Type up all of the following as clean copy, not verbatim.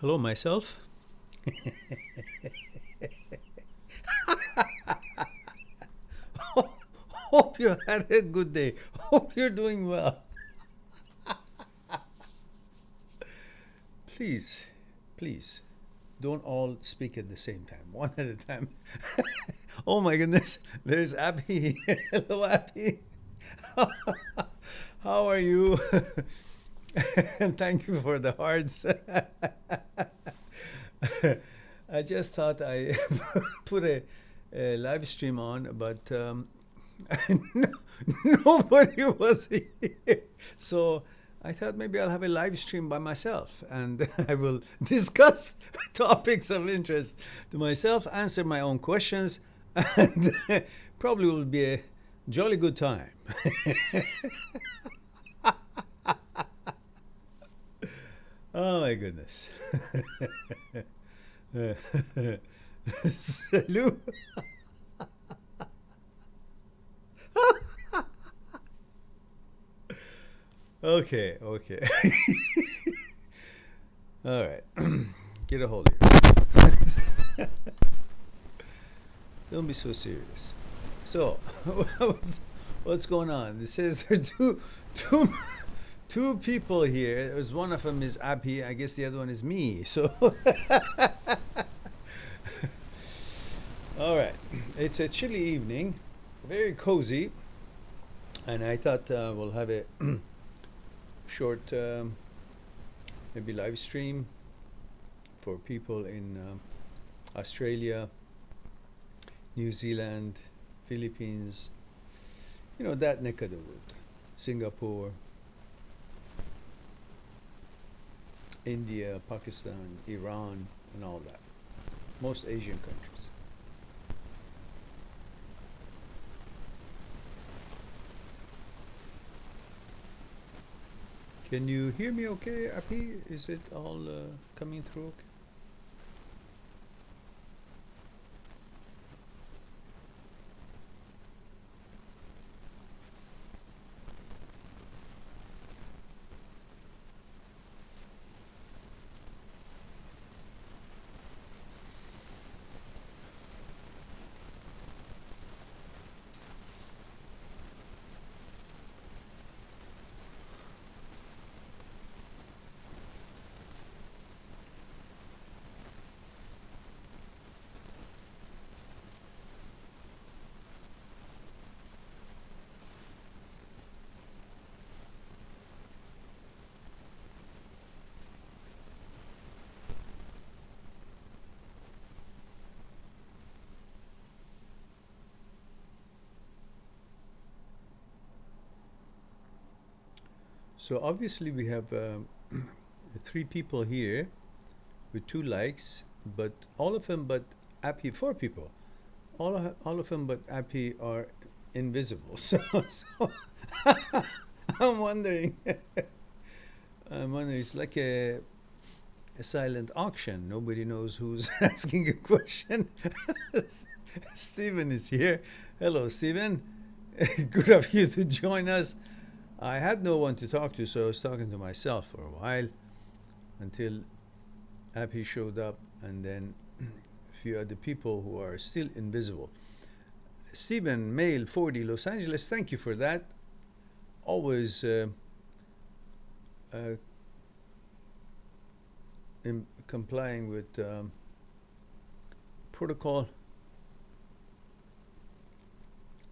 Hello, myself. Hope you had a good day. Hope you're doing well. Please, please, don't all speak at the same time, one at a time. Oh my goodness, there's Abby here. Hello, Abby. How are you? And thank you for the hearts. I just thought I put a live stream on, but no, nobody was here. So I thought maybe I'll have a live stream by myself and I will discuss topics of interest to myself, answer my own questions, and probably will be a jolly good time. Oh my goodness. Salut. Okay, okay. All right. Get a hold of you. Don't be so serious. So, what's going on? It says there are two people here. There's one of them is Abhi. I guess the other one is me. So, all right. It's a chilly evening, very cozy, and I thought we'll have a short, maybe live stream for people in Australia, New Zealand, Philippines, that neck of the wood, Singapore, India, Pakistan, Iran, and all that. Most Asian countries. Can you hear me okay, Api? Is it all coming through okay? So obviously we have 3 people here with 2 likes, but all of them but Api, 4 people. All of them but Api are invisible. So I'm wondering. It's like a silent auction. Nobody knows who's asking a question. Stephen is here. Hello, Stephen. Good of you to join us. I had no one to talk to, so I was talking to myself for a while until Api showed up, and then a few other people who are still invisible. Stephen, male, 40, Los Angeles, thank you for that. Always complying with protocol.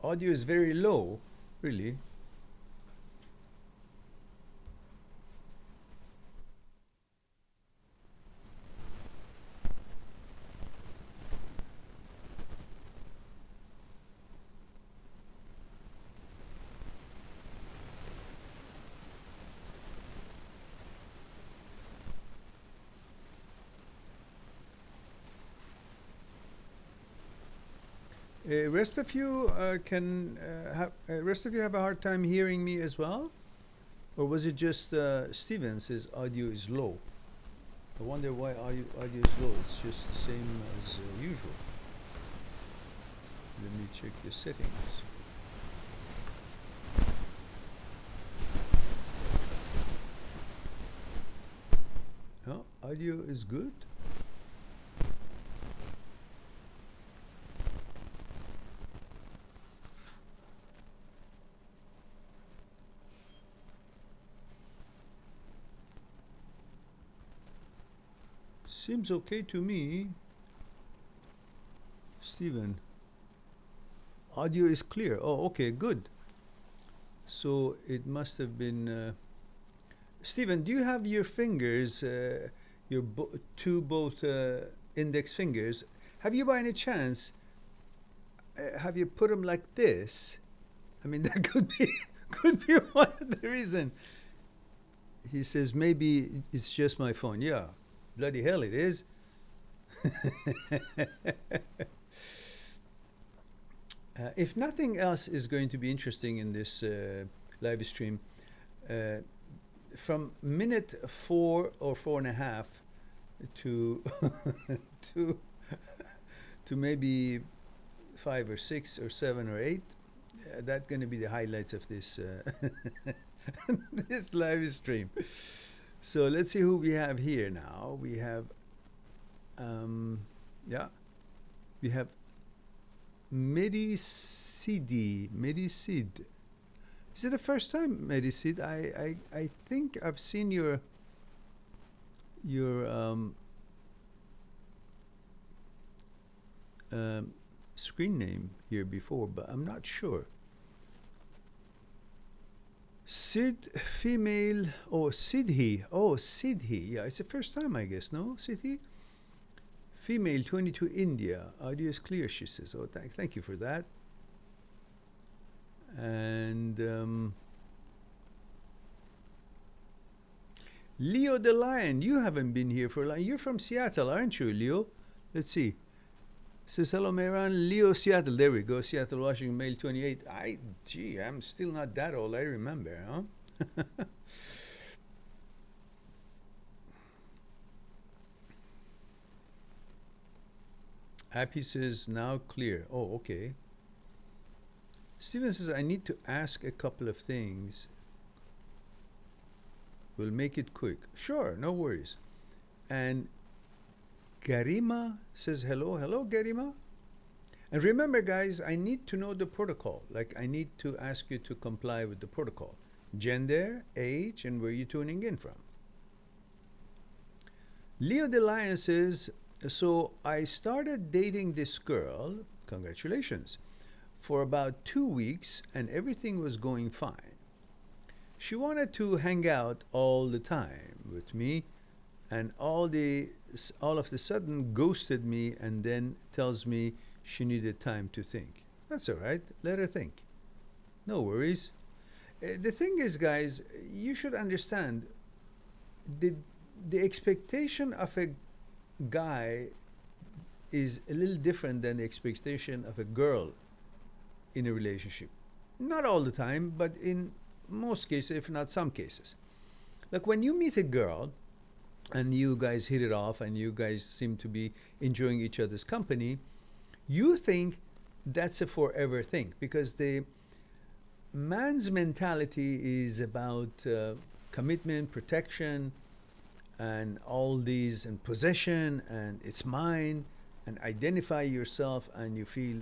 Audio is very low, really. Rest of you rest of you have a hard time hearing me as well, or was it just Steven says audio is low? I wonder why audio is low. It's just the same as usual. Let me check the settings. No, audio is good. Seems okay to me. Stephen, audio is clear. Oh, okay, good. So it must have been. Stephen, do you have your fingers, your both index fingers? Have you, by any chance, have you put them like this? I mean, that could be one of the reason. He says maybe it's just my phone. Yeah, bloody hell, it is. If nothing else is going to be interesting in this live stream, from minute 4 or 4.5 to to to maybe 5 or 6 or 7 or 8, that's going to be the highlights of this this live stream. So let's see who we have here now. We have yeah, we have Medisid. Is it the first time, Medisid? I think I've seen your screen name here before, but I'm not sure. Sid, female. Oh, Sidhi. Oh, Sidhi. Yeah, it's the first time, I guess. No, Sidhi. Female, 22, India. Audio is clear, she says. Oh, thank you for that. And Leo the Lion, you haven't been here for a long. You're from Seattle, aren't you, Leo? Let's see. Says hello, Mehran. Leo, Seattle. There we go. Seattle, Washington, male 28. Gee, I'm still not that old. I remember, huh? Happy says now clear. Oh, okay. Steven says I need to ask a couple of things. We'll make it quick. Sure, no worries. And Garima says hello. Hello, Garima. And remember, guys, I need to know the protocol. Like, I need to ask you to comply with the protocol. Gender, age, and where you're tuning in from. Leo the Lion says, so I started dating this girl, congratulations, for about 2 weeks, and everything was going fine. She wanted to hang out all the time with me, and all of the sudden ghosted me and then tells me she needed time to think. That's all right. Let her think. No worries. The thing is, guys, you should understand the expectation of a guy is a little different than the expectation of a girl in a relationship. Not all the time, but in most cases, if not some cases. Like when you meet a girl and you guys hit it off and you guys seem to be enjoying each other's company, you think that's a forever thing, because the man's mentality is about commitment, protection, and all these, and possession, and it's mine, and identify yourself, and you feel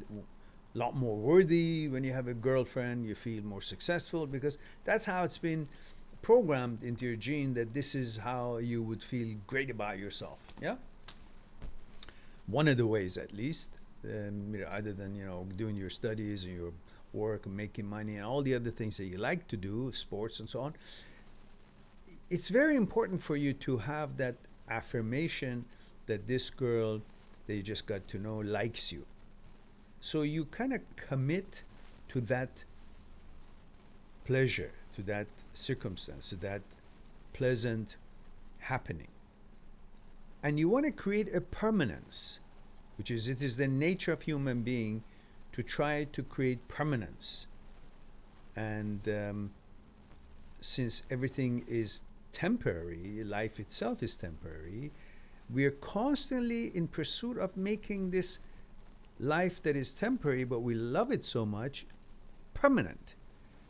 a lot more worthy when you have a girlfriend. You feel more successful, because that's how it's been programmed into your gene, that this is how you would feel great about yourself. Yeah, one of the ways, at least, other than doing your studies and your work and making money and all the other things that you like to do, sports and so on. It's very important for you to have that affirmation that this girl that you just got to know likes you. So you kind of commit to that pleasure, to that circumstance, to that pleasant happening. And you want to create a permanence, which is, it is the nature of human being to try to create permanence. And since everything is temporary, life itself is temporary, we are constantly in pursuit of making this life that is temporary, but we love it so much, permanent.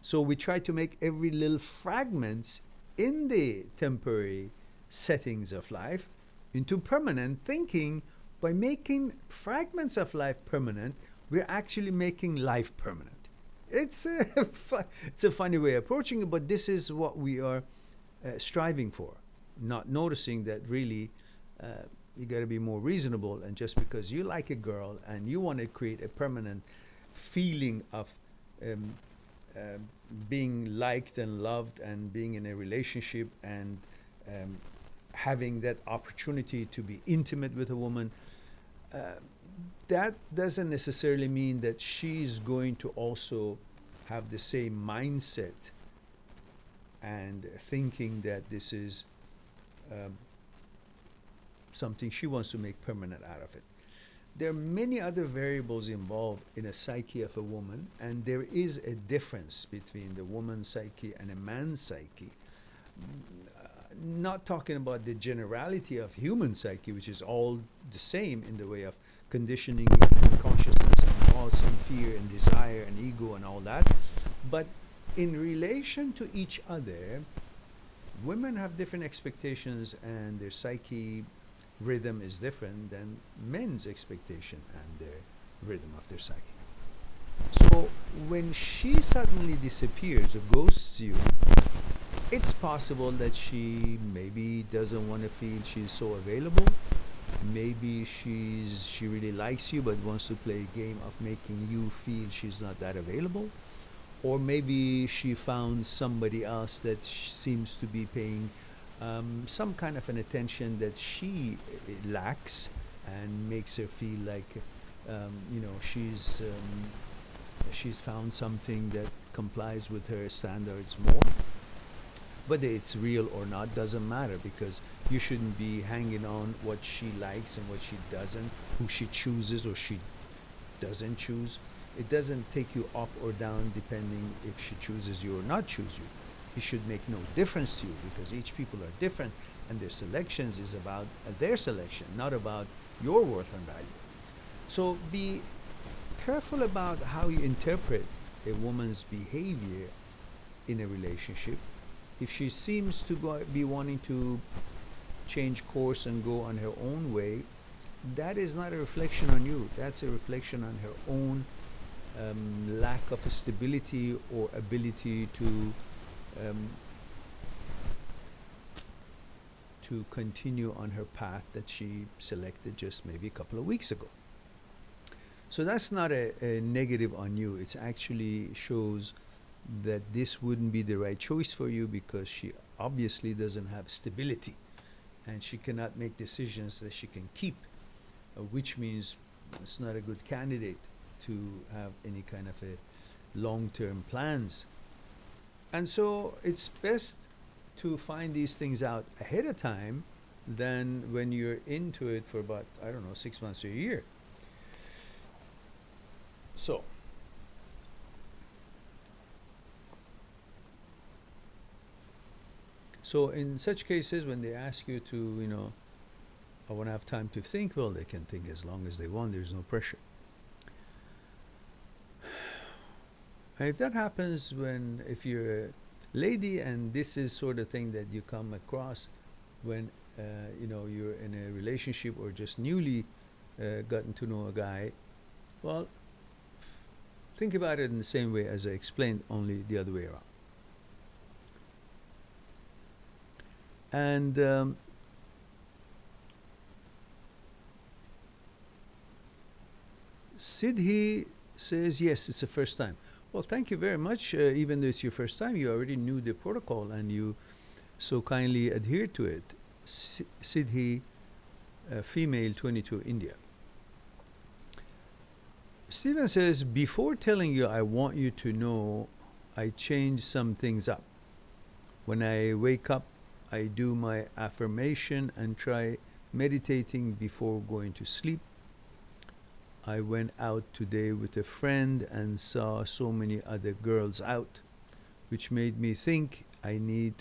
So we try to make every little fragments in the temporary settings of life into permanent thinking. By making fragments of life permanent, we're actually making life permanent. It's a, it's a funny way of approaching it, but this is what we are striving for. Not noticing that really you got to be more reasonable, and just because you like a girl and you want to create a permanent feeling of um, uh, being liked and loved and being in a relationship and um, having that opportunity to be intimate with a woman, uh, that doesn't necessarily mean that she's going to also have the same mindset and thinking that this is um, something she wants to make permanent out of it. There are many other variables involved in a psyche of a woman, and there is a difference between the woman's psyche and a man's psyche. Not talking about the generality of human psyche, which is all the same in the way of conditioning and consciousness and thoughts and fear and desire and ego and all that, but in relation to each other, women have different expectations, and their psyche rhythm is different than men's expectation and their rhythm of their psyche. So when she suddenly disappears or ghosts you, it's possible that she maybe doesn't want to feel she's so available. Maybe she really likes you but wants to play a game of making you feel she's not that available. Or maybe she found somebody else that seems to be paying some kind of an attention that she lacks, and makes her feel like she's found something that complies with her standards more. Whether it's real or not doesn't matter, because you shouldn't be hanging on what she likes and what she doesn't, who she chooses or she doesn't choose. It doesn't take you up or down depending if she chooses you or not choose you. It should make no difference to you, because each people are different, and their selections is about their selection, not about your worth and value. So be careful about how you interpret a woman's behavior in a relationship. If she seems to be wanting to change course and go on her own way, that is not a reflection on you. That's a reflection on her own lack of stability or ability um, to continue on her path that she selected just maybe a couple of weeks ago. So that's not a negative on you. It actually shows that this wouldn't be the right choice for you, because she obviously doesn't have stability and she cannot make decisions that she can keep, which means it's not a good candidate to have any kind of a long-term plans. And so it's best to find these things out ahead of time than when you're into it for about, I don't know, 6 months or a year. So in such cases, when they ask you to, I want to have time to think, well, they can think as long as they want. There's no pressure. And if that happens if you're a lady, and this is sort of thing that you come across when, you're in a relationship or just newly gotten to know a guy, well, think about it in the same way as I explained, only the other way around. And Sidhi says, yes, it's the first time. Well, thank you very much. Even though it's your first time, you already knew the protocol and you so kindly adhered to it. Sidhi, female, 22, India. Stephen says, before telling you I want you to know, I change some things up. When I wake up, I do my affirmation and try meditating before going to sleep. I went out today with a friend and saw so many other girls out, which made me think I need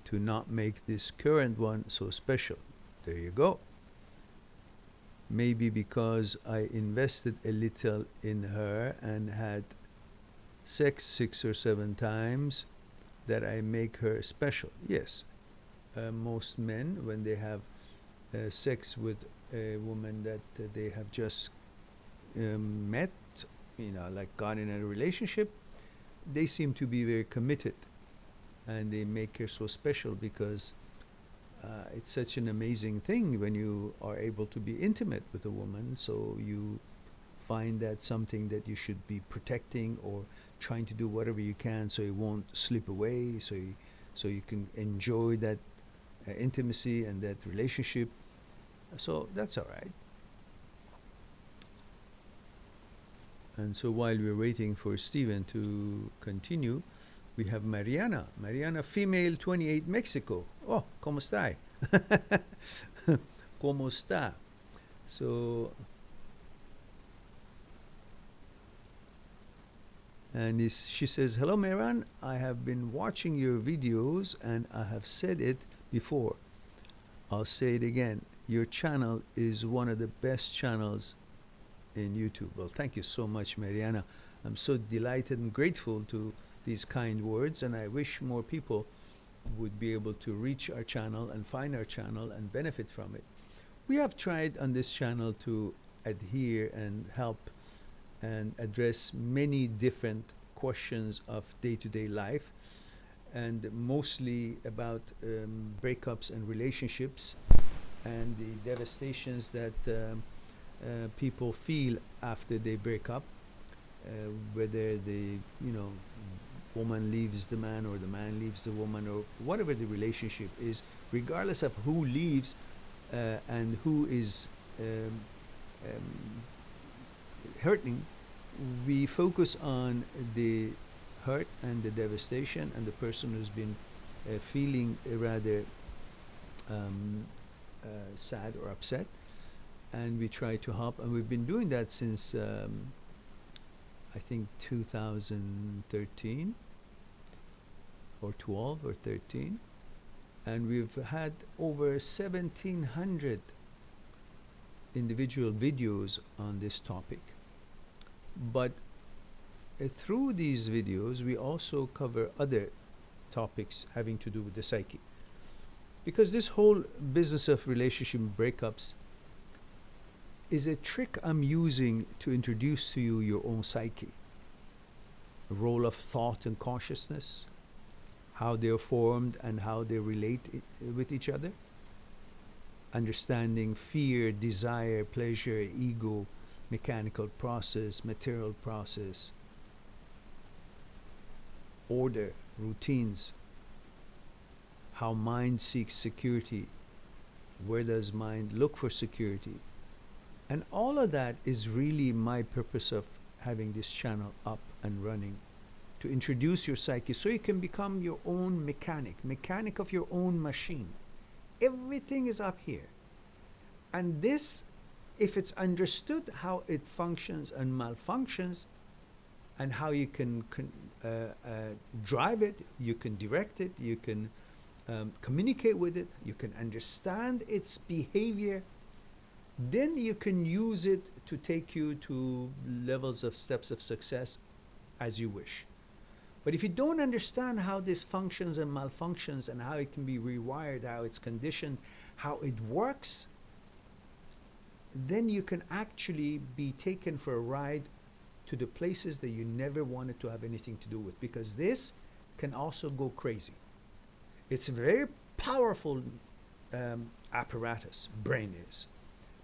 to not make this current one so special. There you go. Maybe because I invested a little in her and had sex 6 or 7 times, that I make her special. Yes. Most men, when they have sex with a woman that they have just met, like got in a relationship, they seem to be very committed, and they make her so special because it's such an amazing thing when you are able to be intimate with a woman. So you find that something that you should be protecting or trying to do whatever you can so it won't slip away, so you can enjoy that intimacy and that relationship. So that's all right. And so while we're waiting for Steven to continue, we have Mariana. Mariana, female, 28, Mexico. Oh, ¿cómo está? ¿Cómo está? So, and she says, hello, Meran. I have been watching your videos and I have said it before. I'll say it again. Your channel is one of the best channels in YouTube. Well, thank you so much, Mariana. I'm so delighted and grateful to these kind words, and I wish more people would be able to reach our channel and find our channel and benefit from it. We have tried on this channel to adhere and help and address many different questions of day-to-day life, and mostly about breakups and relationships and the devastations that people feel after they break up, whether the woman leaves the man or the man leaves the woman or whatever the relationship is, regardless of who leaves and who is hurting. We focus on the hurt and the devastation and the person who's been feeling rather sad or upset, and we try to help, and we've been doing that since I think 2013 or 12 or 13, and we've had over 1,700 individual videos on this topic. But through these videos we also cover other topics having to do with the psyche, because this whole business of relationship breakups is a trick I'm using to introduce to you your own psyche, the role of thought and consciousness, how they are formed and how they relate with each other, understanding fear, desire, pleasure, ego, mechanical process, material process, order, routines, how mind seeks security, where does mind look for security. And all of that is really my purpose of having this channel up and running, to introduce your psyche so you can become your own mechanic of your own machine. Everything is up here. And this, if it's understood how it functions and malfunctions, and how you can drive it, you can direct it, you can communicate with it, you can understand its behavior, then you can use it to take you to levels of steps of success as you wish. But if you don't understand how this functions and malfunctions and how it can be rewired, how it's conditioned, how it works, then you can actually be taken for a ride to the places that you never wanted to have anything to do with, because this can also go crazy. It's a very powerful apparatus, brain is.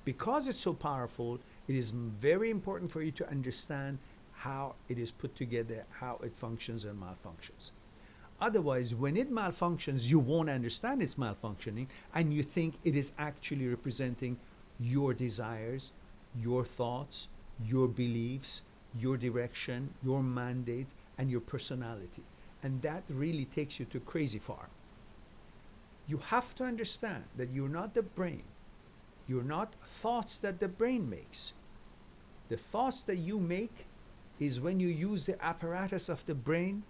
Because it's so powerful, it is very important for you to understand how it is put together, how it functions and malfunctions. Otherwise, when it malfunctions, you won't understand it's malfunctioning, and you think it is actually representing your desires, your thoughts, your beliefs, your direction, your mandate, and your personality. And that really takes you to crazy far. You have to understand that you're not the brain. You're not thoughts that the brain makes. The thoughts that you make is when you use the apparatus of the brain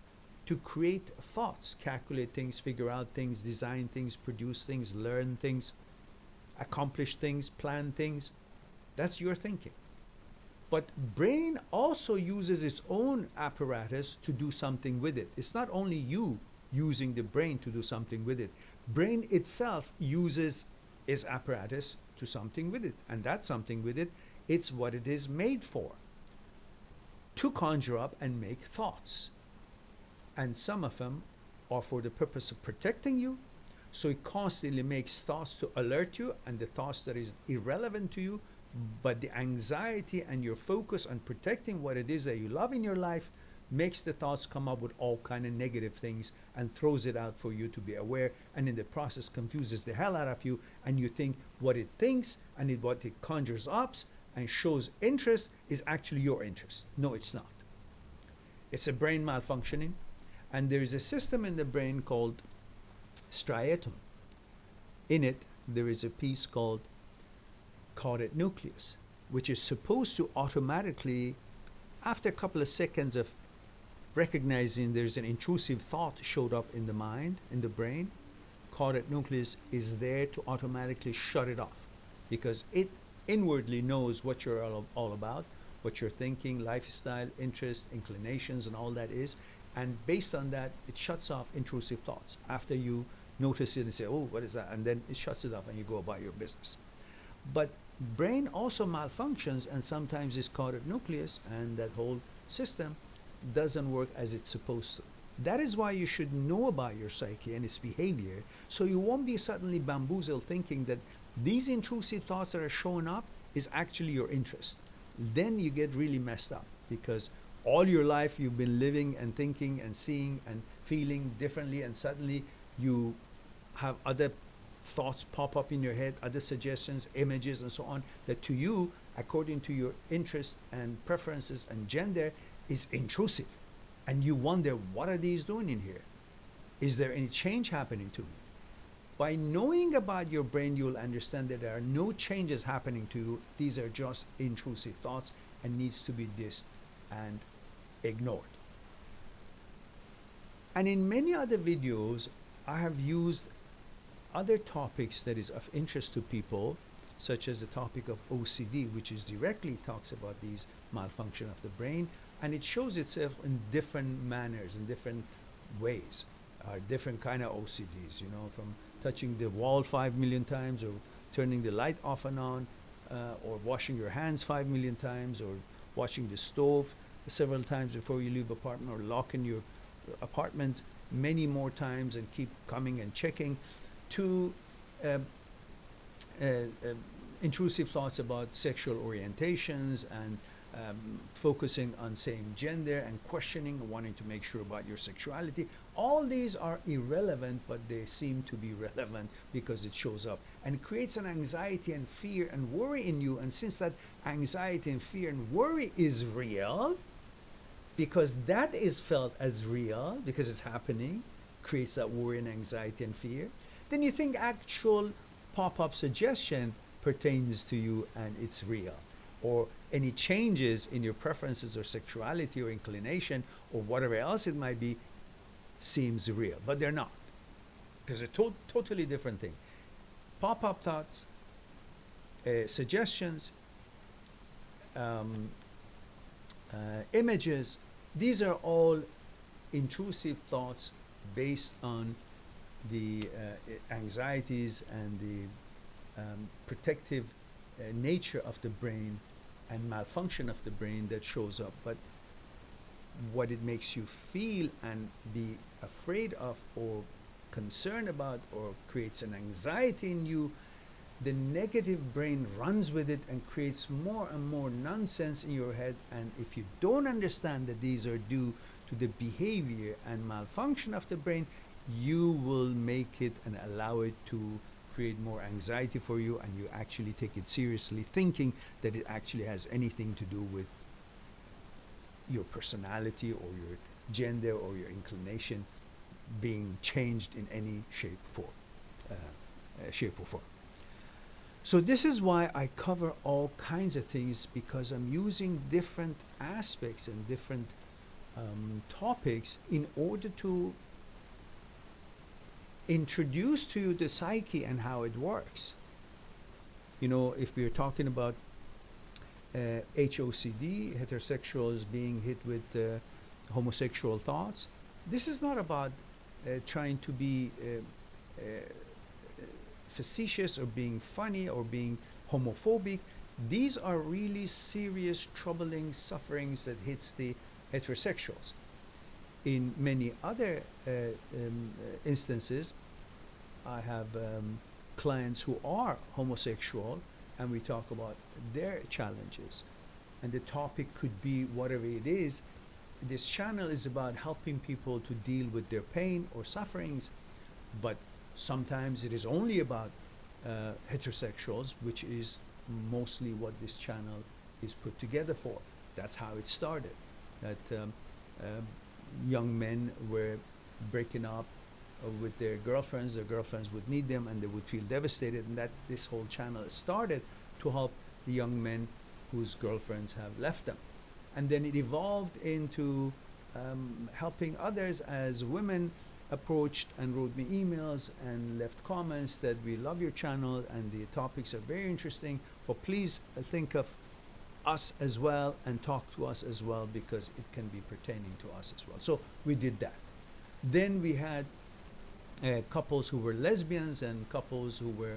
to create thoughts, calculate things, figure out things, design things, produce things, learn things, accomplish things, plan things. That's your thinking. But brain also uses its own apparatus to do something with it. It's not only you using the brain to do something with it. Brain itself uses is apparatus to something with it. And that something with it, it's what it is made for, to conjure up and make thoughts. And some of them are for the purpose of protecting you. So it constantly makes thoughts to alert you, and the thoughts that is irrelevant to you, but the anxiety and your focus on protecting what it is that you love in your life makes the thoughts come up with all kind of negative things and throws it out for you to be aware, and in the process confuses the hell out of you, and you think what it thinks and what it conjures up and shows interest is actually your interest. No, it's not. It's a brain malfunctioning, and there is a system in the brain called striatum. In it, there is a piece called caudate nucleus, which is supposed to automatically, after a couple of seconds of recognizing there's an intrusive thought showed up in the mind, in the brain, caudate nucleus is there to automatically shut it off, because it inwardly knows what you're all about, what you're thinking, lifestyle, interests, inclinations, and all that is. And based on that, it shuts off intrusive thoughts. After you notice it and say, oh, what is that? And then it shuts it off and you go about your business. But brain also malfunctions, and sometimes this caudate nucleus and that whole system doesn't work as it's supposed to. That is why you should know about your psyche and its behavior, so you won't be suddenly bamboozled thinking that these intrusive thoughts that are showing up is actually your interest. Then you get really messed up, because all your life you've been living and thinking and seeing and feeling differently, and suddenly you have other thoughts pop up in your head, other suggestions, images, and so on, that to you, according to your interests and preferences and gender, is intrusive. And you wonder, what are these doing in here? Is there any change happening to me? By knowing about your brain, you'll understand that there are no changes happening to you. These are just intrusive thoughts and needs to be dissed and ignored. And in many other videos, I have used other topics that is of interest to people, such as the topic of OCD, which is directly talks about these malfunction of the brain, and it shows itself in different manners, in different ways, different kind of OCDs, you know, from touching the wall 5 million times, or turning the light off and on, or washing your hands 5 million times, or watching the stove several times before you leave apartment, or locking your apartment many more times and keep coming and checking, to intrusive thoughts about sexual orientations, and focusing on same gender, and questioning, wanting to make sure about your sexuality. All these are irrelevant, but they seem to be relevant because it shows up, and it creates an anxiety and fear and worry in you. And since that anxiety and fear and worry is real, because that is felt as real, because it's happening, creates that worry and anxiety and fear, then you think actual pop-up suggestion pertains to you and it's real. Or any changes in your preferences or sexuality or inclination or whatever else it might be seems real, but they're not, because they're totally different thing. Pop-up thoughts, suggestions, images, these are all intrusive thoughts based on the anxieties and the protective nature of the brain and malfunction of the brain that shows up. But what it makes you feel and be afraid of or concerned about or creates an anxiety in you, the negative brain runs with it and creates more and more nonsense in your head. And if you don't understand that these are due to the behavior and malfunction of the brain, you will make it and allow it to create more anxiety for you, and you actually take it seriously, thinking that it actually has anything to do with your personality or your gender or your inclination being changed in any shape or form. So this is why I cover all kinds of things, because I'm using different aspects and different topics in order to introduce to you the psyche and how it works. You know, if we're talking about HOCD, heterosexuals being hit with homosexual thoughts, this is not about trying to be facetious or being funny or being homophobic. These are really serious, troubling sufferings that hits the heterosexuals. In many other instances, I have clients who are homosexual, and we talk about their challenges. And the topic could be whatever it is. This channel is about helping people to deal with their pain or sufferings, but sometimes it is only about heterosexuals, which is mostly what this channel is put together for. That's how it started. That young men were breaking up with their girlfriends would need them and they would feel devastated, and that this whole channel started to help the young men whose girlfriends have left them. And then it evolved into helping others as women approached and wrote me emails and left comments that we love your channel and the topics are very interesting, but please think of us as well and talk to us as well because it can be pertaining to us as well. So we did that. Then we had couples who were lesbians and couples who were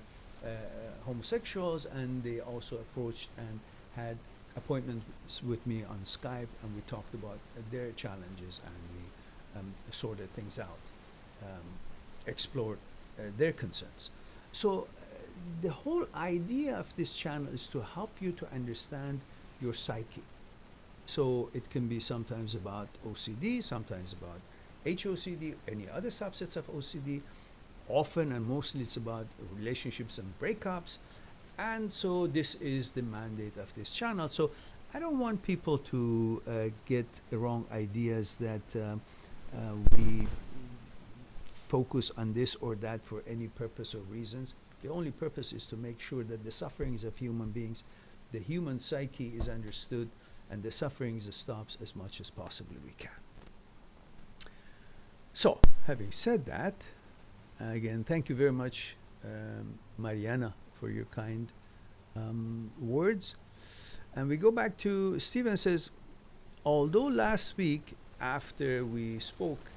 homosexuals, and they also approached and had appointments with me on Skype, and we talked about their challenges and we sorted things out, explored their concerns. So the whole idea of this channel is to help you to understand your psyche. So it can be sometimes about OCD, sometimes about HOCD, any other subsets of OCD. Often and mostly it's about relationships and breakups. And so this is the mandate of this channel. So I don't want people to get the wrong ideas that we focus on this or that for any purpose or reasons. The only purpose is to make sure that the sufferings of human beings, the human psyche is understood, and the sufferings stops as much as possibly we can. So, having said that, again, thank you very much, Mariana, for your kind words. And we go back to Stephen says, although last week after we spoke,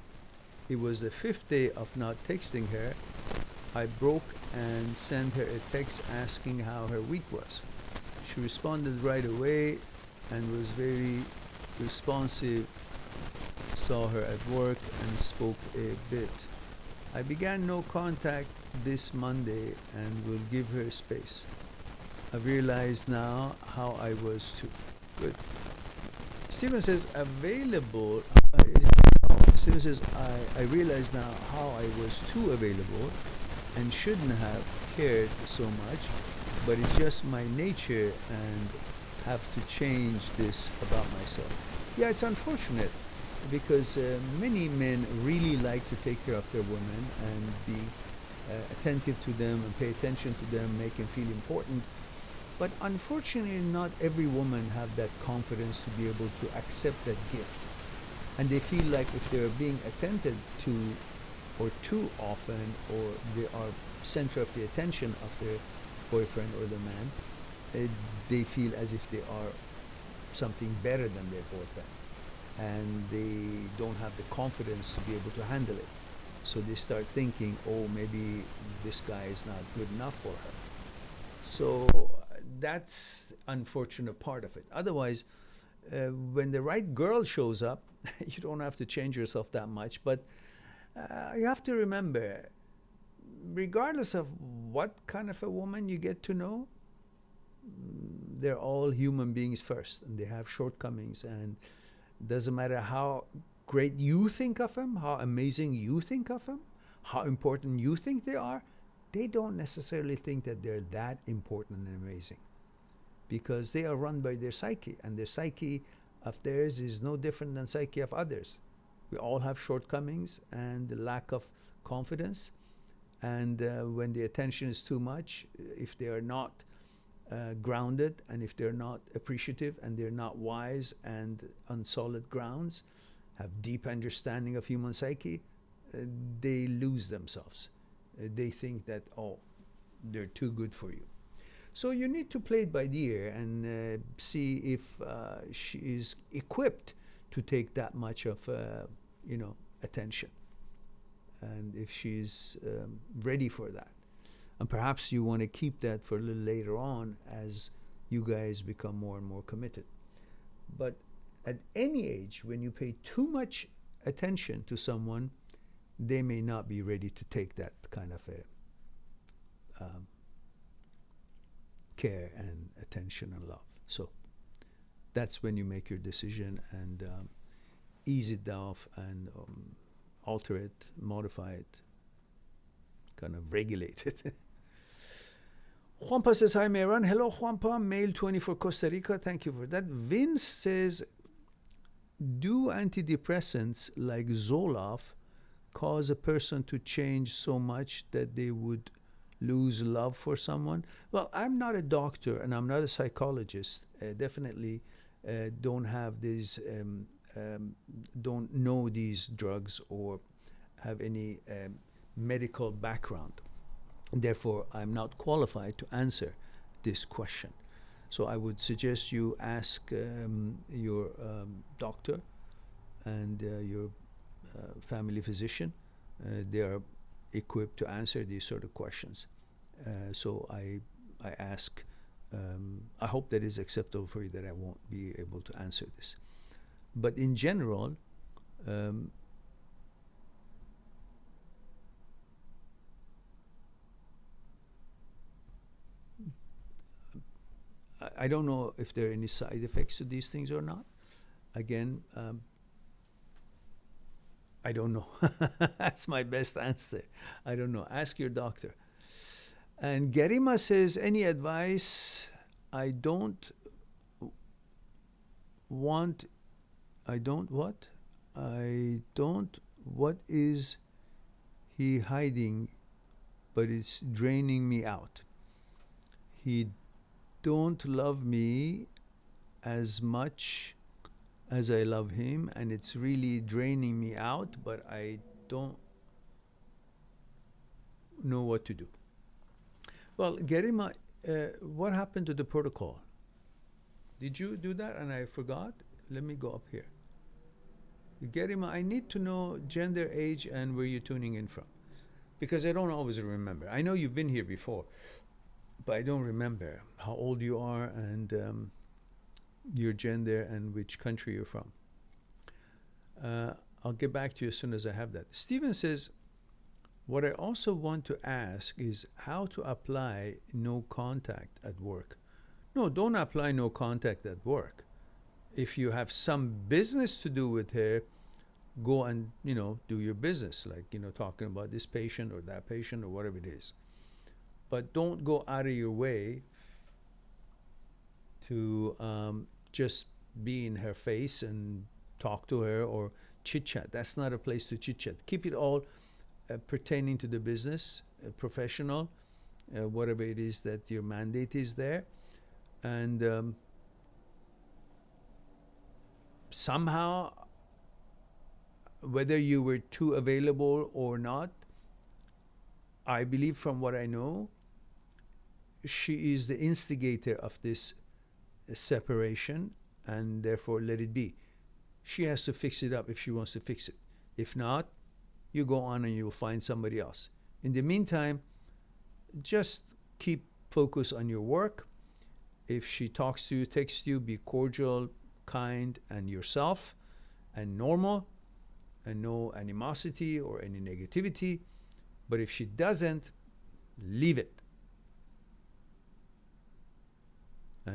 it was the 5th day of not texting her, I broke and sent her a text asking how her week was. She responded right away and was very responsive. Saw her at work and spoke a bit. I began no contact this Monday and will give her space. I realize now how I was too. Good. Stephen says, available. Stephen says, I realize now how I was too available and shouldn't have cared so much, but it's just my nature and have to change this about myself. Yeah, it's unfortunate because many men really like to take care of their women and be attentive to them and pay attention to them, make them feel important. But unfortunately, not every woman have that confidence to be able to accept that gift. And they feel like if they're being attended to or too often, or they are center of the attention of their boyfriend or the man, they feel as if they are something better than their boyfriend. And they don't have the confidence to be able to handle it. So they start thinking, oh, maybe this guy is not good enough for her. So that's unfortunate part of it. Otherwise, when the right girl shows up, you don't have to change yourself that much. But you have to remember, regardless of what kind of a woman you get to know, they're all human beings first, and they have shortcomings. And doesn't matter how great you think of them, how amazing you think of them, how important you think they are, they don't necessarily think that they're that important and amazing, because they are run by their psyche, and their psyche of theirs is no different than psyche of others. We all have shortcomings and the lack of confidence, and when the attention is too much, if they are not grounded, and if they're not appreciative, and they're not wise and on solid grounds, have deep understanding of human psyche, they lose themselves. They think that, oh, they're too good for you. So you need to play it by the ear and see if she is equipped to take that much of attention, and if she's ready for that. And perhaps you want to keep that for a little later on as you guys become more and more committed. But at any age, when you pay too much attention to someone, they may not be ready to take that kind of a care and attention and love. So that's when you make your decision and ease it off and alter it, modify it, kind of regulate it. Juanpa says, hi, Mehran. Hello, Juanpa. Male 24, Costa Rica. Thank you for that. Vince says, do antidepressants like Zoloft cause a person to change so much that they would lose love for someone? Well, I'm not a doctor and I'm not a psychologist. Definitely don't have these, don't know these drugs or have any medical background. Therefore, I'm not qualified to answer this question. So I would suggest you ask your doctor and your family physician. They are equipped to answer these sort of questions. So I ask, I hope that is acceptable for you, that I won't be able to answer this. But in general, I don't know if there are any side effects to these things or not. Again, I don't know. That's my best answer. I don't know. Ask your doctor. And Garima says, any advice? I don't want, I don't what? I don't, what is he hiding, but it's draining me out. He don't love me as much as I love him, and it's really draining me out, but I don't know what to do. Well, Garima, what happened to the protocol? Did you do that and I forgot? Let me go up here. Garima, I need to know gender, age, and where you're tuning in from, because I don't always remember. I know you've been here before, but I don't remember how old you are and your gender and which country you're from. I'll get back to you as soon as I have that. Stephen says, what I also want to ask is how to apply no contact at work. No, don't apply no contact at work. If you have some business to do with her, go and, do your business, like, talking about this patient or that patient or whatever it is. But don't go out of your way to just be in her face and talk to her or chit-chat. That's not a place to chit-chat. Keep it all pertaining to the business, professional, whatever it is that your mandate is there. And somehow, whether you were too available or not, I believe from what I know, she is the instigator of this separation, and therefore let it be. She has to fix it up if she wants to fix it. If not, you go on and you'll find somebody else. In the meantime, just keep focus on your work. If she talks to you, texts you, be cordial, kind, and yourself, and normal, and no animosity or any negativity. But if she doesn't, leave it.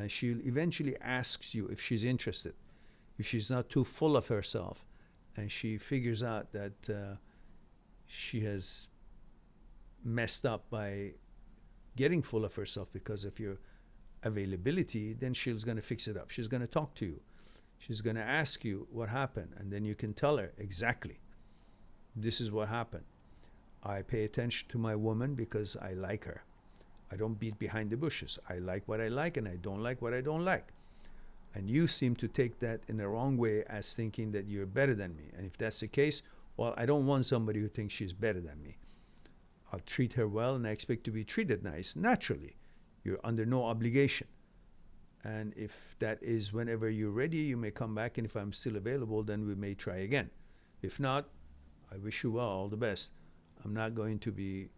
She'll eventually ask you if she's interested. If she's not too full of herself and she figures out that she has messed up by getting full of herself because of your availability, then she's going to fix it up. She's going to talk to you. She's going to ask you what happened, and then you can tell her exactly, this is what happened. I pay attention to my woman because I like her. I don't beat behind the bushes. I like what I like and I don't like what I don't like. And you seem to take that in the wrong way as thinking that you're better than me. And if that's the case, well, I don't want somebody who thinks she's better than me. I'll treat her well and I expect to be treated nice, naturally. You're under no obligation. And if that is whenever you're ready, you may come back, and if I'm still available, then we may try again. If not, I wish you well, all the best. I'm not going to be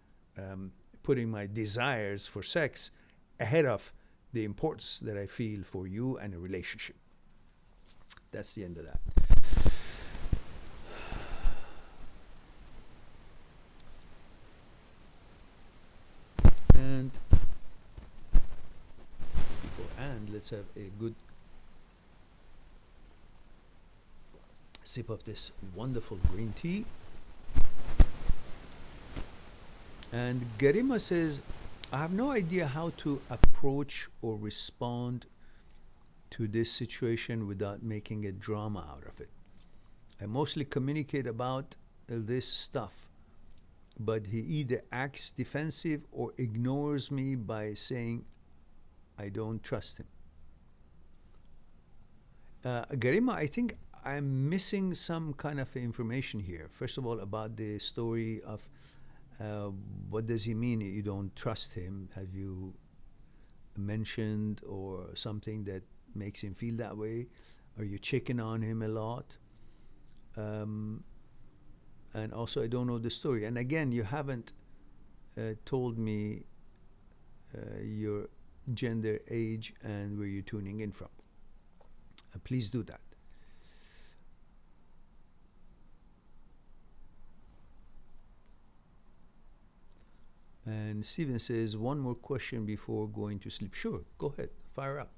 putting my desires for sex ahead of the importance that I feel for you and a relationship. That's the end of that. And let's have a good sip of this wonderful green tea. And Garima says, I have no idea how to approach or respond to this situation without making a drama out of it. I mostly communicate about this stuff, but he either acts defensive or ignores me by saying I don't trust him. Garima, I think I'm missing some kind of information here. First of all, about the story of what does he mean you don't trust him? Have you mentioned or something that makes him feel that way? Are you checking on him a lot? And also, I don't know the story. And again, you haven't told me your gender, age, and where you're tuning in from. Please do that. And Steven says, one more question before going to sleep. Sure, go ahead, fire up.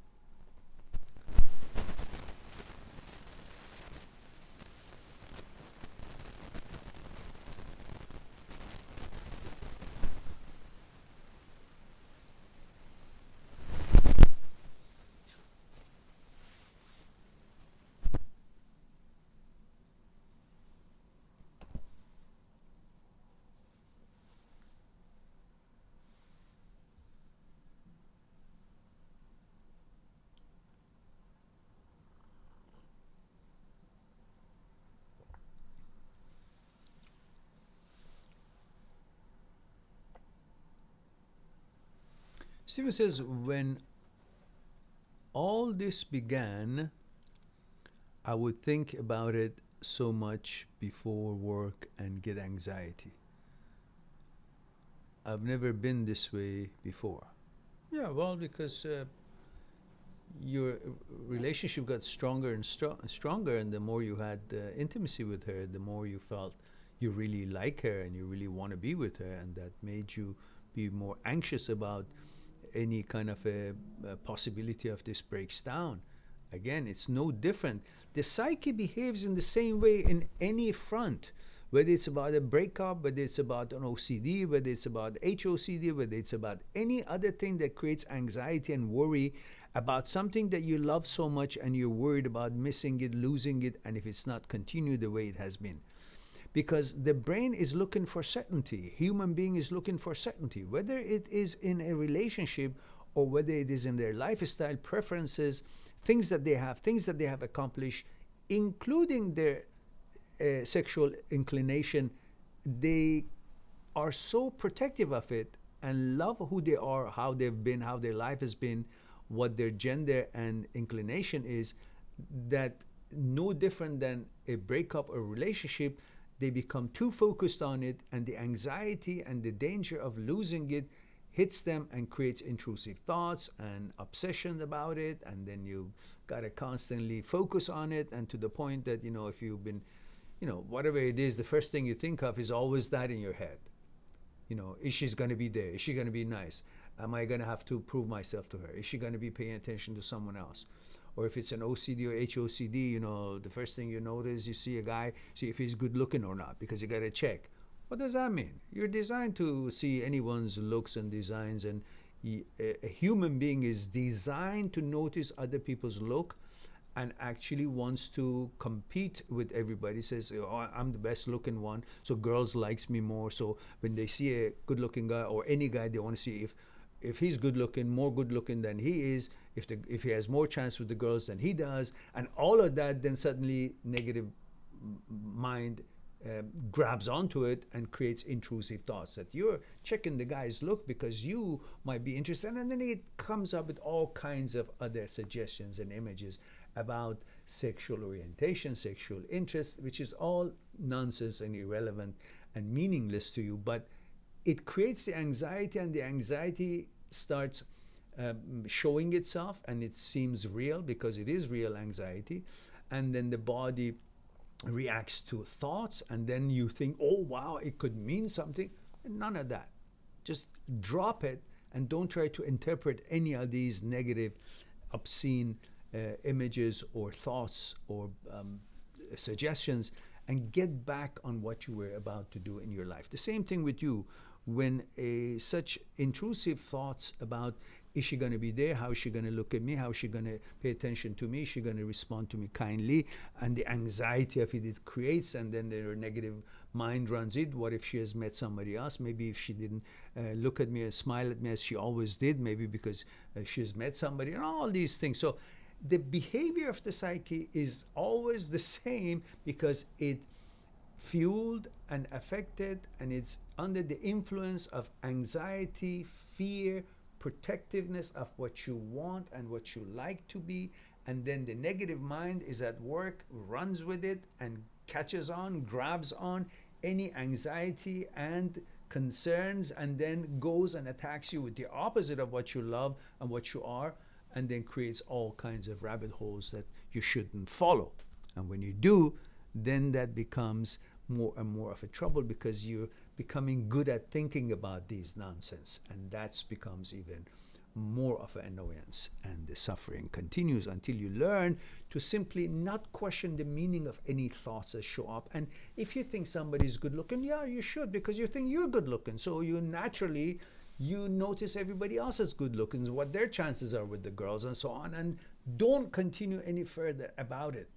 Steven says, when all this began, I would think about it so much before work and get anxiety. I've never been this way before. Yeah, well, because your relationship got stronger and stronger, and the more you had intimacy with her, the more you felt you really like her and you really want to be with her, and that made you be more anxious about any kind of a possibility of this breaks down. Again, it's no different. The psyche behaves in the same way in any front, whether it's about a breakup, whether it's about an OCD, whether it's about HOCD, whether it's about any other thing that creates anxiety and worry about something that you love so much and you're worried about missing it, losing it, and if it's not continued the way it has been. Because the brain is looking for certainty. Human being is looking for certainty, whether it is in a relationship or whether it is in their lifestyle preferences, things that they have accomplished, including their sexual inclination. They are so protective of it and love who they are, how they've been, how their life has been, what their gender and inclination is, that no different than a breakup or relationship, they become too focused on it, and the anxiety and the danger of losing it hits them and creates intrusive thoughts and obsession about it, and then you gotta constantly focus on it, and to the point that, if you've been, whatever it is, the first thing you think of is always that in your head. Is she gonna be there? Is she gonna be nice? Am I gonna have to prove myself to her? Is she gonna be paying attention to someone else? Or if it's an OCD or HOCD, the first thing you notice, you see a guy, see if he's good looking or not, because you got to check. What does that mean? You're designed to see anyone's looks and designs, and a human being is designed to notice other people's look and actually wants to compete with everybody. Says, oh, I'm the best looking one, so girls likes me more. So when they see a good looking guy or any guy, they want to see if he's good looking, more good looking than he is, if he has more chance with the girls than he does, and all of that, then suddenly negative mind grabs onto it and creates intrusive thoughts that you're checking the guy's look because you might be interested, and then it comes up with all kinds of other suggestions and images about sexual orientation, sexual interest, which is all nonsense and irrelevant and meaningless to you. But it creates the anxiety, and the anxiety starts showing itself, and it seems real because it is real anxiety. And then the body reacts to thoughts, and then you think, oh wow, it could mean something. None of that. Just drop it and don't try to interpret any of these negative, obscene images or thoughts or suggestions, and get back on what you were about to do in your life. The same thing with you. When such intrusive thoughts about, is she going to be there? How is she going to look at me? How is she going to pay attention to me? Is she going to respond to me kindly? And the anxiety of it creates, and then their negative mind runs it. What if she has met somebody else? Maybe if she didn't look at me and smile at me as she always did, maybe because she has met somebody, and all these things. So the behavior of the psyche is always the same because it fueled and affected, and it's under the influence of anxiety, fear, protectiveness of what you want and what you like to be. And then the negative mind is at work, runs with it, and catches on, grabs on any anxiety and concerns, and then goes and attacks you with the opposite of what you love and what you are, and then creates all kinds of rabbit holes that you shouldn't follow. And when you do, then that becomes more and more of a trouble, because you're becoming good at thinking about these nonsense, and that becomes even more of an annoyance, and the suffering continues until you learn to simply not question the meaning of any thoughts that show up. And if you think somebody's good looking, yeah, you should, because you think you're good looking, so you naturally notice everybody else is good looking, what their chances are with the girls and so on, and don't continue any further about it.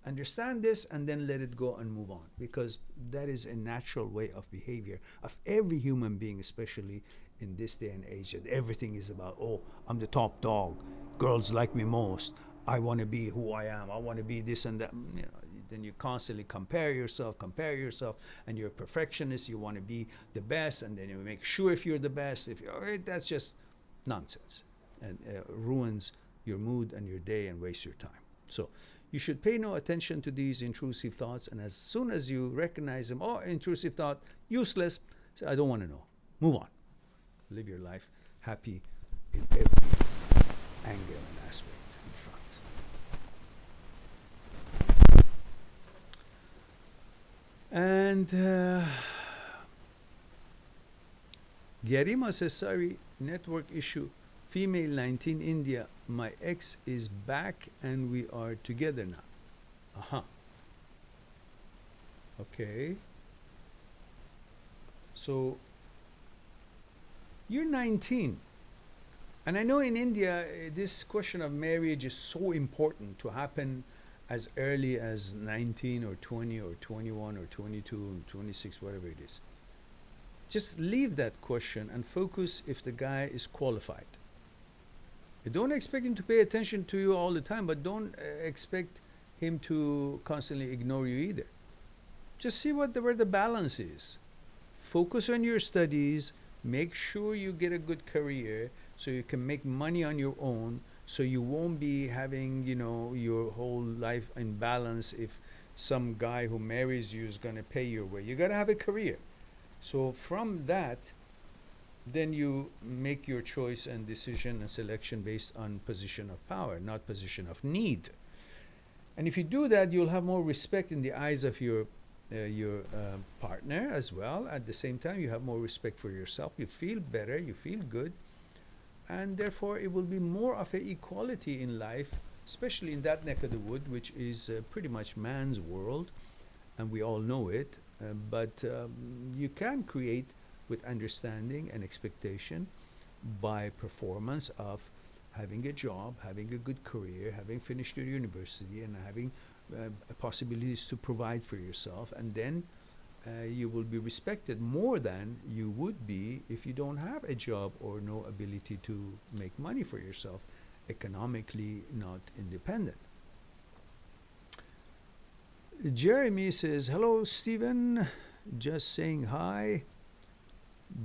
Understand this and then let it go and move on, because that is a natural way of behavior of every human being, especially in this day and age, that everything is about, oh, I'm the top dog, girls like me most, I want to be who I am, I want to be this and that. Then you constantly compare yourself, and you're a perfectionist, you want to be the best, and then you make sure if you're the best, that's just nonsense, and ruins your mood and your day and wastes your time. So you should pay no attention to these intrusive thoughts, and as soon as you recognize them, oh, intrusive thought, useless, say, I don't want to know. Move on. Live your life happy in every angle and aspect in front. And Garima says, sorry, network issue. Female 19, India. My ex is back and we are together now. Uh-huh. Okay. So, you're 19. And I know in India, this question of marriage is so important to happen as early as 19 or 20 or 21 or 22 or 26, whatever it is. Just leave that question and focus if the guy is qualified. You don't expect him to pay attention to you all the time, but don't expect him to constantly ignore you either. Just see where the balance is. Focus on your studies. Make sure you get a good career so you can make money on your own, so you won't be having, your whole life in balance if some guy who marries you is going to pay your way. You got to have a career. So from that, then you make your choice and decision and selection based on position of power, not position of need. And if you do that, you'll have more respect in the eyes of your partner as well. At the same time, you have more respect for yourself. You feel better, you feel good, and therefore it will be more of an equality in life, especially in that neck of the wood, which is pretty much man's world, and we all know it. But you can create with understanding and expectation by performance of having a job, having a good career, having finished your university, and having possibilities to provide for yourself. And then you will be respected more than you would be if you don't have a job or no ability to make money for yourself, economically not independent. Jeremy says, hello, Stephen. Just saying hi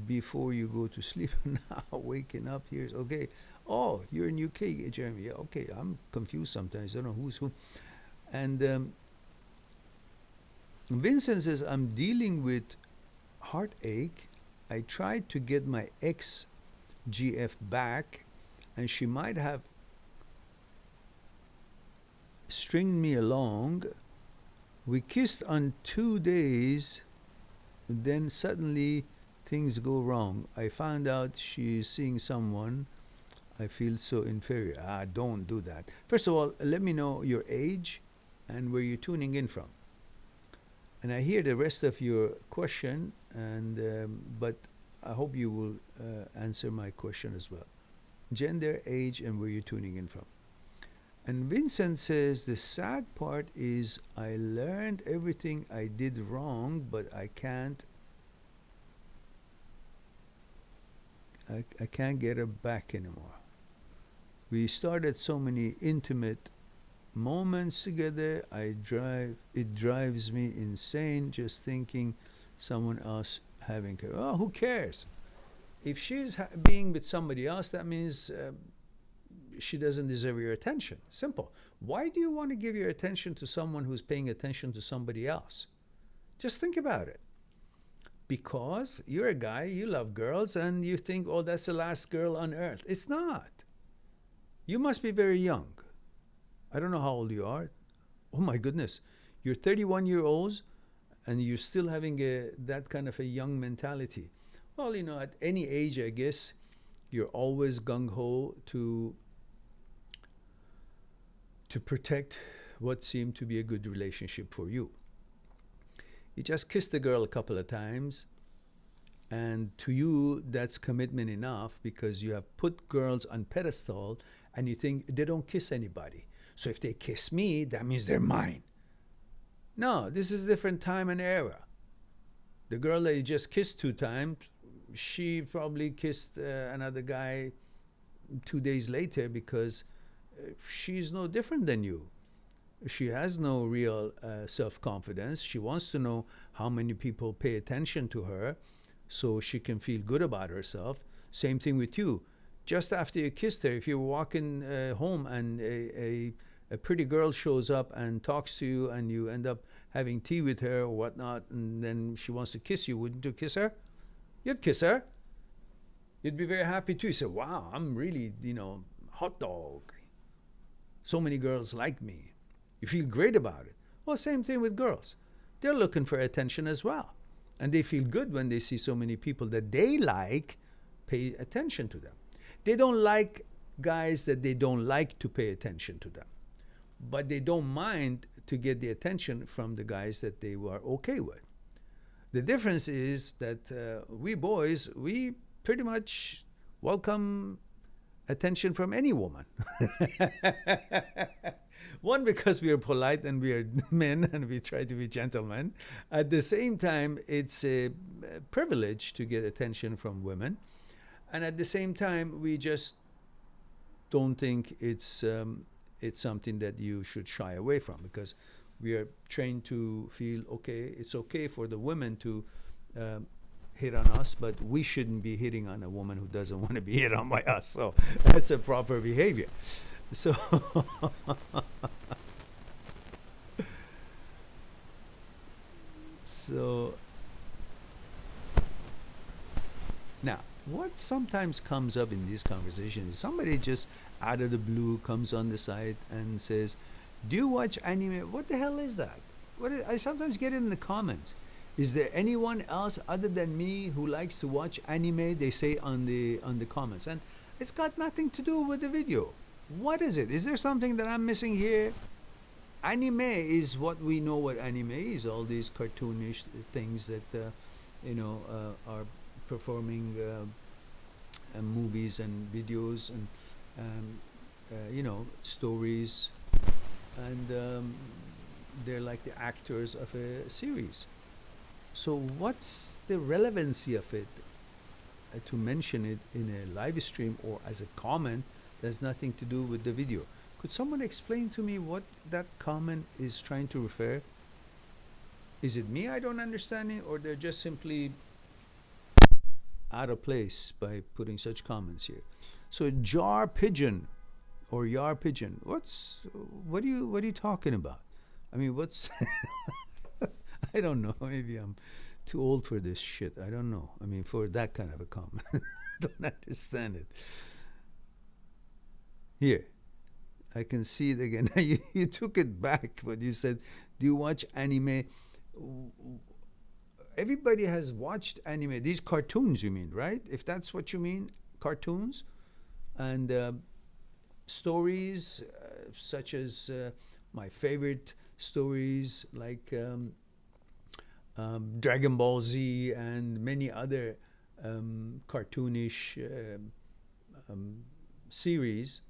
before you go to sleep. Now waking up here. Okay. Oh, you're in UK, Jeremy. Yeah, okay. I'm confused sometimes. I don't know who's who. And Vincent says, I'm dealing with heartache I tried to get my ex GF back, and she might have stringed me along. We kissed on 2 days, then suddenly things go wrong. I found out she's seeing someone. I feel so inferior. Don't do that. First of all, let me know your age and where you're tuning in from. And I hear the rest of your question, and but I hope you will answer my question as well. Gender, age, and where you're tuning in from. And Vincent says the sad part is I learned everything I did wrong, but I can't get her back anymore. We started so many intimate moments together. It drives me insane just thinking someone else having her. Oh, who cares? If she's being with somebody else, that means she doesn't deserve your attention. Simple. Why do you want to give your attention to someone who's paying attention to somebody else? Just think about it. Because you're a guy, you love girls, and you think, oh, that's the last girl on earth. It's not. You must be very young. I don't know how old you are. Oh my goodness. You're 31-year-olds and you're still having that kind of a young mentality. Well, at any age, I guess, you're always gung-ho to protect what seemed to be a good relationship for you. You just kissed the girl a couple of times, and to you, that's commitment enough because you have put girls on pedestal and you think they don't kiss anybody. So if they kiss me, that means they're mine. No, this is a different time and era. The girl that you just kissed 2 times, she probably kissed another guy 2 days later because she's no different than you. She has no real self-confidence. She wants to know how many people pay attention to her so she can feel good about herself. Same thing with you. Just after you kissed her, if you're walking home and a pretty girl shows up and talks to you and you end up having tea with her or whatnot, and then she wants to kiss you, wouldn't you kiss her? You'd kiss her. You'd be very happy too. You say, wow, I'm really, hot dog. So many girls like me. You feel great about it. Well, same thing with girls. They're looking for attention as well. And they feel good when they see so many people that they like pay attention to them. They don't like guys that they don't like to pay attention to them. But they don't mind to get the attention from the guys that they were okay with. The difference is that we boys, we pretty much welcome attention from any woman. One, because we are polite and we are men and we try to be gentlemen. At the same time, it's a privilege to get attention from women. And at the same time, we just don't think it's something that you should shy away from, because we are trained to feel, okay, it's okay for the women to hit on us, but we shouldn't be hitting on a woman who doesn't want to be hit on by us. So that's a proper behavior. So now, what sometimes comes up in these conversations is somebody just out of the blue comes on the site and says, do you watch anime? What the hell is that? I sometimes get it in the comments. Is there anyone else other than me who likes to watch anime? They say on the comments, and it's got nothing to do with the video. What is it? Is there something that I'm missing here? Anime is what we know what anime is. All these cartoonish things that are performing movies and videos and stories, and they're like the actors of a series. So what's the relevancy of it to mention it in a live stream or as a comment that has nothing to do with the video? Could someone explain to me what that comment is trying to refer? Is it me I don't understand it, or they're just simply out of place by putting such comments here? So jar pigeon or yar pigeon, what are you talking about? I mean, what's I don't know, maybe I'm Too old for this shit. I don't know. I mean, for that kind of a comment. I don't understand it. Here, I can see it again. You took it back, but you said, do you watch anime? Everybody has watched anime. These cartoons, you mean, right? If that's what you mean, cartoons and stories such as my favorite stories like Dragon Ball Z and many other cartoonish series.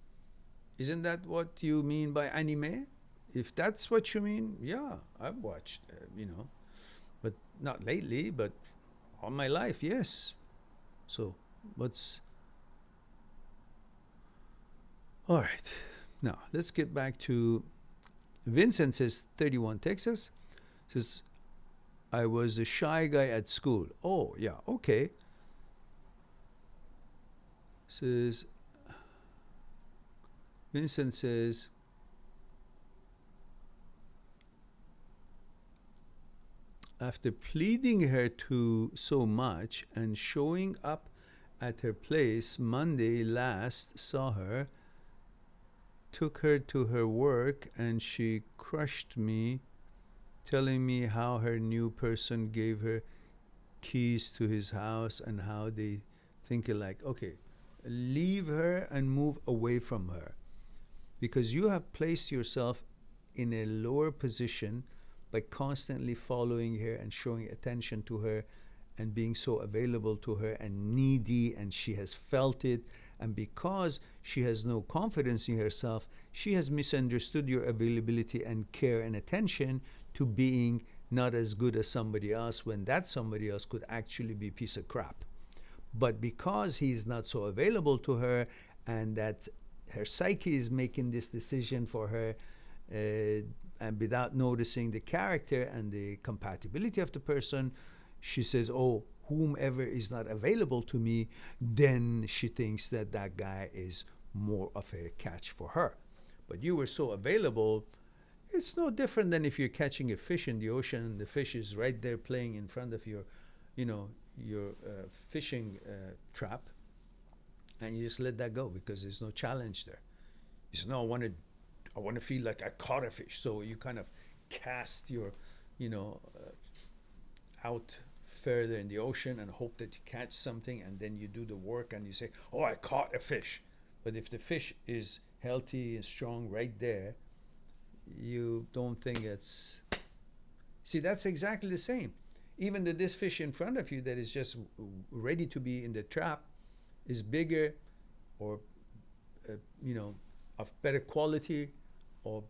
Isn't that what you mean by anime? If that's what you mean, yeah, I've watched, but not lately, but all my life, yes. So, what's all right? Now let's get back to Vincent. Says 31 Texas. Says I was a shy guy at school. Oh yeah, okay. Says Vincent says after pleading her to so much and showing up at her place Monday last, saw her, took her to her work, and she crushed me, telling me how her new person gave her keys to his house and how they think alike. Okay, leave her and move away from her because you have placed yourself in a lower position by constantly following her and showing attention to her and being so available to her and needy, and she has felt it. And because she has no confidence in herself, she has misunderstood your availability and care and attention to being not as good as somebody else when that somebody else could actually be a piece of crap. But because he's not so available to her and that her psyche is making this decision for her, and without noticing the character and the compatibility of the person, she says, oh, whomever is not available to me, then she thinks that that guy is more of a catch for her. But you were so available, it's no different than if you're catching a fish in the ocean and the fish is right there playing in front of your, your fishing trap, and you just let that go because there's no challenge there. You say, no, I want to feel like I caught a fish. So you kind of cast your, out further in the ocean and hope that you catch something, and then you do the work and you say, oh, I caught a fish. But if the fish is healthy and strong right there, you don't think it's... See, that's exactly the same. Even though this fish in front of you that is just ready to be in the trap is bigger or, of better quality or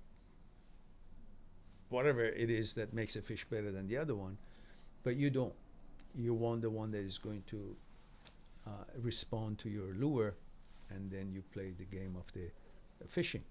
whatever it is that makes a fish better than the other one, but you don't. You want the one that is going to respond to your lure, and then you play the game of the fishing.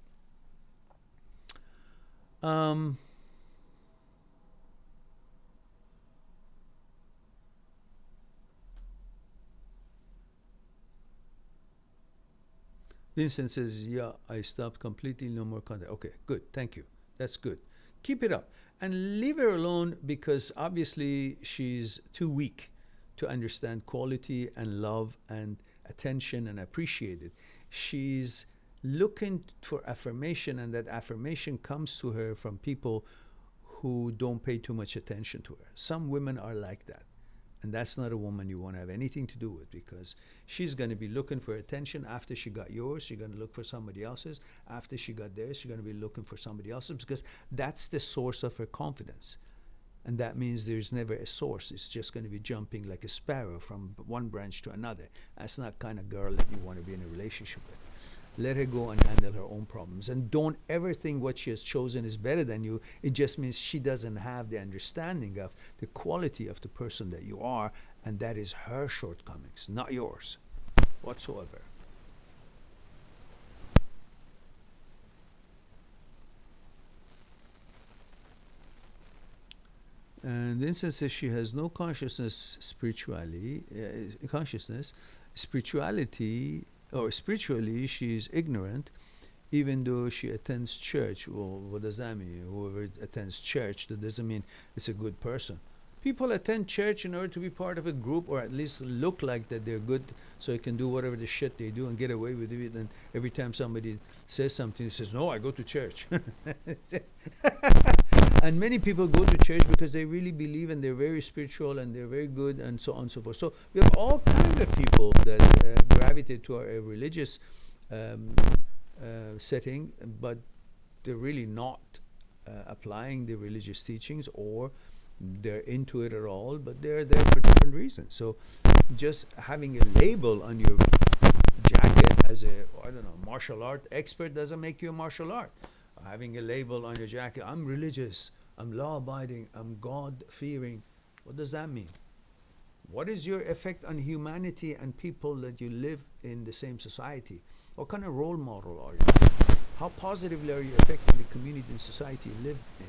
Vincent says, yeah, I stopped completely, no more contact. Okay, good, thank you. That's good. Keep it up. And leave her alone because obviously she's too weak to understand quality and love and attention and appreciate it. She's looking for affirmation, and that affirmation comes to her from people who don't pay too much attention to her. Some women are like that. And that's not a woman you want to have anything to do with, because she's going to be looking for attention after she got yours. She's going to look for somebody else's. After she got theirs, she's going to be looking for somebody else's, because that's the source of her confidence. And that means there's never a source. It's just going to be jumping like a sparrow from one branch to another. That's not the kind of girl that you want to be in a relationship with. Let her go and handle her own problems. And don't ever think what she has chosen is better than you. It just means she doesn't have the understanding of the quality of the person that you are, and that is her shortcomings, not yours whatsoever. And Vincent says she has no spirituality, or spiritually she is ignorant, even though she attends church. Well, what does that mean? Whoever attends church, that doesn't mean it's a good person. People attend church in order to be part of a group, or at least look like that they're good, so they can do whatever the shit they do and get away with it. And every time somebody says something, he says, "No, I go to church." And many people go to church because they really believe and they're very spiritual and they're very good and so on and so forth. So we have all kinds of people that gravitate to a religious um, setting, but they're really not applying the religious teachings, or they're into it at all, but they're there for different reasons. So just having a label on your jacket as a, I don't know, martial art expert doesn't make you a martial art. Having a label on your jacket, I'm religious, I'm law abiding, I'm God fearing. What does that mean? What is your effect on humanity and people that you live in the same society? What kind of role model are you? How positively are you affecting the community and society you live in?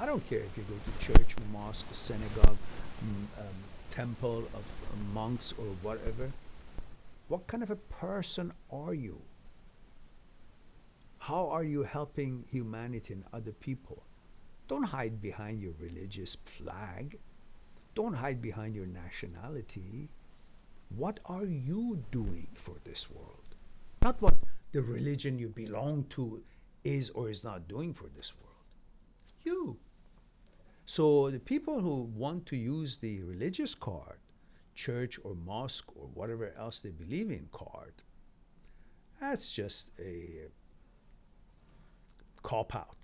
I don't care if you go to church, mosque, synagogue, temple of monks or whatever. What kind of a person are you? How are you helping humanity and other people? Don't hide behind your religious flag. Don't hide behind your nationality. What are you doing for this world? Not what the religion you belong to is or is not doing for this world. You. So the people who want to use the religious card, church or mosque or whatever else they believe in card, that's just a cop out.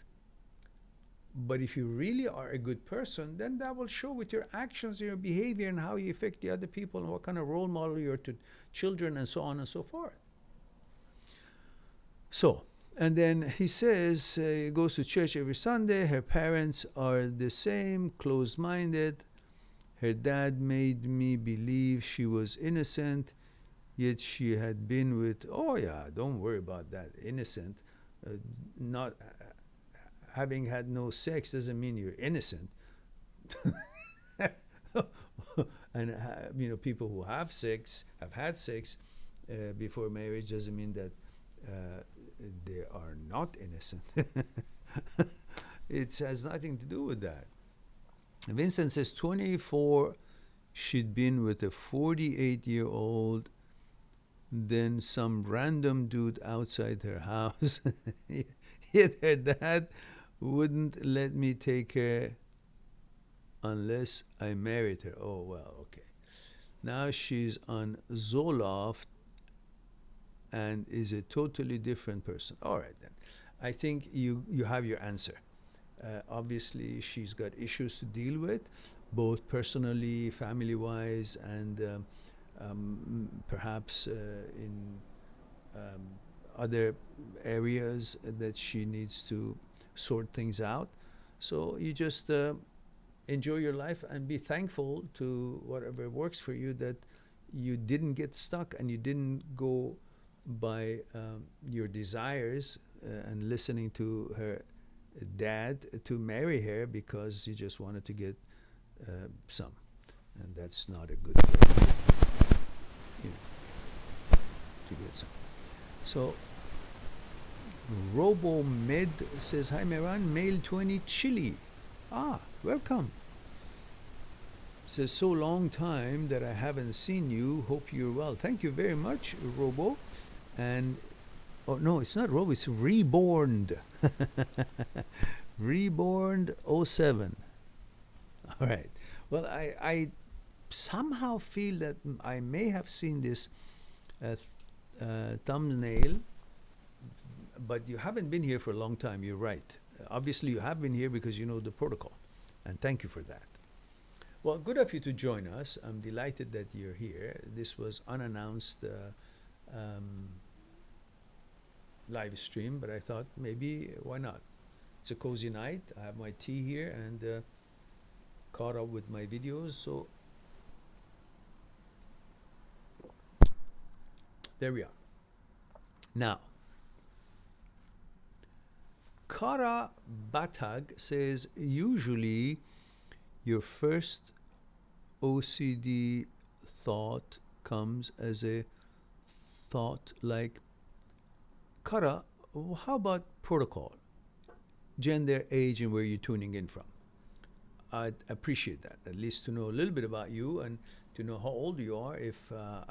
But if you really are a good person, then that will show with your actions, your behavior, and how you affect the other people, and what kind of role model you're to children, and so on and so forth. So, and then he says he goes to church every Sunday. Her parents are the same, closed-minded. Her dad made me believe she was innocent, yet she had been with, oh yeah, don't worry about that, innocent. Not having had no sex doesn't mean you're innocent. And people who have had sex before marriage doesn't mean that they are not innocent. It has nothing to do with that. Vincent says 24, she'd been with a 48-year-old, then some random dude outside her house. Yet her dad wouldn't let me take her unless I married her. Oh, well, okay. Now she's on Zoloft and is a totally different person. All right, then. I think you have your answer. Obviously, she's got issues to deal with, both personally, family-wise, and perhaps in other areas that she needs to sort things out. So you just enjoy your life and be thankful to whatever works for you, that you didn't get stuck and you didn't go by your desires and listening to her dad to marry her because you just wanted to get some. And that's not a good way, to get some. So RoboMed says, hi Meran, male 20, Chile. Ah, welcome. Says, so long time that I haven't seen you. Hope you're well. Thank you very much, Robo. And, oh no, it's not Robo, it's Reborn. Reborn _07. All right. Well, I somehow feel that I may have seen this thumbnail, but you haven't been here for a long time. You're right. Obviously, you have been here because you know the protocol, and thank you for that. Well, good of you to join us. I'm delighted that you're here. This was unannounced live stream, but I thought maybe why not? It's a cozy night. I have my tea here and caught up with my videos. So there we are. Now, Kara Batag says, usually your first OCD thought comes as a thought like, Kara, how about protocol? Gender, age, and where you're tuning in from. I'd appreciate that, at least to know a little bit about you and to know how old you are. If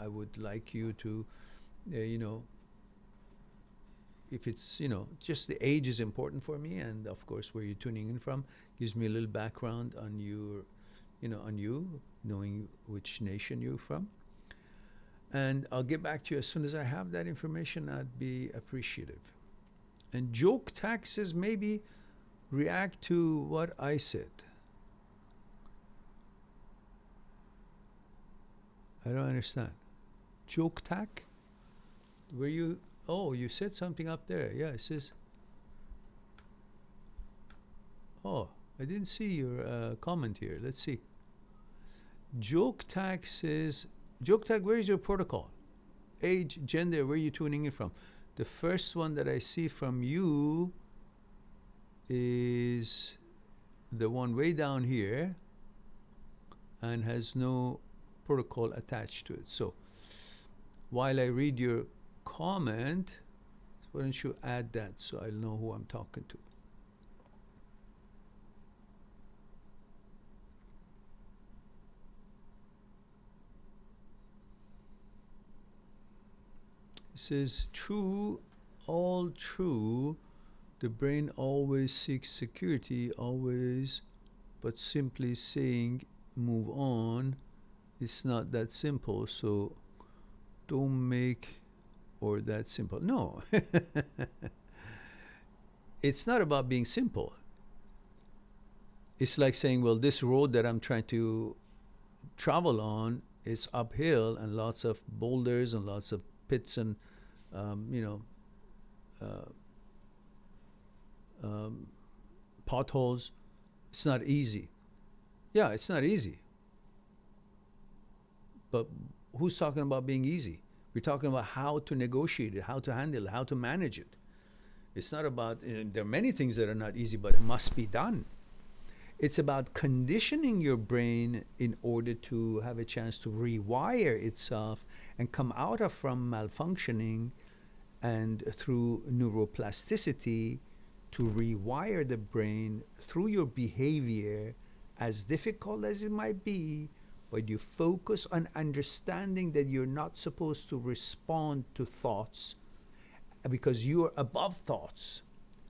I would like you to, you know, if it's, you know, just the age is important for me, and of course where you're tuning in from gives me a little background on your, you know, on you, knowing which nation you're from. And I'll get back to you as soon as I have that information. I'd be appreciative. And joke taxes maybe react to what I said. I don't understand. Joke tack? Were you? Oh, you said something up there. Yeah, it says. Oh, I didn't see your comment here. Let's see. Joke tag says. Joke tag, where is your protocol? Age, gender, where are you tuning in from? The first one that I see from you is the one way down here and has no protocol attached to it. So while I read your comment, why don't you add that so I'll know who I'm talking to. It says, true, all true. The brain always seeks security, always, but simply saying move on, it's not that simple. So don't make or that simple. No, it's not about being simple. It's like saying, well, this road that I'm trying to travel on is uphill and lots of boulders and lots of pits and potholes. It's not easy. Yeah, it's not easy. But who's talking about being easy? We're talking about how to negotiate it, how to handle it, how to manage it. It's not about, there are many things that are not easy, but must be done. It's about conditioning your brain in order to have a chance to rewire itself and come out of from malfunctioning, and through neuroplasticity to rewire the brain through your behavior, as difficult as it might be, but you focus on understanding that you're not supposed to respond to thoughts because you are above thoughts.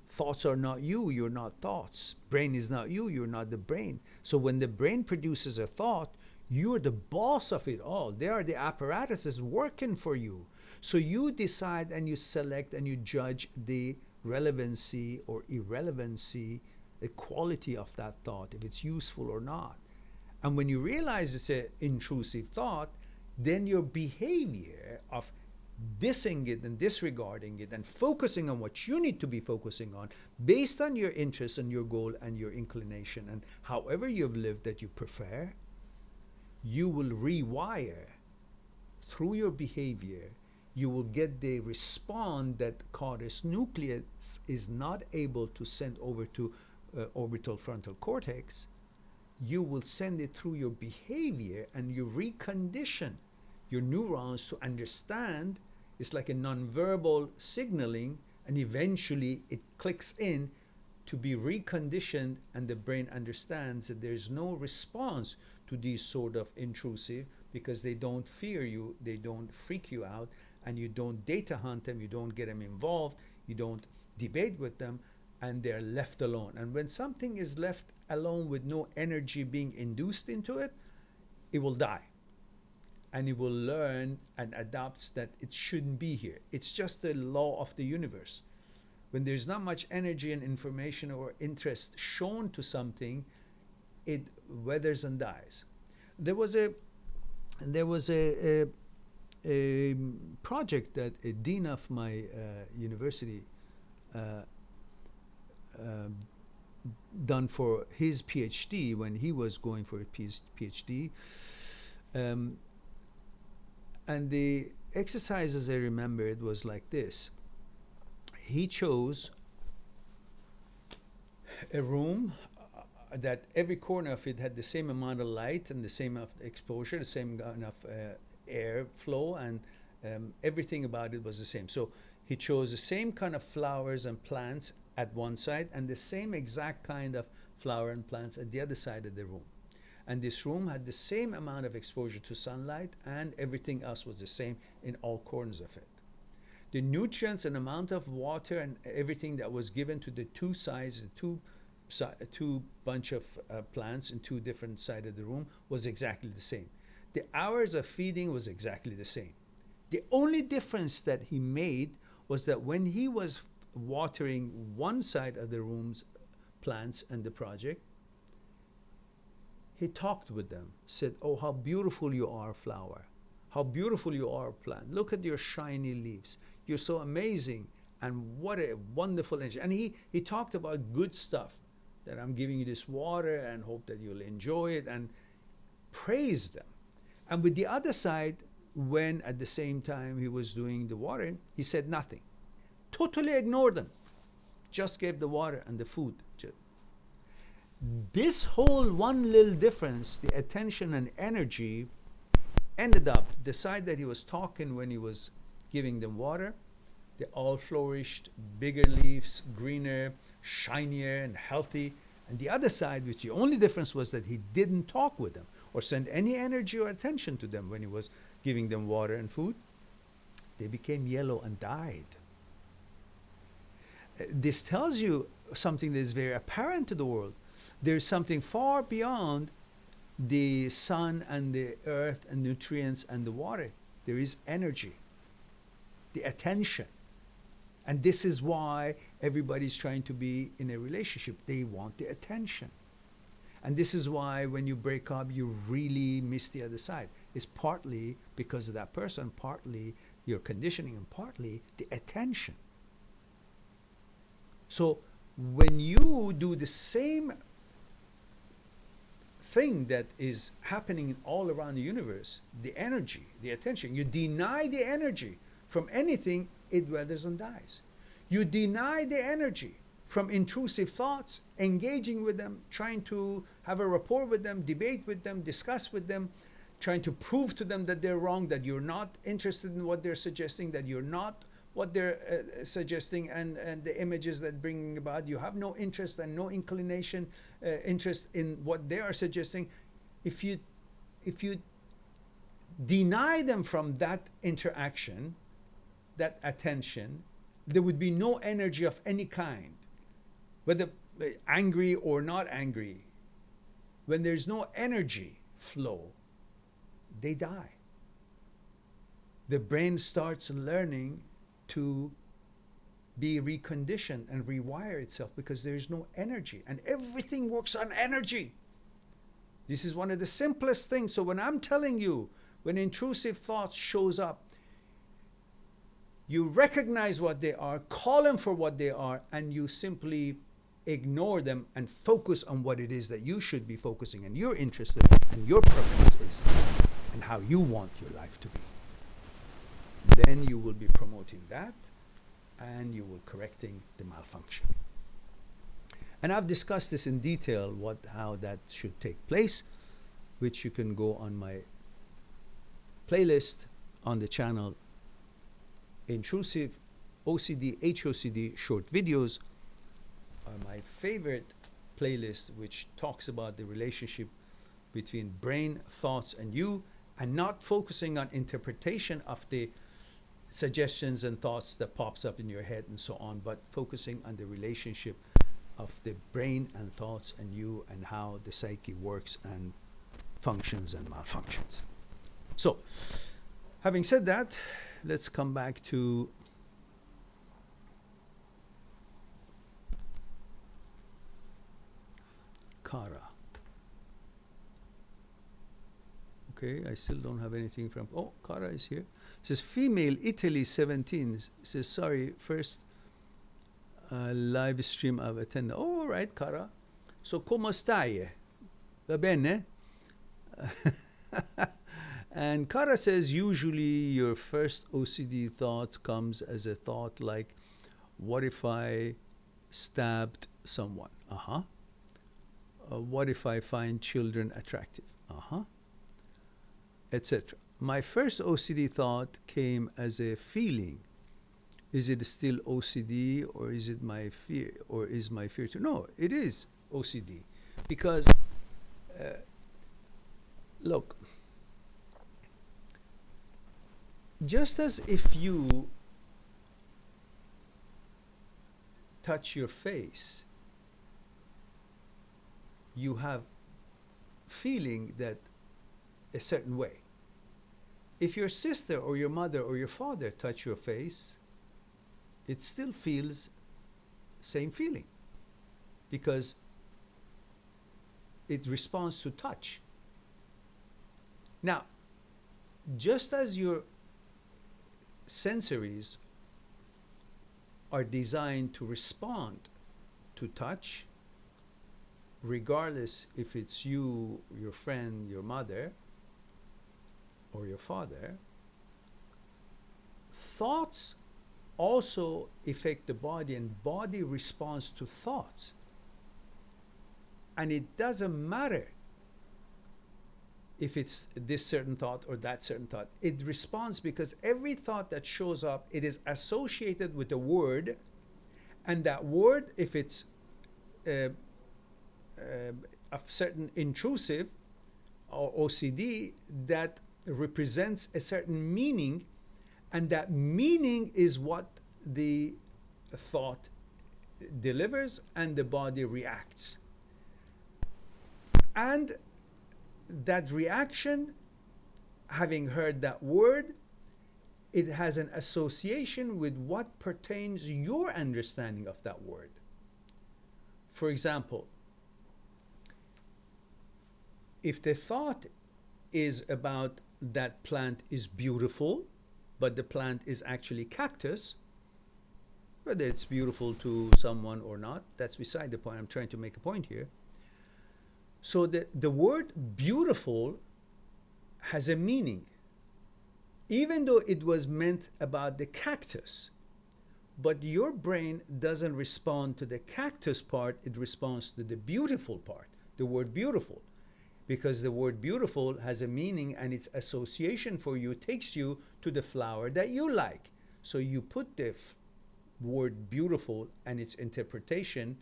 Thoughts are not you, you're not thoughts. Brain is not you, you're not the brain. So when the brain produces a thought, you're the boss of it all. There are the apparatuses working for you. So you decide and you select and you judge the relevancy or irrelevancy, the quality of that thought, if it's useful or not. And when you realize it's an intrusive thought, then your behavior of dissing it and disregarding it and focusing on what you need to be focusing on based on your interest and your goal and your inclination and however you've lived that you prefer, you will rewire through your behavior. You will get the response that cortex nucleus is not able to send over to orbital frontal cortex. You will send it through your behavior and you recondition your neurons to understand. It's like a nonverbal signaling, and eventually it clicks in to be reconditioned, and the brain understands that there's no response to these sort of intrusive because they don't fear you, they don't freak you out, and you don't data hunt them, you don't get them involved, you don't debate with them, and they're left alone. And when something is left alone with no energy being induced into it, it will die. And it will learn and adapts that it shouldn't be here. It's just the law of the universe. When there's not much energy and information or interest shown to something, it withers and dies. There was a project that a dean of my university done for his PhD when he was going for a PhD. And the exercises I remember, it was like this. He chose a room that every corner of it had the same amount of light and the same of exposure, the same amount of air flow, and everything about it was the same. So he chose the same kind of flowers and plants at one side and the same exact kind of flower and plants at the other side of the room. And this room had the same amount of exposure to sunlight, and everything else was the same in all corners of it. The nutrients and amount of water and everything that was given to the two sides, the two bunch of plants in two different sides of the room was exactly the same. The hours of feeding was exactly the same. The only difference that he made was that when he was watering one side of the room's plants and the project, he talked with them, said, "Oh, how beautiful you are, flower. How beautiful you are, plant. Look at your shiny leaves. You're so amazing. And what a wonderful energy." And he talked about good stuff, that I'm giving you this water and hope that you'll enjoy it, and praised them. And with the other side, when at the same time he was doing the watering, he said nothing. Totally ignored them. Just gave the water and the food. This whole one little difference, the attention and energy, ended up, the side that he was talking when he was giving them water, they all flourished, bigger leaves, greener, shinier and healthy. And the other side, which the only difference was that he didn't talk with them or send any energy or attention to them when he was giving them water and food, they became yellow and died. This tells you something that is very apparent to the world. There's something far beyond the sun and the earth and nutrients and the water. There is energy, the attention. And this is why everybody's trying to be in a relationship. They want the attention. And this is why when you break up, you really miss the other side. It's partly because of that person, partly your conditioning, and partly the attention. So when you do the same thing that is happening all around the universe, the energy, the attention, you deny the energy from anything, it withers and dies. You deny the energy from intrusive thoughts, engaging with them, trying to have a rapport with them, debate with them, discuss with them, trying to prove to them that they're wrong, that you're not interested in what they're suggesting, that you're not what they're suggesting, and the images that bring about. You have no interest and no inclination, interest in what they are suggesting. If you deny them from that interaction, that attention, there would be no energy of any kind, whether angry or not angry. When there's no energy flow, they die. The brain starts learning to be reconditioned and rewire itself because there's no energy, and everything works on energy. This is one of the simplest things. So when I'm telling you, when intrusive thoughts shows up, you recognize what they are, call them for what they are, and you simply ignore them and focus on what it is that you should be focusing and you're interested in and your preference is and how you want your life to be. Then you will be promoting that and you will correcting the malfunction. And I've discussed this in detail, how that should take place, which you can go on my playlist on the channel, Intrusive, OCD, HOCD short videos are my favorite playlist, which talks about the relationship between brain, thoughts, and you, and not focusing on interpretation of the suggestions and thoughts that pops up in your head and so on, but focusing on the relationship of the brain and thoughts and you, and how the psyche works and functions and malfunctions. So, having said that, let's come back to Kara. Okay, I still don't have anything from, oh, Kara is here. It says, female, Italy, 17. Says, sorry, first live stream I've attended. Oh, all right, Kara. So, come stai? Va bene? And Kara says, usually your first OCD thought comes as a thought like, what if I stabbed someone? What if I find children attractive? Etc. My first OCD thought came as a feeling. Is it still OCD, or is it my fear, or is my fear to? No, it is OCD, because look, just as if you touch your face, you have feeling that a certain way. If your sister or your mother or your father touch your face, it still feels same feeling, because it responds to touch. Now, just as your sensories are designed to respond to touch, regardless if it's you, your friend, your mother, or your father, thoughts also affect the body, and body responds to thoughts. And it doesn't matter if it's this certain thought or that certain thought. It responds because every thought that shows up, it is associated with a word, and that word, if it's a certain intrusive or OCD, that represents a certain meaning, and that meaning is what the thought delivers and the body reacts. And that reaction, having heard that word, it has an association with what pertains your understanding of that word. For example, if the thought is about that plant is beautiful, but the plant is actually cactus, whether it's beautiful to someone or not, that's beside the point. I'm trying to make a point here. So the word beautiful has a meaning, even though it was meant about the cactus. But your brain doesn't respond to the cactus part, it responds to the beautiful part, the word beautiful. Because the word beautiful has a meaning, and its association for you takes you to the flower that you like. So you put the word beautiful and its interpretation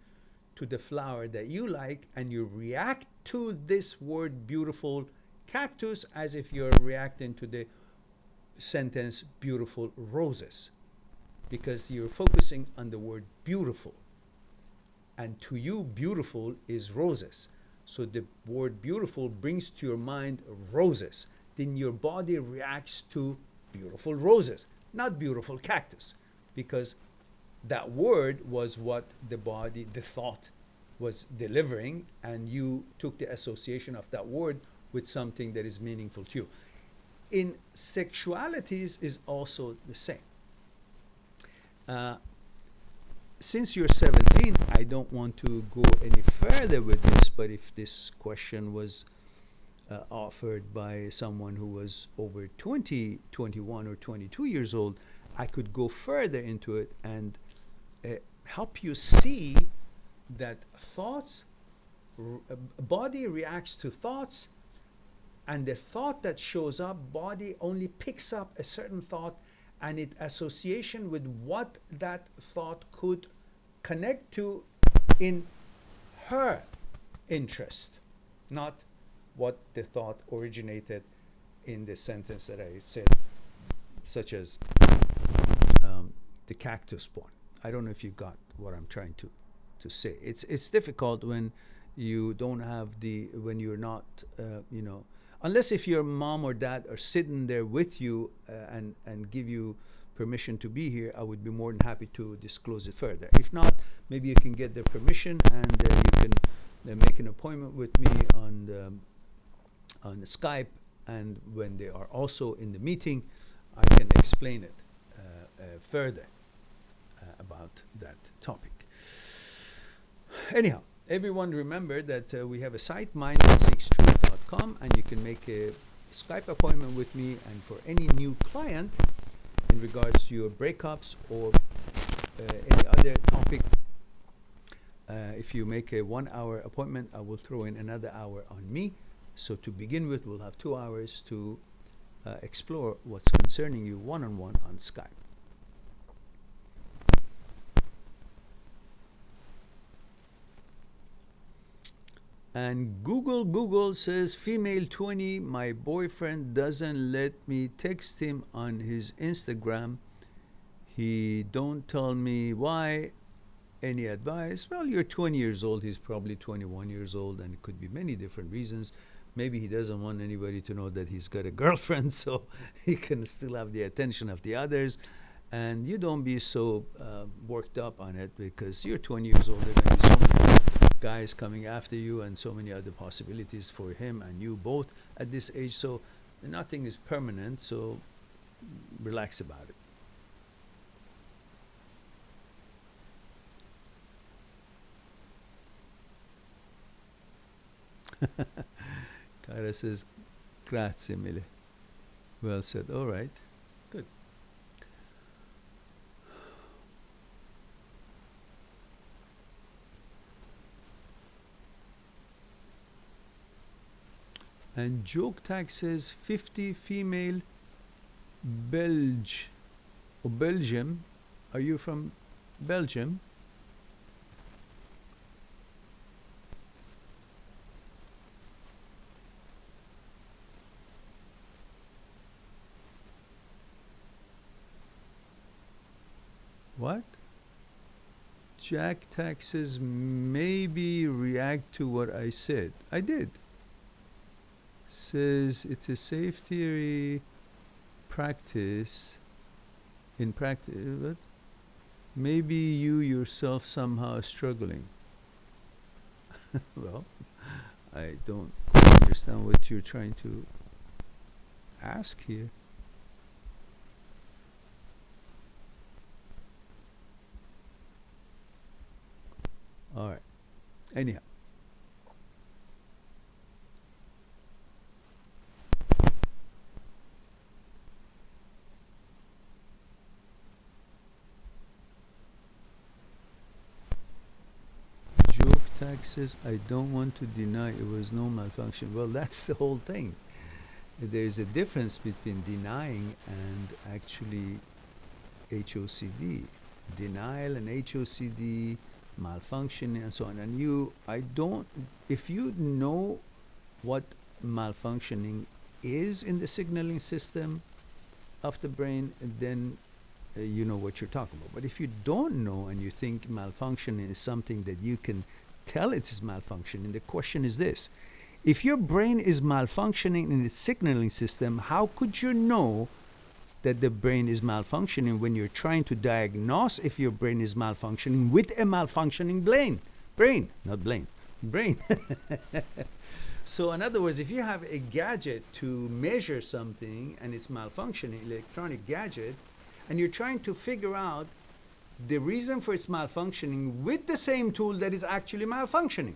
to the flower that you like, and you react to this word beautiful cactus as if you're reacting to the sentence beautiful roses, because you're focusing on the word beautiful, and to you beautiful is roses. So the word beautiful brings to your mind roses. Then your body reacts to beautiful roses, not beautiful cactus, because that word was what the body, the thought, was delivering, and you took the association of that word with something that is meaningful to you. In sexualities is also the same. Since you're 17, I don't want to go any further with this, but if this question was offered by someone who was over 20, 21, or 22 years old, I could go further into it and help you see that thoughts, body reacts to thoughts, and the thought that shows up, body only picks up a certain thought and its association with what that thought could connect to in her interest, not what the thought originated in the sentence that I said, such as the cactus one. I don't know if you got what I'm trying to say. It's difficult when you don't have when you're not, unless if your mom or dad are sitting there with you and give you permission to be here, I would be more than happy to disclose it further. If not, maybe you can get their permission, and you can make an appointment with me on the Skype, and when they are also in the meeting, I can explain it further about that topic. Anyhow, everyone remember that we have a site, mindthatseekstruth.com, and you can make a Skype appointment with me, and for any new client in regards to your breakups or any other topic, if you make a 1 hour appointment, I will throw in another hour on me. So to begin with, we'll have 2 hours to explore what's concerning you one-on-one on Skype. And Google says female 20, my boyfriend doesn't let me text him on his Instagram. He don't tell me why. Any advice? Well, you're 20 years old. He's probably 21 years old, and it could be many different reasons. Maybe he doesn't want anybody to know that he's got a girlfriend, so he can still have the attention of the others. And you don't be so worked up on it, because you're 20 years old. There are going to be so many guys coming after you, and so many other possibilities for him and you both at this age. So nothing is permanent. So relax about it. Kara says, grazie mille. Well said. All right. Good. And Joke Tag says 50 female Belgium. Are you from Belgium? What? Jack Tag says maybe react to what I said. I did. Says it's a safe theory practice in practice, but maybe you yourself somehow struggling. Well, I don't quite understand what you're trying to ask here. All right. Anyhow. Joke Tag says, I don't want to deny it was no malfunction. Well, that's the whole thing. There's a difference between denying and actually HOCD. Denial and HOCD, malfunctioning and so on. And if you know what malfunctioning is in the signaling system of the brain, then you know what you're talking about. But if you don't know and you think malfunctioning is something that you can tell it is malfunctioning, the question is this. If your brain is malfunctioning in its signaling system, how could you know that the brain is malfunctioning when you're trying to diagnose if your brain is malfunctioning with a malfunctioning brain. So in other words, if you have a gadget to measure something and it's malfunctioning, electronic gadget, and you're trying to figure out the reason for its malfunctioning with the same tool that is actually malfunctioning,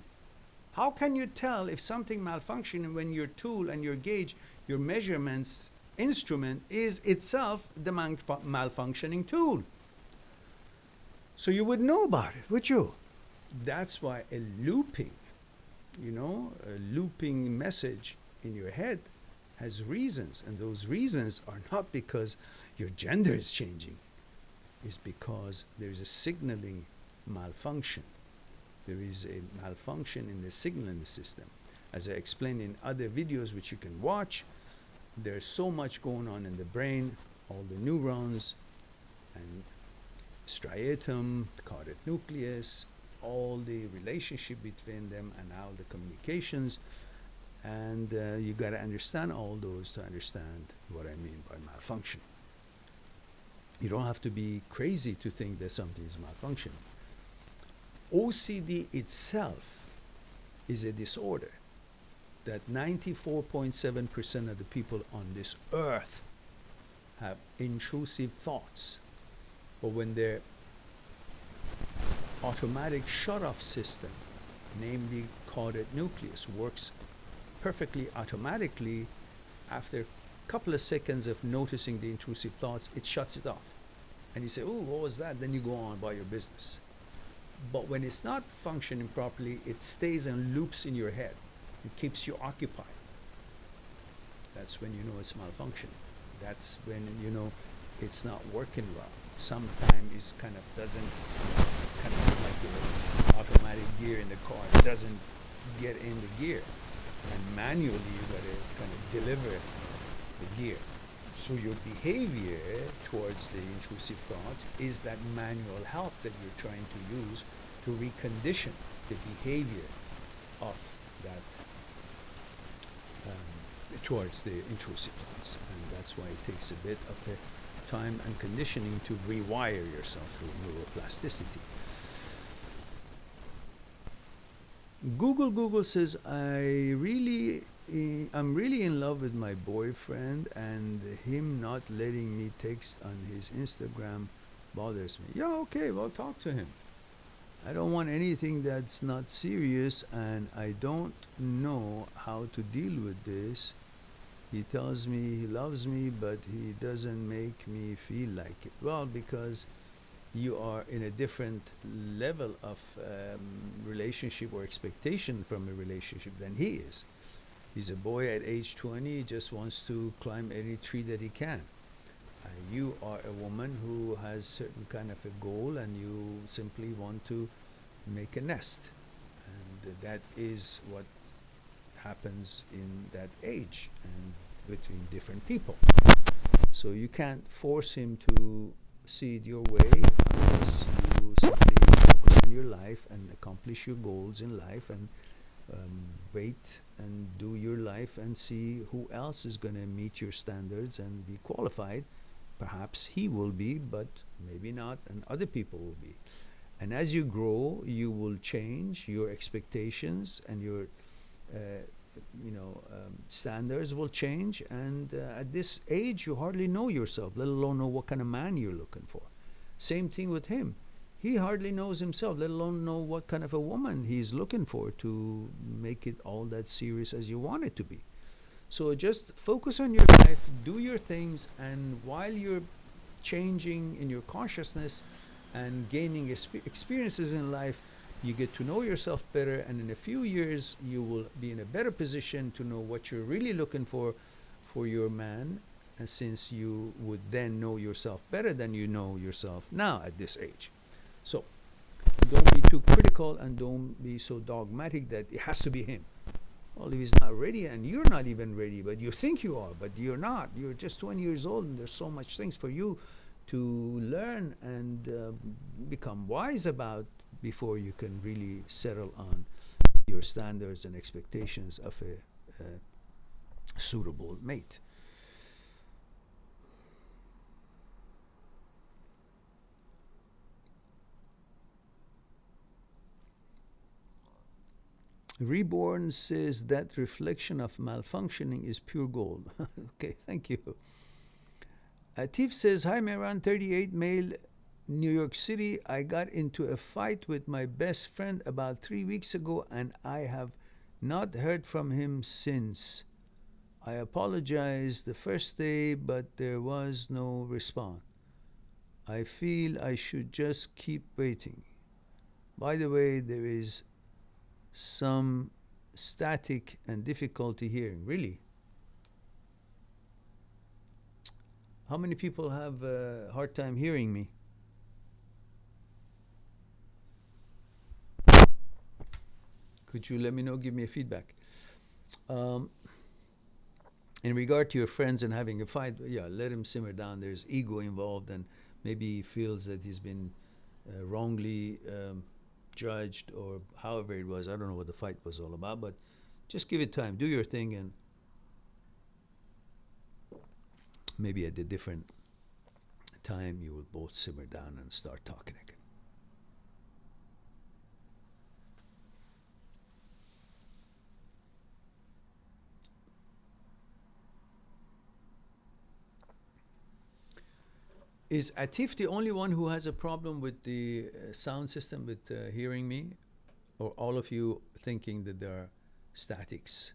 how can you tell if something malfunctioning when your tool and your gauge, your measurements instrument is itself the malfunctioning tool? So you would know about it, would you? That's why a looping message in your head has reasons, and those reasons are not because your gender is changing. It's because there's a signaling malfunction. There is a malfunction in the signaling system. As I explained in other videos which you can watch, there's so much going on in the brain, all the neurons and striatum, caudate nucleus, all the relationship between them and all the communications. And you got to understand all those to understand what I mean by malfunction. You don't have to be crazy to think that something is malfunctioning. OCD itself is a disorder that 94.7% of the people on this earth have intrusive thoughts. But when their automatic shut-off system, namely caudate nucleus, works perfectly automatically, after a couple of seconds of noticing the intrusive thoughts, it shuts it off. And you say, oh, what was that? Then you go on about your business. But when it's not functioning properly, it stays and loops in your head. It keeps you occupied. That's when you know it's malfunctioning. That's when you know it's not working well. Sometimes it kind of doesn't, kind of like the automatic gear in the car, it doesn't get in the gear, and manually you got to kind of deliver the gear. So your behavior towards the intrusive thoughts is that manual help that you're trying to use to recondition the behavior of that towards the intrusive thoughts. And that's why it takes a bit of a time and conditioning to rewire yourself through neuroplasticity. Google says, I'm really in love with my boyfriend, and him not letting me text on his Instagram bothers me. Yeah, okay, well, talk to him. I don't want anything that's not serious, and I don't know how to deal with this. He tells me he loves me, but he doesn't make me feel like it. Well, because you are in a different level of relationship or expectation from a relationship than he is. He's a boy at age 20, he just wants to climb any tree that he can. You are a woman who has certain kind of a goal, and you simply want to make a nest. And that is what happens in that age and between different people. So you can't force him to see it your way unless you simply focus on your life and accomplish your goals in life, and wait and do your life and see who else is going to meet your standards and be qualified. Perhaps he will be, but maybe not, and other people will be. And as you grow, you will change your expectations, and your standards will change. And at this age, you hardly know yourself, let alone know what kind of man you're looking for. Same thing with him. He hardly knows himself, let alone know what kind of a woman he's looking for to make it all that serious as you want it to be. So just focus on your life, do your things, and while you're changing in your consciousness and gaining experiences in life, you get to know yourself better, and in a few years you will be in a better position to know what you're really looking for your man, and since you would then know yourself better than you know yourself now at this age. So don't be too critical, and don't be so dogmatic that it has to be him. Well, if he's not ready, and you're not even ready, but you think you are, but you're not. You're just 20 years old, and there's so much things for you to learn and become wise about before you can really settle on your standards and expectations of a suitable mate. Reborn says that reflection of malfunctioning is pure gold. Okay, thank you. Atif says, hi Mehran, 38, male, New York City. I got into a fight with my best friend about 3 weeks ago, and I have not heard from him since. I apologized the first day, but there was no response. I feel I should just keep waiting. By the way, there is some static and difficulty hearing. Really? How many people have a hard time hearing me? Could you let me know, give me a feedback? In regard to your friends and having a fight, yeah, let him simmer down. There's ego involved, and maybe he feels that he's been wrongly judged, or however it was. I don't know what the fight was all about, but just give it time. Do your thing, and maybe at a different time you will both simmer down and start talking again. Is Atif the only one who has a problem with the sound system, with hearing me? Or all of you thinking that there are statics?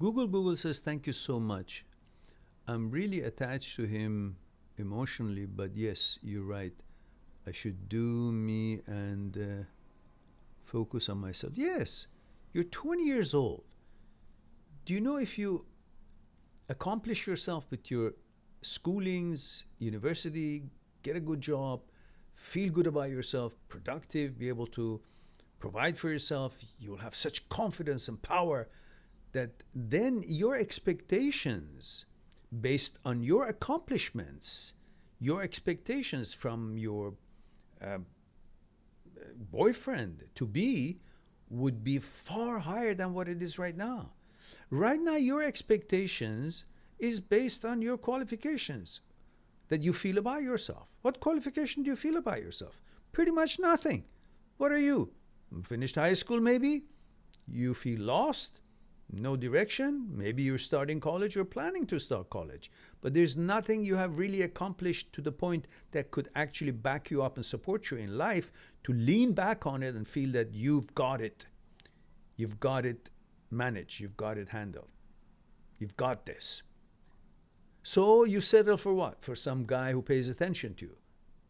Google says, thank you so much. I'm really attached to him emotionally, but yes, you're right. I should do me and focus on myself. Yes, you're 20 years old. Do you know if you accomplish yourself with your schoolings, university, get a good job, feel good about yourself, productive, be able to provide for yourself, you'll have such confidence and power that then your expectations based on your accomplishments, your expectations from your uh, boyfriend to be would be far higher than what it is right now. Right now, your expectations is based on your qualifications that you feel about yourself. What qualification do you feel about yourself? Pretty much nothing. What are you? Finished high school, maybe? You feel lost? No direction? Maybe you're starting college or planning to start college. But there's nothing you have really accomplished to the point that could actually back you up and support you in life to lean back on it and feel that you've got it. You've got it managed. You've got it handled. You've got this. So you settle for what? For some guy who pays attention to you.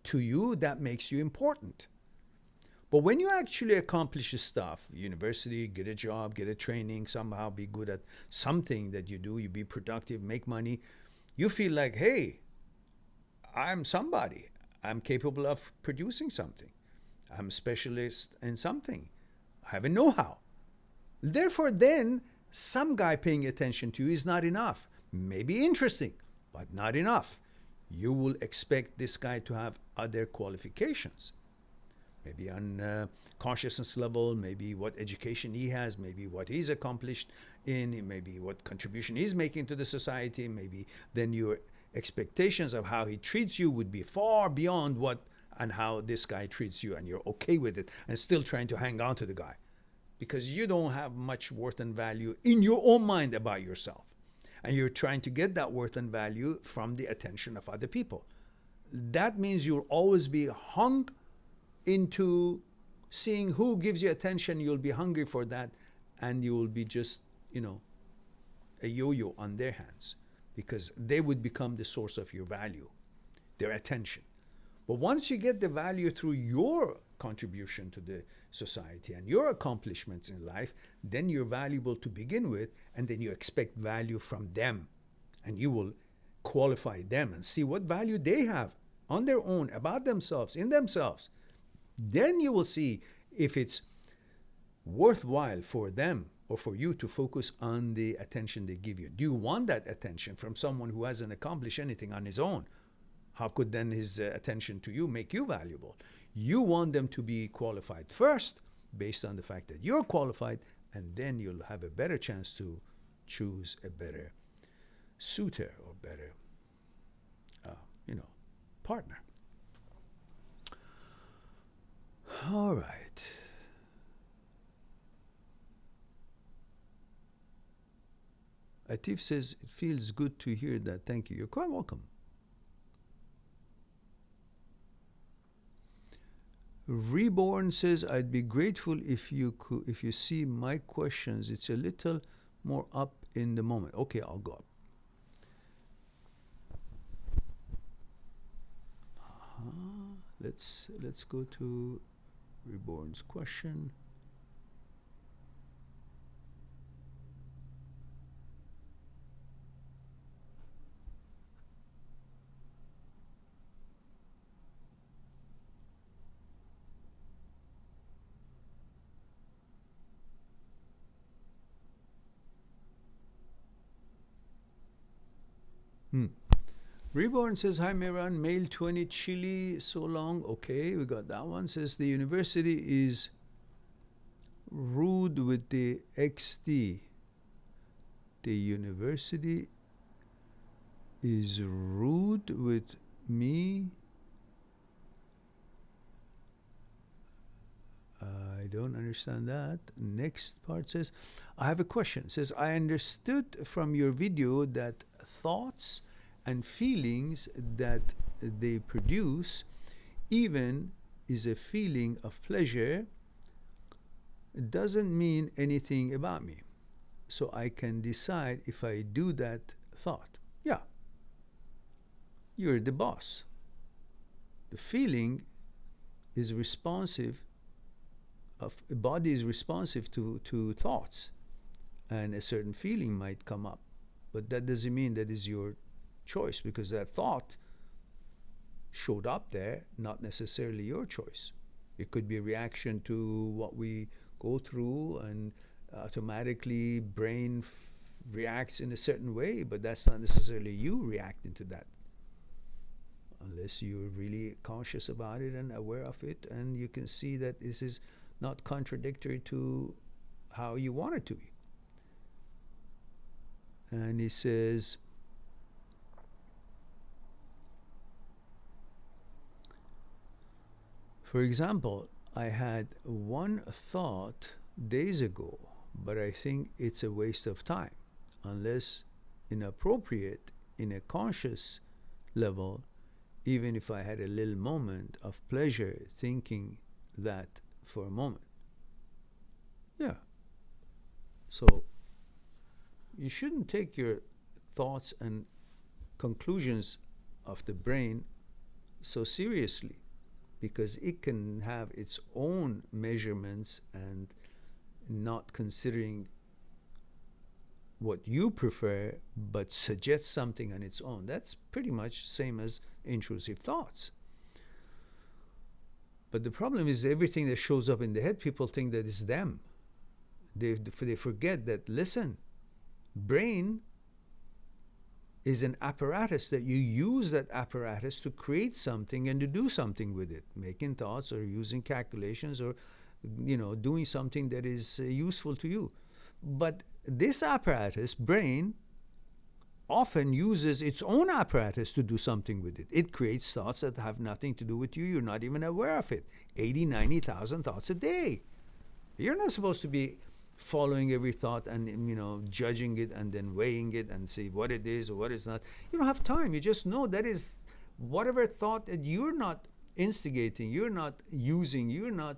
To you, that makes you important. But when you actually accomplish this stuff, university, get a job, get a training, somehow be good at something that you do, you be productive, make money, you feel like, hey, I'm somebody. I'm capable of producing something. I'm a specialist in something. I have a know-how. Therefore, then, some guy paying attention to you is not enough. Maybe interesting, but not enough. You will expect this guy to have other qualifications. Maybe on consciousness level, maybe what education he has, maybe what he's accomplished in, maybe what contribution he's making to the society, maybe then your expectations of how he treats you would be far beyond what and how this guy treats you, and you're okay with it and still trying to hang on to the guy because you don't have much worth and value in your own mind about yourself. And you're trying to get that worth and value from the attention of other people. That means you'll always be hung into seeing who gives you attention. You'll be hungry for that, and you will be just, a yo-yo on their hands because they would become the source of your value, their attention. But once you get the value through your contribution to the society and your accomplishments in life, then you're valuable to begin with, and then you expect value from them, and you will qualify them and see what value they have on their own, about themselves, in themselves. Then you will see if it's worthwhile for them or for you to focus on the attention they give you. Do you want that attention from someone who hasn't accomplished anything on his own? How could then his attention to you make you valuable? You want them to be qualified first, based on the fact that you're qualified, and then you'll have a better chance to choose a better suitor or better, partner. All right. Atif says, it feels good to hear that. Thank you. You're quite welcome. Reborn says, I'd be grateful if you see my questions. It's a little more up in the moment. Okay, I'll go up. Let's go to Reborn's question. Reborn says, hi Mehran, male 20, Chile, so long. Okay, we got that one. Says, the university is rude with the XD. The university is rude with me. I don't understand that. Next part says, I have a question. It says, I understood from your video that thoughts and feelings that they produce, even is a feeling of pleasure, doesn't mean anything about me. So I can decide if I do that thought. Yeah. you're the boss. The feeling is responsive, the body is responsive to thoughts, and a certain feeling might come up. But that doesn't mean that is your choice, because that thought showed up there, not necessarily your choice. It could be a reaction to what we go through, and automatically brain reacts in a certain way, but that's not necessarily you reacting to that, unless you're really conscious about it and aware of it, and you can see that this is not contradictory to how you want it to be. And he says, for example, I had one thought days ago, but I think it's a waste of time, unless inappropriate in a conscious level, even if I had a little moment of pleasure thinking that for a moment. Yeah. So you shouldn't take your thoughts and conclusions of the brain so seriously, because it can have its own measurements and not considering what you prefer, but suggest something on its own. That's pretty much same as intrusive thoughts. But the problem is everything that shows up in the head, people think that it's them. They forget that, listen, brain is an apparatus that you use that apparatus to create something and to do something with it, making thoughts or using calculations or doing something that is useful to you. But this apparatus, brain, often uses its own apparatus to do something with it. It creates thoughts that have nothing to do with you. You're not even aware of it. 80, 90,000 thoughts a day. You're not supposed to be following every thought and judging it and then weighing it and see what it is or what it's not. You don't have time. You just know that is whatever thought that you're not instigating, you're not using, you're not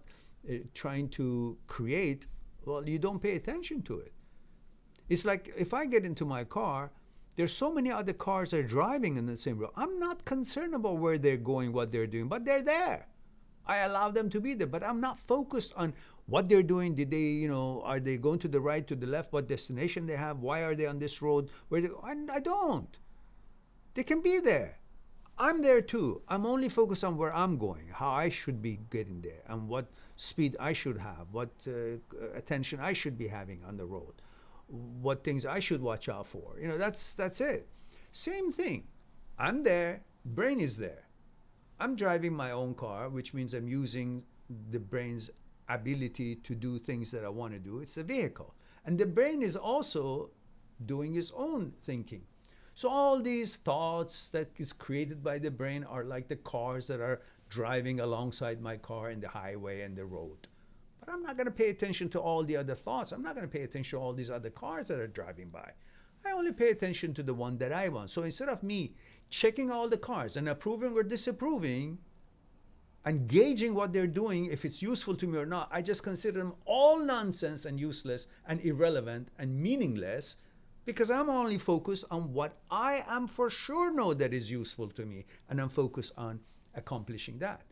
trying to create. Well, you don't pay attention to it. It's like if I get into my car, there's so many other cars that are driving in the same road. I'm not concerned about where they're going, what they're doing, but they're there. I allow them to be there, but I'm not focused on what they're doing. Did they, are they going to the right, to the left? What destination they have? Why are they on this road? I don't. They can be there. I'm there too. I'm only focused on where I'm going, how I should be getting there, and what speed I should have, what attention I should be having on the road, what things I should watch out for. That's it. Same thing. I'm there. Brain is there. I'm driving my own car, which means I'm using the brain's ability to do things that I want to do. It's a vehicle. And the brain is also doing its own thinking. So all these thoughts that is created by the brain are like the cars that are driving alongside my car in the highway and the road. But I'm not going to pay attention to all the other thoughts. I'm not going to pay attention to all these other cars that are driving by. I only pay attention to the one that I want. So instead of me checking all the cars and approving or disapproving and gauging what they're doing, if it's useful to me or not, I just consider them all nonsense and useless and irrelevant and meaningless, because I'm only focused on what I am for sure know that is useful to me, and I'm focused on accomplishing that.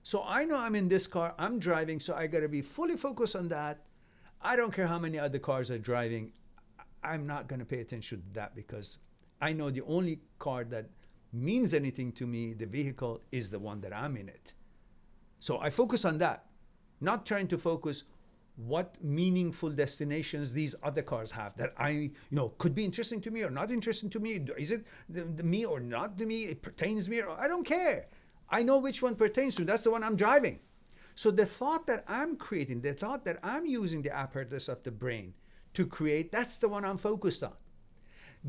So I know I'm in this car, I'm driving, so I got to be fully focused on that. I don't care how many other cars are driving. I'm not going to pay attention to that, because I know the only car that means anything to me, the vehicle, is the one that I'm in it. So I focus on that, not trying to focus what meaningful destinations these other cars have that could be interesting to me or not interesting to me. Is it the me or not the me? It pertains to me or I don't care. I know which one pertains to me. That's the one I'm driving. So the thought that I'm creating, the thought that I'm using the apparatus of the brain to create, that's the one I'm focused on.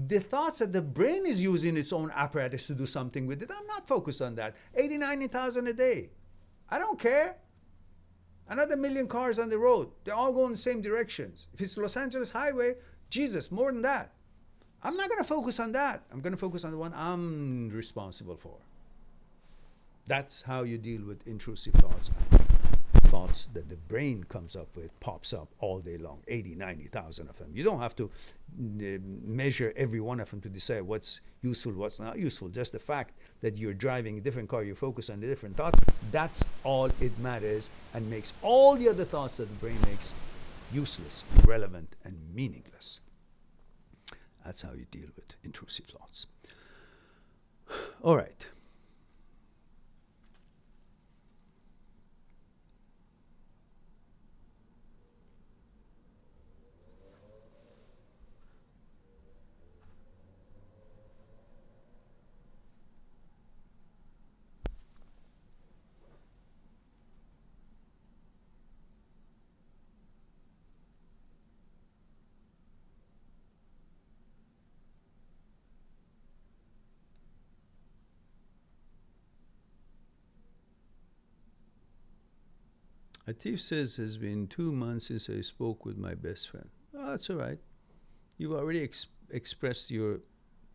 The thoughts that the brain is using its own apparatus to do something with it, I'm not focused on that. 80, 90,000 a day. I don't care. Another million cars on the road. They all go in the same directions. If it's Los Angeles highway, Jesus, more than that. I'm not going to focus on that. I'm going to focus on the one I'm responsible for. That's how you deal with intrusive thoughts. thoughts that the brain comes up with pops up all day long, 80, 90,000 of them. You don't have to measure every one of them to decide what's useful, what's not useful. Just the fact that you're driving a different car, you focus on a different thought, that's all it matters, and makes all the other thoughts that the brain makes useless, irrelevant, and meaningless. That's how you deal with intrusive thoughts. All right. Atif says, it's been 2 months since I spoke with my best friend. Oh, that's all right. You've already expressed your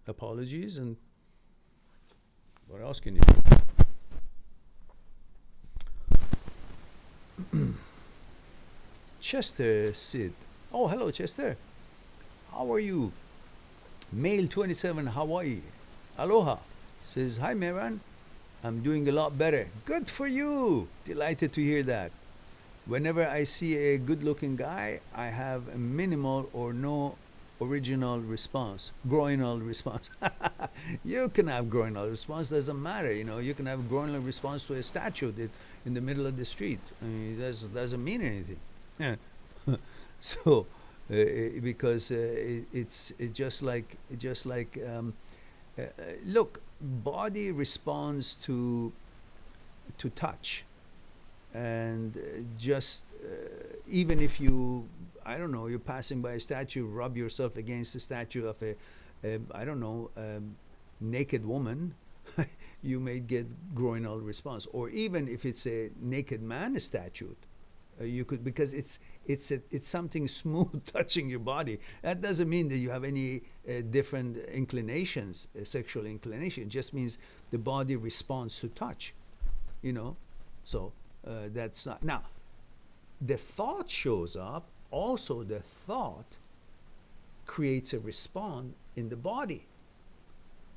apologies, and what else can you do? Chester Sid. Oh, hello, Chester. How are you? Male 27, Hawaii. Aloha. Says, hi, Meran. I'm doing a lot better. Good for you. Delighted to hear that. Whenever I see a good-looking guy, I have a minimal or no original response, groinal response. You can have groinal response, doesn't matter. You can have groinal response to a statue in the middle of the street. I mean, it doesn't mean anything. So, because it's just like look, body responds to touch. And even if you, I don't know, you're passing by a statue, rub yourself against the statue of a naked woman, you may get groinal response. Or even if it's a naked man statue, you could, because it's something smooth touching your body. That doesn't mean that you have any different inclinations, sexual inclination. It just means the body responds to touch, So. That's not. Now, the thought shows up. Also, the thought creates a response in the body.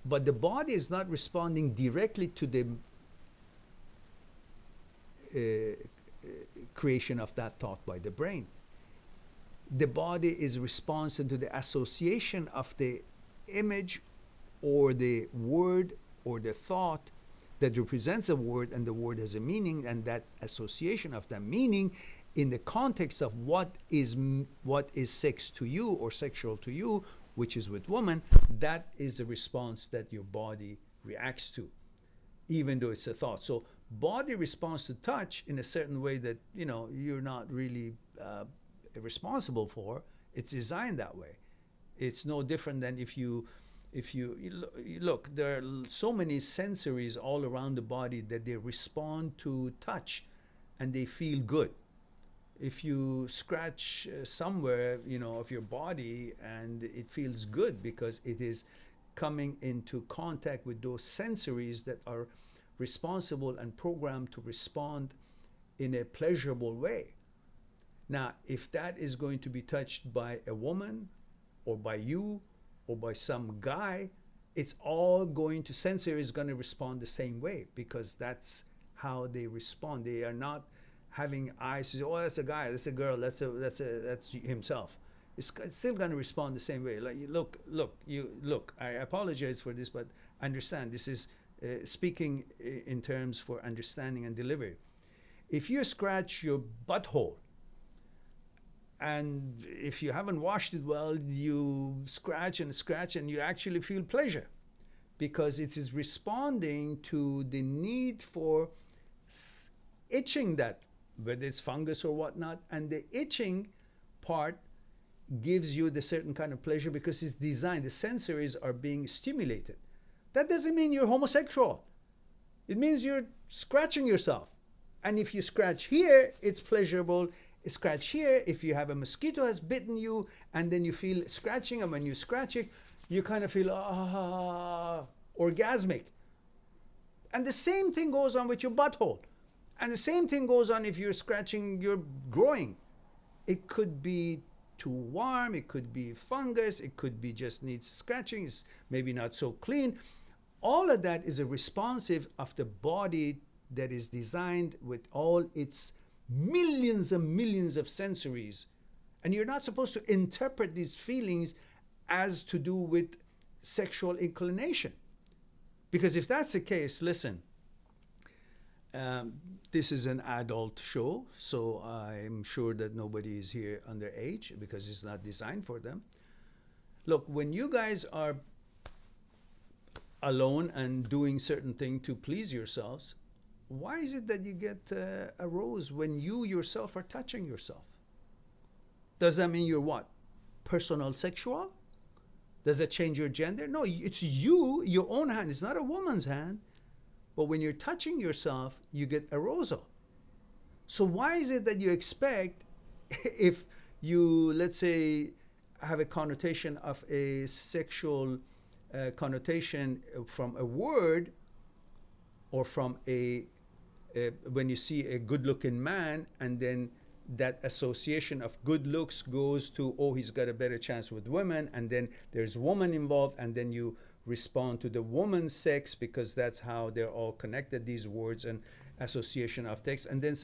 But the body is not responding directly to the creation of that thought by the brain. The body is responding to the association of the image or the word or the thought that represents a word, and the word has a meaning, and that association of that meaning in the context of what is sex to you or sexual to you, which is with woman, that is the response that your body reacts to, even though it's a thought. So body responds to touch in a certain way that you're not really responsible for. It's designed that way. It's no different than if you look, there are so many sensories all around the body that they respond to touch and they feel good. If you scratch somewhere, of your body, and it feels good because it is coming into contact with those sensories that are responsible and programmed to respond in a pleasurable way. Now, if that is going to be touched by a woman or by you, or by some guy, it's all going to, sensory is going to respond the same way, because that's how they respond. They are not having eyes to say, oh, that's a guy, that's a girl, that's himself. It's still going to respond the same way. Like, look, I apologize for this, but understand, this is speaking in terms for understanding and delivery. If you scratch your butthole, and if you haven't washed it well, you scratch and you actually feel pleasure, because it is responding to the need for itching, that whether it's fungus or whatnot, and the itching part gives you the certain kind of pleasure because it's designed, the sensories are being stimulated. That doesn't mean you're homosexual. It means you're scratching yourself. And if you scratch here, it's pleasurable. Scratch here, if you have a mosquito has bitten you and then you feel scratching, and when you scratch it, you kind of feel orgasmic. And the same thing goes on with your butthole. And the same thing goes on if you're scratching your groin. It could be too warm, it could be fungus, it could be just needs scratching, it's maybe not so clean. All of that is a responsive of the body that is designed with all its millions and millions of sensories. And you're not supposed to interpret these feelings as to do with sexual inclination. Because if that's the case, listen, this is an adult show, so I'm sure that nobody is here underage because it's not designed for them. Look, when you guys are alone and doing certain things to please yourselves, why is it that you get aroused when you yourself are touching yourself? Does that mean you're what? Personal sexual? Does that change your gender? No, it's you, your own hand. It's not a woman's hand. But when you're touching yourself, you get arousal. So why is it that you expect, if you, let's say, have a connotation of a sexual connotation from a word, or from when you see a good-looking man, and then that association of good looks goes to, oh, he's got a better chance with women, and then there's woman involved, and then you respond to the woman's sex because that's how they're all connected, these words and association of text, and then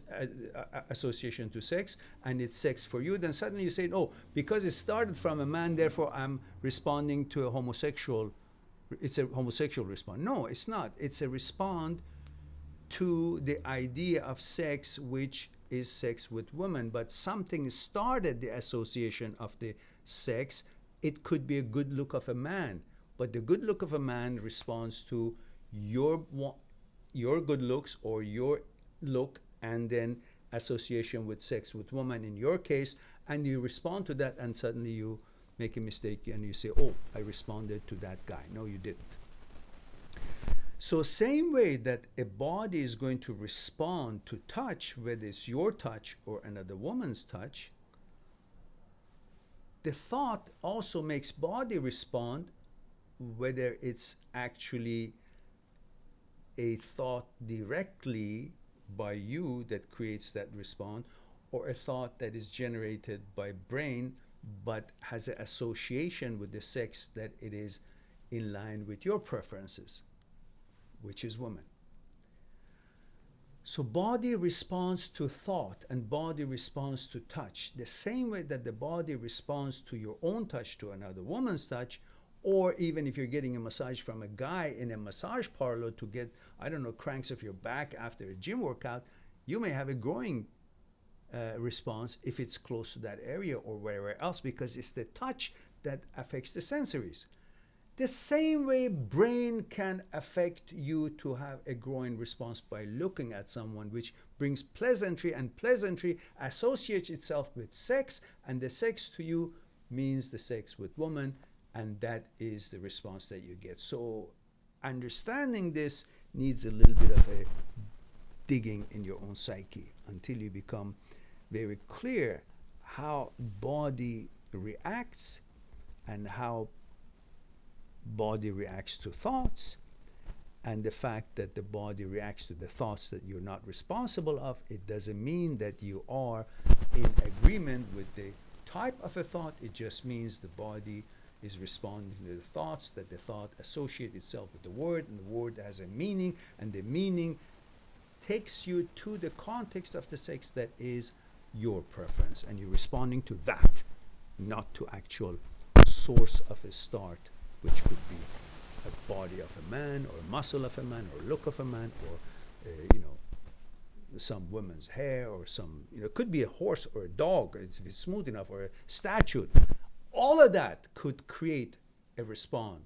association to sex, and it's sex for you. Then suddenly you say, oh, because it started from a man, therefore I'm responding to a homosexual. It's a homosexual response. No, it's not. It's a response to the idea of sex, which is sex with women. But something started the association of the sex. It could be a good look of a man, but the good look of a man responds to your good looks or your look, and then association with sex with woman in your case, and you respond to that, and suddenly you make a mistake and you say, oh, I responded to that guy. No, you didn't. So same way that a body is going to respond to touch, whether it's your touch or another woman's touch, the thought also makes body respond, whether it's actually a thought directly by you that creates that response, or a thought that is generated by brain but has an association with the sex that it is in line with your preferences, which is woman. So body responds to thought and body responds to touch the same way that the body responds to your own touch, to another woman's touch, or even if you're getting a massage from a guy in a massage parlor to get, I don't know, cranks of your back after a gym workout, you may have a growing response if it's close to that area or wherever else, because it's the touch that affects the sensories. The same way brain can affect you to have a growing response by looking at someone, which brings pleasantry, and pleasantry associates itself with sex, and the sex to you means the sex with woman, and that is the response that you get. So understanding this needs a little bit of a digging in your own psyche until you become very clear how body reacts and how body reacts to thoughts, and the fact that the body reacts to the thoughts that you're not responsible of. It doesn't mean that you are in agreement with the type of a thought. It just means the body is responding to the thoughts, that the thought associates itself with the word, and the word has a meaning, and the meaning takes you to the context of the sex that is your preference, and you're responding to that, not to actual source of a start, which could be a body of a man, or a muscle of a man, or look of a man, or some woman's hair, or some, it could be a horse or a dog, if it's smooth enough, or a statue. All of that could create a response,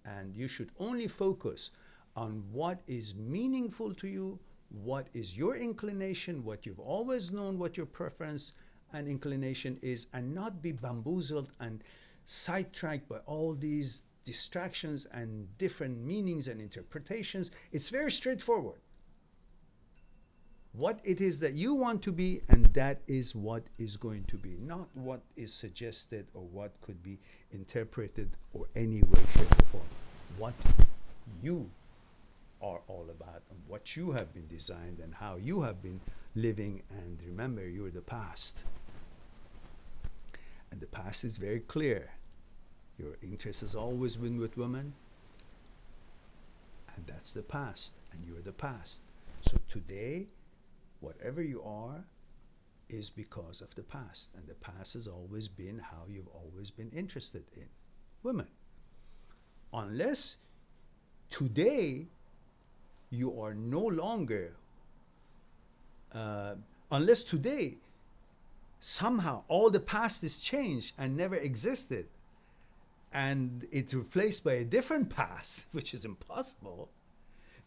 and you should only focus on what is meaningful to you, what is your inclination, what you've always known, what your preference and inclination is, and not be bamboozled and sidetracked by all these distractions and different meanings and interpretations. It's very straightforward. What it is that you want to be, and that is what is going to be, not what is suggested or what could be interpreted or any way, shape, or form. What you are all about, and what you have been designed and how you have been living. And remember, you're the past. And the past is very clear. Your interest has always been with women, and that's the past, and you're the past. So today, whatever you are is because of the past, and the past has always been how you've always been interested in women. Unless today you are no longer, unless today somehow all the past is changed and never existed, and it's replaced by a different past, which is impossible,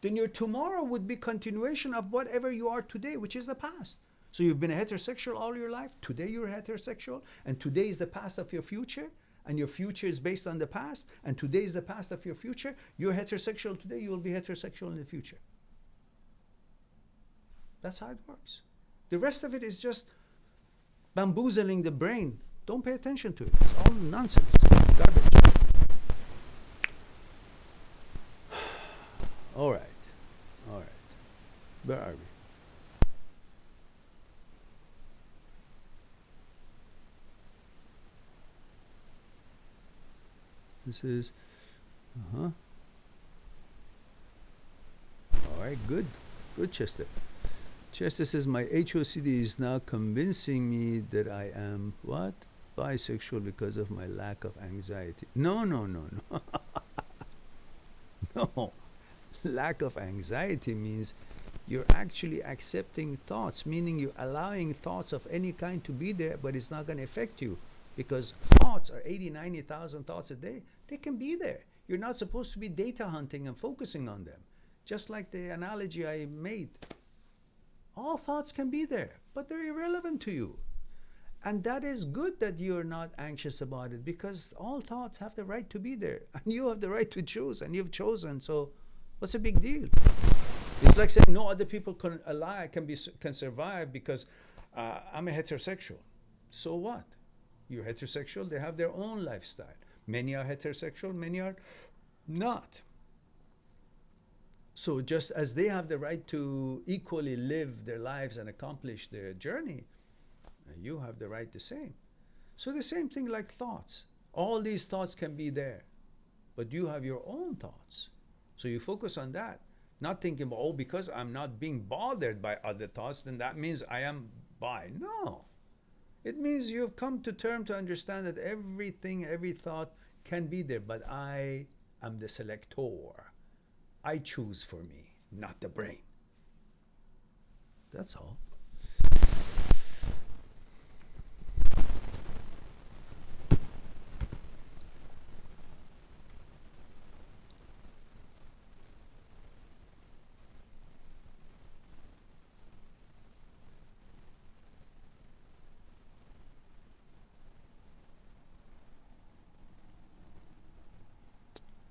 then your tomorrow would be continuation of whatever you are today, which is the past. So you've been a heterosexual all your life. Today you're heterosexual, and today is the past of your future, and your future is based on the past, and today is the past of your future. You're heterosexual today, you will be heterosexual in the future. That's how it works. The rest of it is just bamboozling the brain. Don't pay attention to it. It's all nonsense, garbage. All right. Where are we? This is, all right, good, Chester. Chester says, my HOCD is now convincing me that I am, what? Bisexual because of my lack of anxiety. No. No. Lack of anxiety means you're actually accepting thoughts, meaning you're allowing thoughts of any kind to be there, but it's not going to affect you. Because thoughts are 80, 90,000 thoughts a day. They can be there. You're not supposed to be data hunting and focusing on them. Just like the analogy I made. All thoughts can be there, but they're irrelevant to you. And that is good that you're not anxious about it, because all thoughts have the right to be there. And you have the right to choose, and you've chosen. So what's a big deal? It's like saying no other people can survive because I'm a heterosexual. So what? You're heterosexual, they have their own lifestyle. Many are heterosexual, many are not. So just as they have the right to equally live their lives and accomplish their journey, you have the right the same. So the same thing like thoughts. All these thoughts can be there, but you have your own thoughts. So you focus on that, not thinking, oh, because I'm not being bothered by other thoughts, then that means I am bi. No. It means you've come to term to understand that everything, every thought can be there, but I am the selector. I choose for me, not the brain. That's all.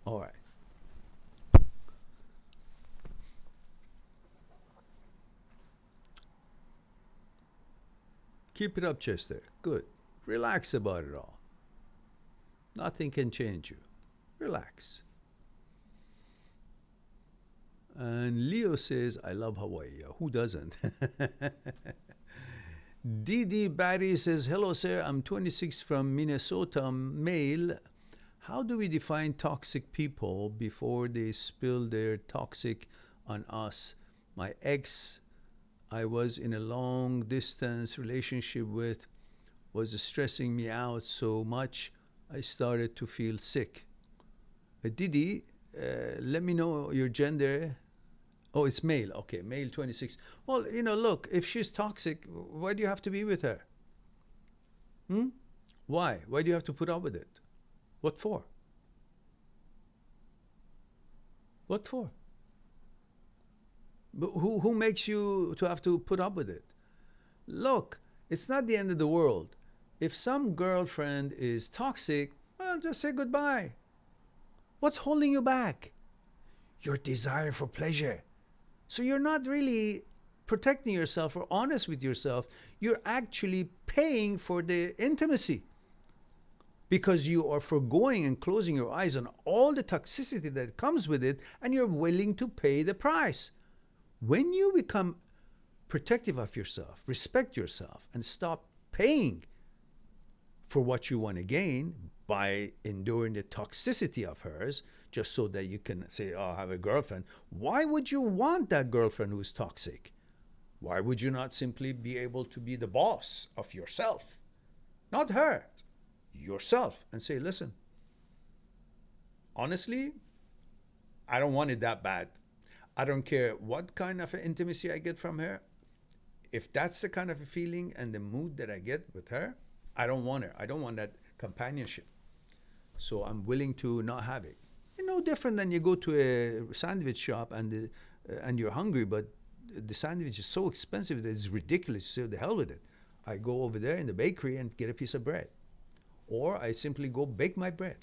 All right. Keep it up, Chester. Good. Relax about it all. Nothing can change you. Relax. And Leo says, I love Hawaii. Who doesn't? Didi Barry says, hello, sir. I'm 26 from Minnesota, male. How do we define toxic people before they spill their toxic on us? My ex I was in a long distance relationship with was stressing me out so much I started to feel sick. Didi, let me know your gender. Oh, it's male. Okay, male 26. Well, look, if she's toxic, why do you have to be with her? Why? Why do you have to put up with it? What for? What for? But who makes you to have to put up with it? Look, it's not the end of the world. If some girlfriend is toxic, well, just say goodbye. What's holding you back? Your desire for pleasure. So you're not really protecting yourself or honest with yourself. You're actually paying for the intimacy. because you are foregoing and closing your eyes on all the toxicity that comes with it, and you're willing to pay the price. When you become protective of yourself, respect yourself, and stop paying for what you want to gain by enduring the toxicity of hers, just so that you can say, oh, I have a girlfriend. Why would you want that girlfriend who's toxic? Why would you not simply be able to be the boss of yourself? Not her, yourself, and say, listen, honestly, I don't want it that bad. I don't care what kind of intimacy I get from her. If that's the kind of a feeling and the mood that I get with her, I don't want her. I don't want that companionship. So I'm willing to not have it. It's no different than you go to a sandwich shop and you're hungry, but the sandwich is so expensive that it's ridiculous. So the hell with it. I go over there in the bakery and get a piece of bread. Or I simply go bake my bread.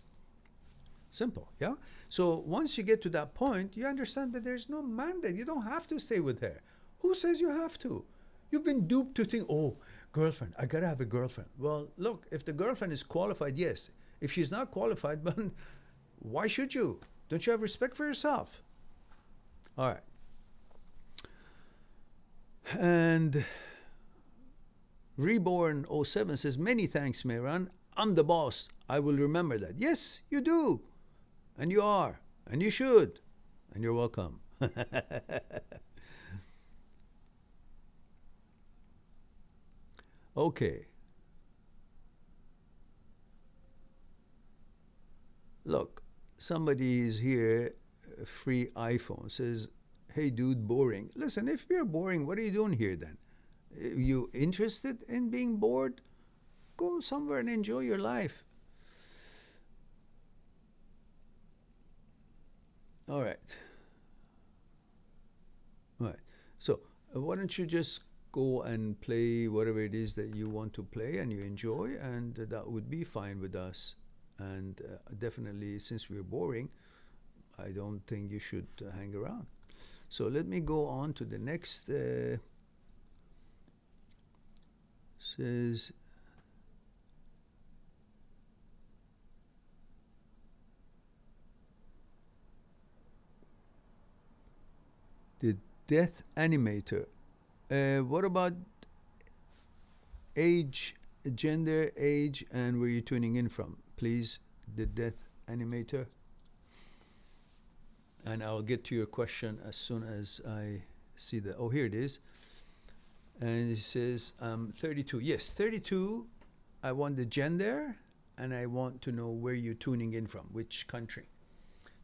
Simple, yeah? So once you get to that point, you understand that there's no mandate. You don't have to stay with her. Who says you have to? You've been duped to think, oh, girlfriend, I gotta have a girlfriend. Well, look, if the girlfriend is qualified, yes. If she's not qualified, but why should you? Don't you have respect for yourself? All right. And Reborn07 says, many thanks, Mehran. I'm the boss. I will remember that. Yes, you do. And you are. And you should. And you're welcome. Okay. Look, somebody is here, free iPhone, says, hey dude, boring. Listen, if you're boring, what are you doing here then? You interested in being bored? Go somewhere and enjoy your life. All right. All right. So why don't you just go and play whatever it is that you want to play and you enjoy, and that would be fine with us. And definitely, since we're boring, I don't think you should hang around. So let me go on to the next. Says, the death animator. What about age, gender, age, and where you're tuning in from? Please, the death animator. And I'll get to your question as soon as I see that. Oh, here it is. And it says, 32. Yes, 32. I want the gender, and I want to know where you're tuning in from, which country.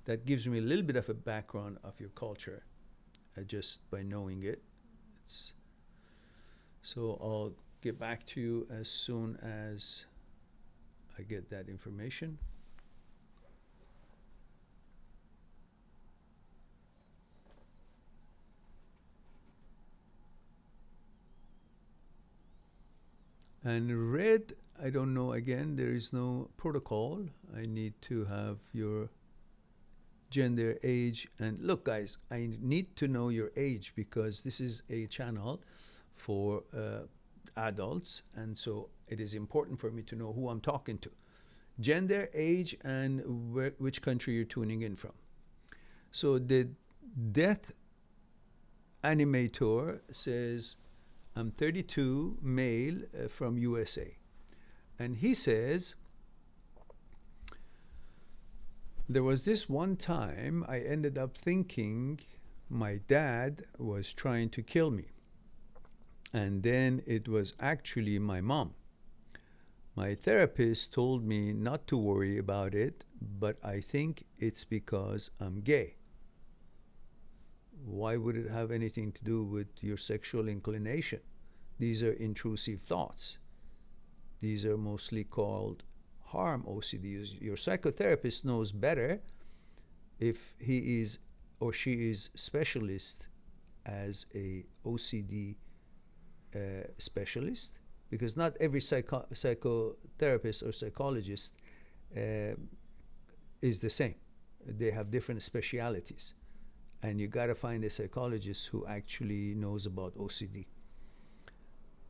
That gives me a little bit of a background of your culture, just by knowing it. So I'll get back to you as soon as I get that information. And red, I don't know, again, there is no protocol. I need to have your gender, age, and look, guys, I need to know your age because this is a channel for adults, and so it is important for me to know who I'm talking to. Gender, age, and which country you're tuning in from. So the death animator says, I'm 32, male, from USA. And he says, there was this one time I ended up thinking my dad was trying to kill me. And then it was actually my mom. My therapist told me not to worry about it, but I think it's because I'm gay. Why would it have anything to do with your sexual inclination? These are intrusive thoughts. These are mostly called harm OCD. Your psychotherapist knows better if he is or she is specialist as a OCD specialist, because not every psychotherapist or psychologist is the same. They have different specialities. And you got to find a psychologist who actually knows about OCD.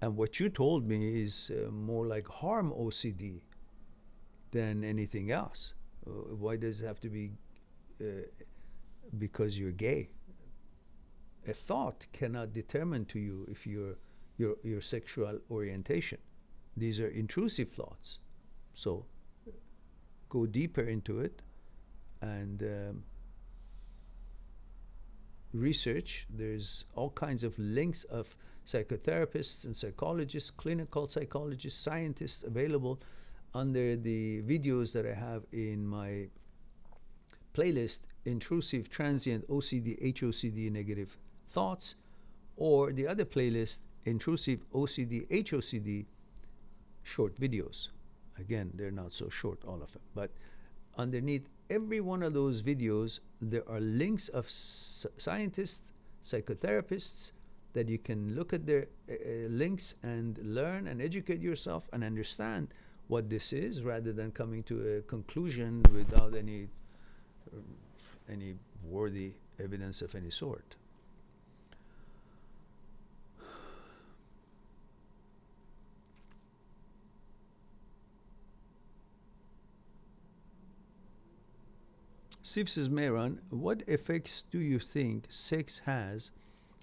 And what you told me is more like harm OCD. than anything else. Why does it have to be uh, because you're gay? A thought cannot determine to you if your sexual orientation. These are intrusive thoughts. So go deeper into it and research. There's all kinds of links of psychotherapists and psychologists, clinical psychologists, scientists available under the videos that I have in my playlist: Intrusive, Transient, OCD, HOCD, Negative Thoughts, or the other playlist, Intrusive, OCD, HOCD, Short Videos. Again, they're not so short, all of them, but underneath every one of those videos, there are links of scientists, psychotherapists, that you can look at their links and learn and educate yourself and understand what this is, rather than coming to a conclusion without any worthy evidence of any sort. Steve says, Mehran, what effects do you think sex has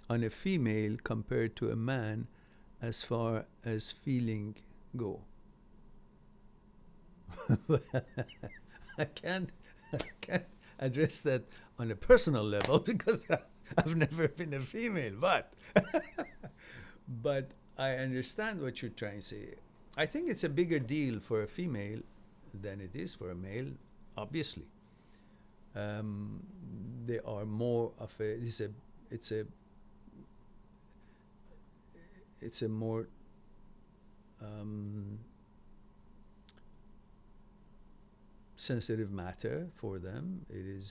on a female compared to a man as far as feeling go? I can't address that on a personal level because I've never been a female, but I understand what you're trying to say. I think it's a bigger deal for a female than it is for a male, obviously. They are more of it's a more sensitive matter for them. It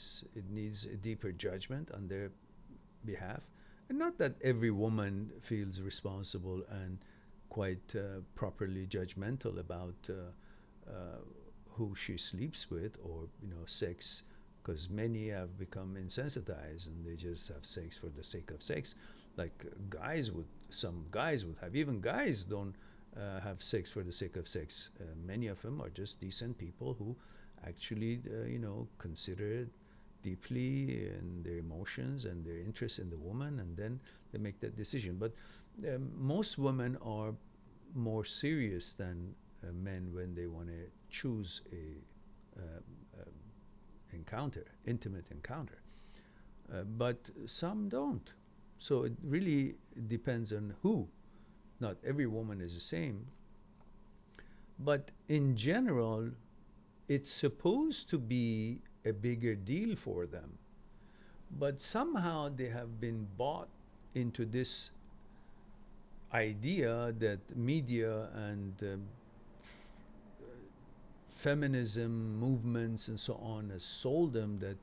needs a deeper judgment on their behalf, and not that every woman feels responsible and quite properly judgmental about who she sleeps with, or sex, because many have become insensitized and they just have sex for the sake of sex, like some guys would have. Even guys don't have sex for the sake of sex. Many of them are just decent people who actually consider deeply in their emotions and their interest in the woman, and then they make that decision. But most women are more serious than men when they want to choose a intimate encounter. But some don't. So it really depends on who. Not every woman is the same. But in general, it's supposed to be a bigger deal for them. But somehow they have been bought into this idea that media and feminism movements and so on has sold them that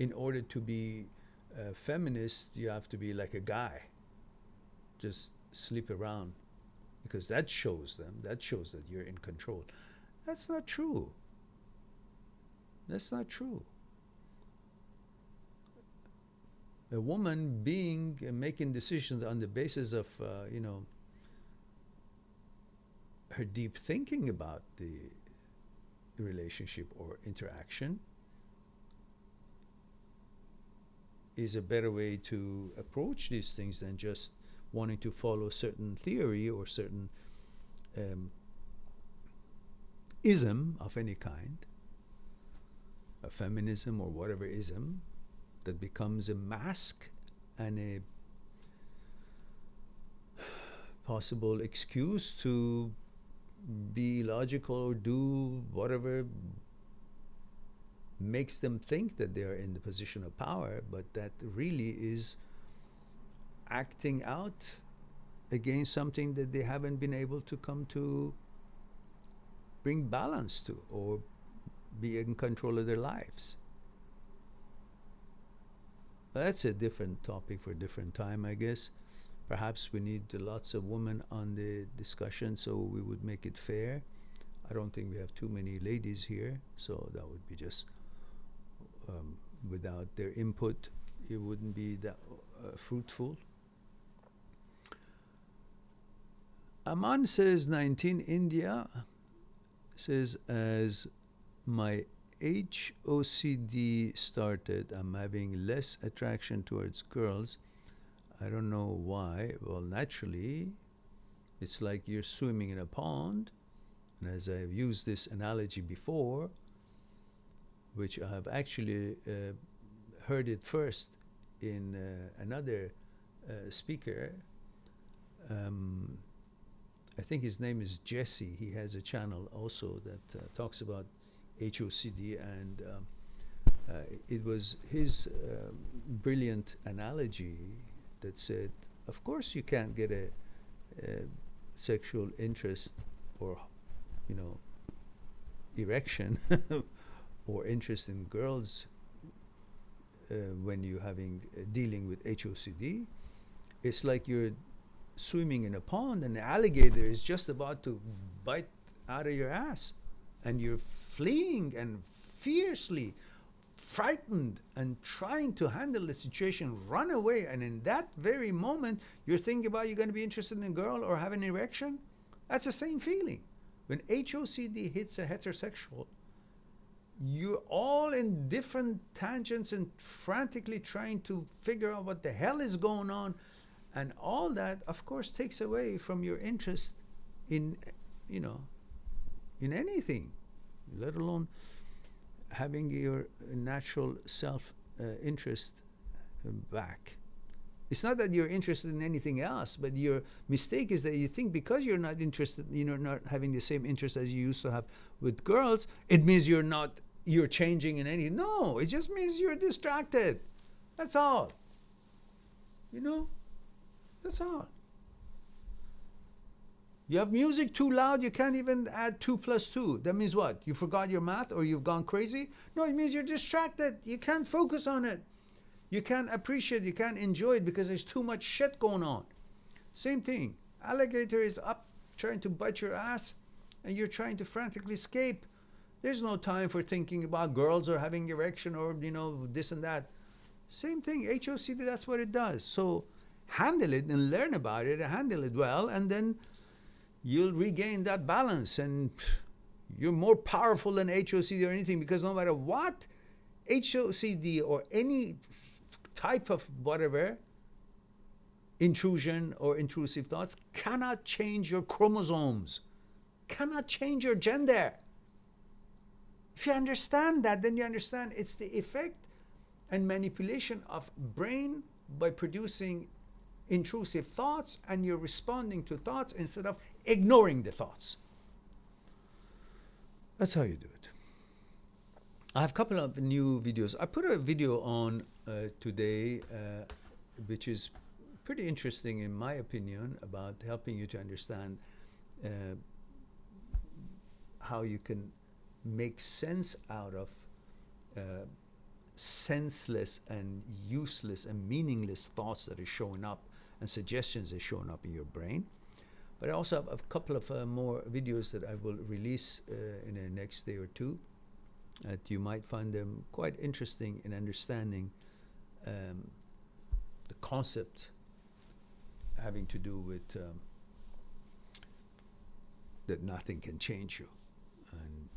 in order to be a feminist, you have to be like a guy, just sleep around, because that shows that you're in control. That's not true. That's not true. A woman making decisions on the basis of her deep thinking about the relationship or interaction is a better way to approach these things than just wanting to follow certain theory or certain ism of any kind, a feminism or whatever ism that becomes a mask and a possible excuse to be illogical or do whatever makes them think that they are in the position of power, but that really is acting out against something that they haven't been able to come to bring balance to or be in control of their lives. That's a different topic for a different time, I guess. Perhaps we need lots of women on the discussion so we would make it fair. I don't think we have too many ladies here, so that would be just without their input, it wouldn't be that fruitful. Aman says 19 India says, as my HOCD started. I'm having less attraction towards girls. I don't know why. Well, naturally, it's like you're swimming in a pond. And as I've used this analogy before, which I have actually heard it first in another speaker. I think his name is Jesse. He has a channel also that talks about HOCD, and it was his brilliant analogy that said, of course you can't get a sexual interest or, erection or interest in girls when you're dealing with HOCD. It's like you're swimming in a pond and the alligator is just about to bite out of your ass, and you're fleeing and fiercely frightened and trying to handle the situation, run away, and in that very moment you're thinking about you're going to be interested in a girl or have an erection. That's the same feeling. When HOCD hits a heterosexual, you're all in different tangents and frantically trying to figure out what the hell is going on. And all that, of course, takes away from your interest in, in anything, let alone having your natural self-interest back. It's not that you're interested in anything else, but your mistake is that you think because you're not interested, not having the same interest as you used to have with girls, it means you're changing in anything. No, it just means you're distracted. That's all. That's all. You have music too loud, you can't even add 2 plus 2. That means what? You forgot your math or you've gone crazy? No, it means you're distracted. You can't focus on it. You can't appreciate it, you can't enjoy it because there's too much shit going on. Same thing. Alligator is up trying to bite your ass and you're trying to frantically escape. There's no time for thinking about girls or having erection or, this and that. Same thing. HOCD, that's what it does. So handle it and learn about it and handle it well, and then you'll regain that balance and you're more powerful than HOCD or anything, because no matter what, HOCD or any type of whatever, intrusion or intrusive thoughts cannot change your chromosomes, cannot change your gender. If you understand that, then you understand it's the effect and manipulation of brain by producing intrusive thoughts, and you're responding to thoughts instead of ignoring the thoughts. That's how you do it. I have a couple of new videos. I put a video on today which is pretty interesting in my opinion, about helping you to understand how you can make sense out of senseless and useless and meaningless thoughts that are showing up and suggestions that are showing up in your brain. But I also have a couple of more videos that I will release in the next day or two. That you might find them quite interesting in understanding the concept having to do with that nothing can change you. And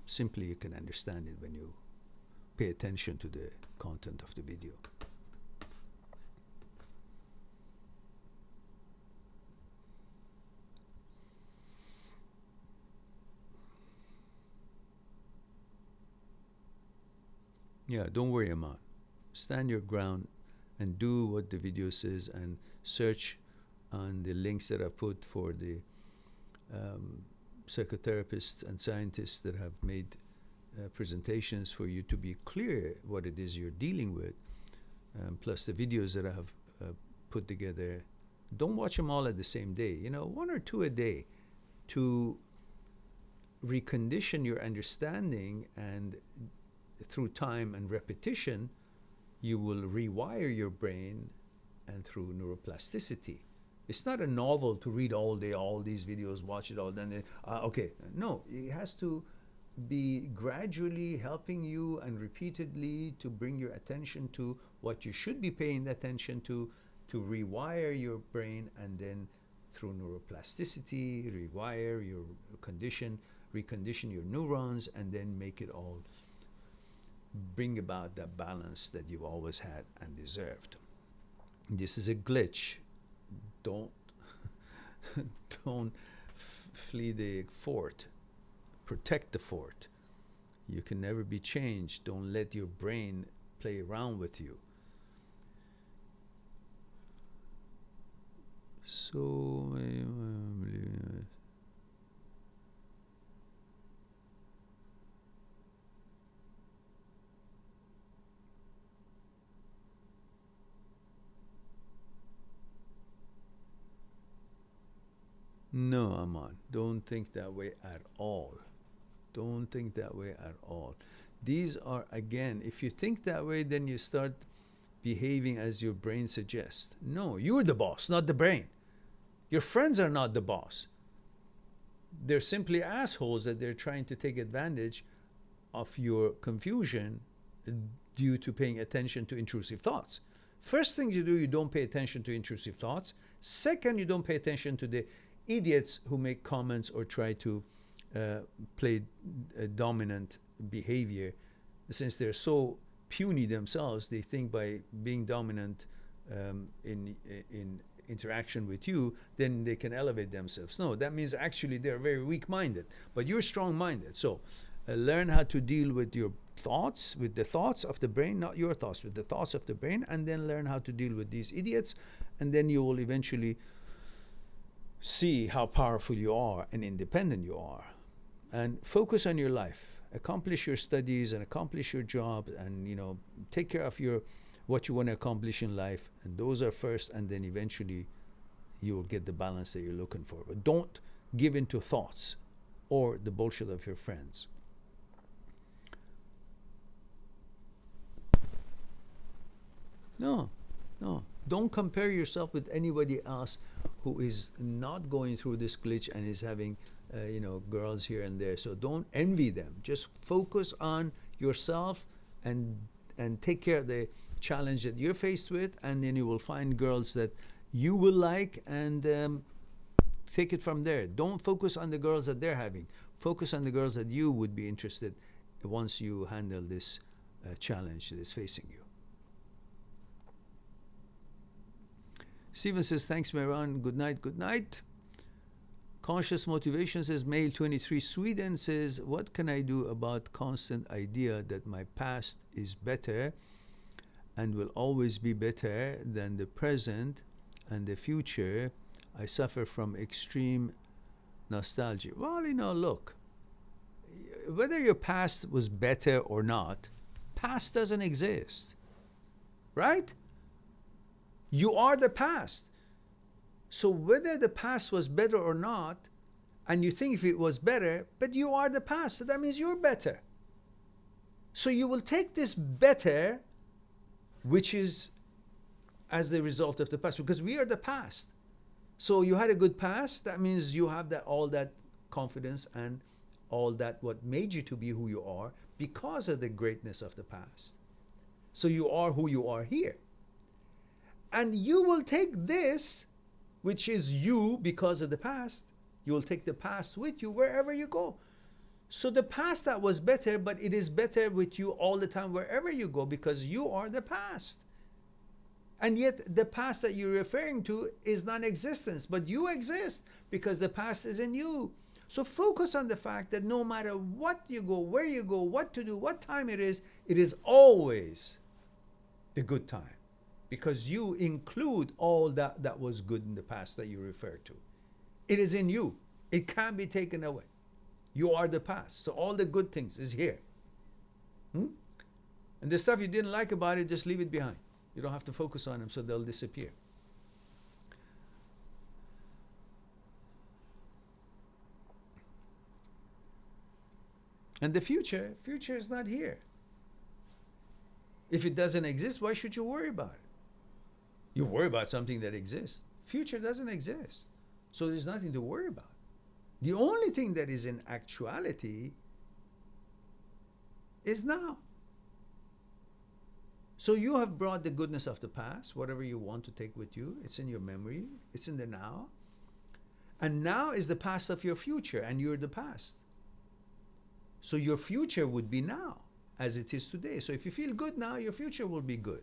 simply you can understand it when you pay attention to the content of the video. Yeah, don't worry, Aman. Stand your ground and do what the video says, and search on the links that I put for the psychotherapists and scientists that have made presentations for you to be clear what it is you're dealing with, plus the videos that I have put together. Don't watch them all at the same day, 1 or 2 a day, to recondition your understanding, and through time and repetition you will rewire your brain, and through neuroplasticity. It's not a novel to read all day, all these videos, watch it all, then okay. No, it has to be gradually helping you and repeatedly to bring your attention to what you should be paying attention to rewire your brain, and then through neuroplasticity, rewire your condition, recondition your neurons, and then make it all bring about that balance that you've always had and deserved. This is a glitch. Don't don't flee the fort. Protect the fort. You can never be changed. Don't let your brain play around with you. So no, Aman, don't think that way at all. Don't think that way at all. These are, again, if you think that way, then you start behaving as your brain suggests. No, you're the boss, not the brain. Your friends are not the boss. They're simply assholes that they're trying to take advantage of your confusion due to paying attention to intrusive thoughts. First thing you do, you don't pay attention to intrusive thoughts. Second, you don't pay attention to the idiots who make comments or try to play a dominant behavior. Since they're so puny themselves, they think by being dominant in interaction with you, then they can elevate themselves. No, that means actually they're very weak-minded, but you're strong-minded. So learn how to deal with your thoughts, with the thoughts of the brain, not your thoughts, with the thoughts of the brain, and then learn how to deal with these idiots, and then you will eventually see how powerful you are and independent you are. And focus on your life. Accomplish your studies and accomplish your job, and take care of what you want to accomplish in life, and those are first, and then eventually you will get the balance that you're looking for. But don't give in to thoughts or the bullshit of your friends. No. Don't compare yourself with anybody else who is not going through this glitch and is having girls here and there. So don't envy them. Just focus on yourself and take care of the challenge that you're faced with, and then you will find girls that you will like, and take it from there. Don't focus on the girls that they're having. Focus on the girls that you would be interested once you handle this challenge that is facing you. Steven says, thanks, Mehran. Good night, good night. Conscious Motivation says, male 23 Sweden says, what can I do about constant idea that my past is better and will always be better than the present and the future? I suffer from extreme nostalgia. Well, look, whether your past was better or not, past doesn't exist, right? You are the past. So whether the past was better or not, and you think if it was better, but you are the past, so that means you're better. So you will take this better, which is as the result of the past, because we are the past. So you had a good past, that means you have all that confidence and all that what made you to be who you are because of the greatness of the past. So you are who you are here. And you will take this, which is you because of the past, you will take the past with you wherever you go. So the past that was better, but it is better with you all the time wherever you go, because you are the past. And yet the past that you're referring to is non-existence, but you exist because the past is in you. So focus on the fact that no matter what you go, where you go, what to do, what time it is always the good time. Because you include all that was good in the past that you refer to. It is in you. It can't be taken away. You are the past. So all the good things is here. And the stuff you didn't like about it, just leave it behind. You don't have to focus on them, so they'll disappear. And the future is not here. If it doesn't exist, why should you worry about it? You worry about something that exists. Future doesn't exist. So there's nothing to worry about. The only thing that is in actuality is now. So you have brought the goodness of the past, whatever you want to take with you. It's in your memory. It's in the now. And now is the past of your future, and you're the past. So your future would be now, as it is today. So if you feel good now, your future will be good.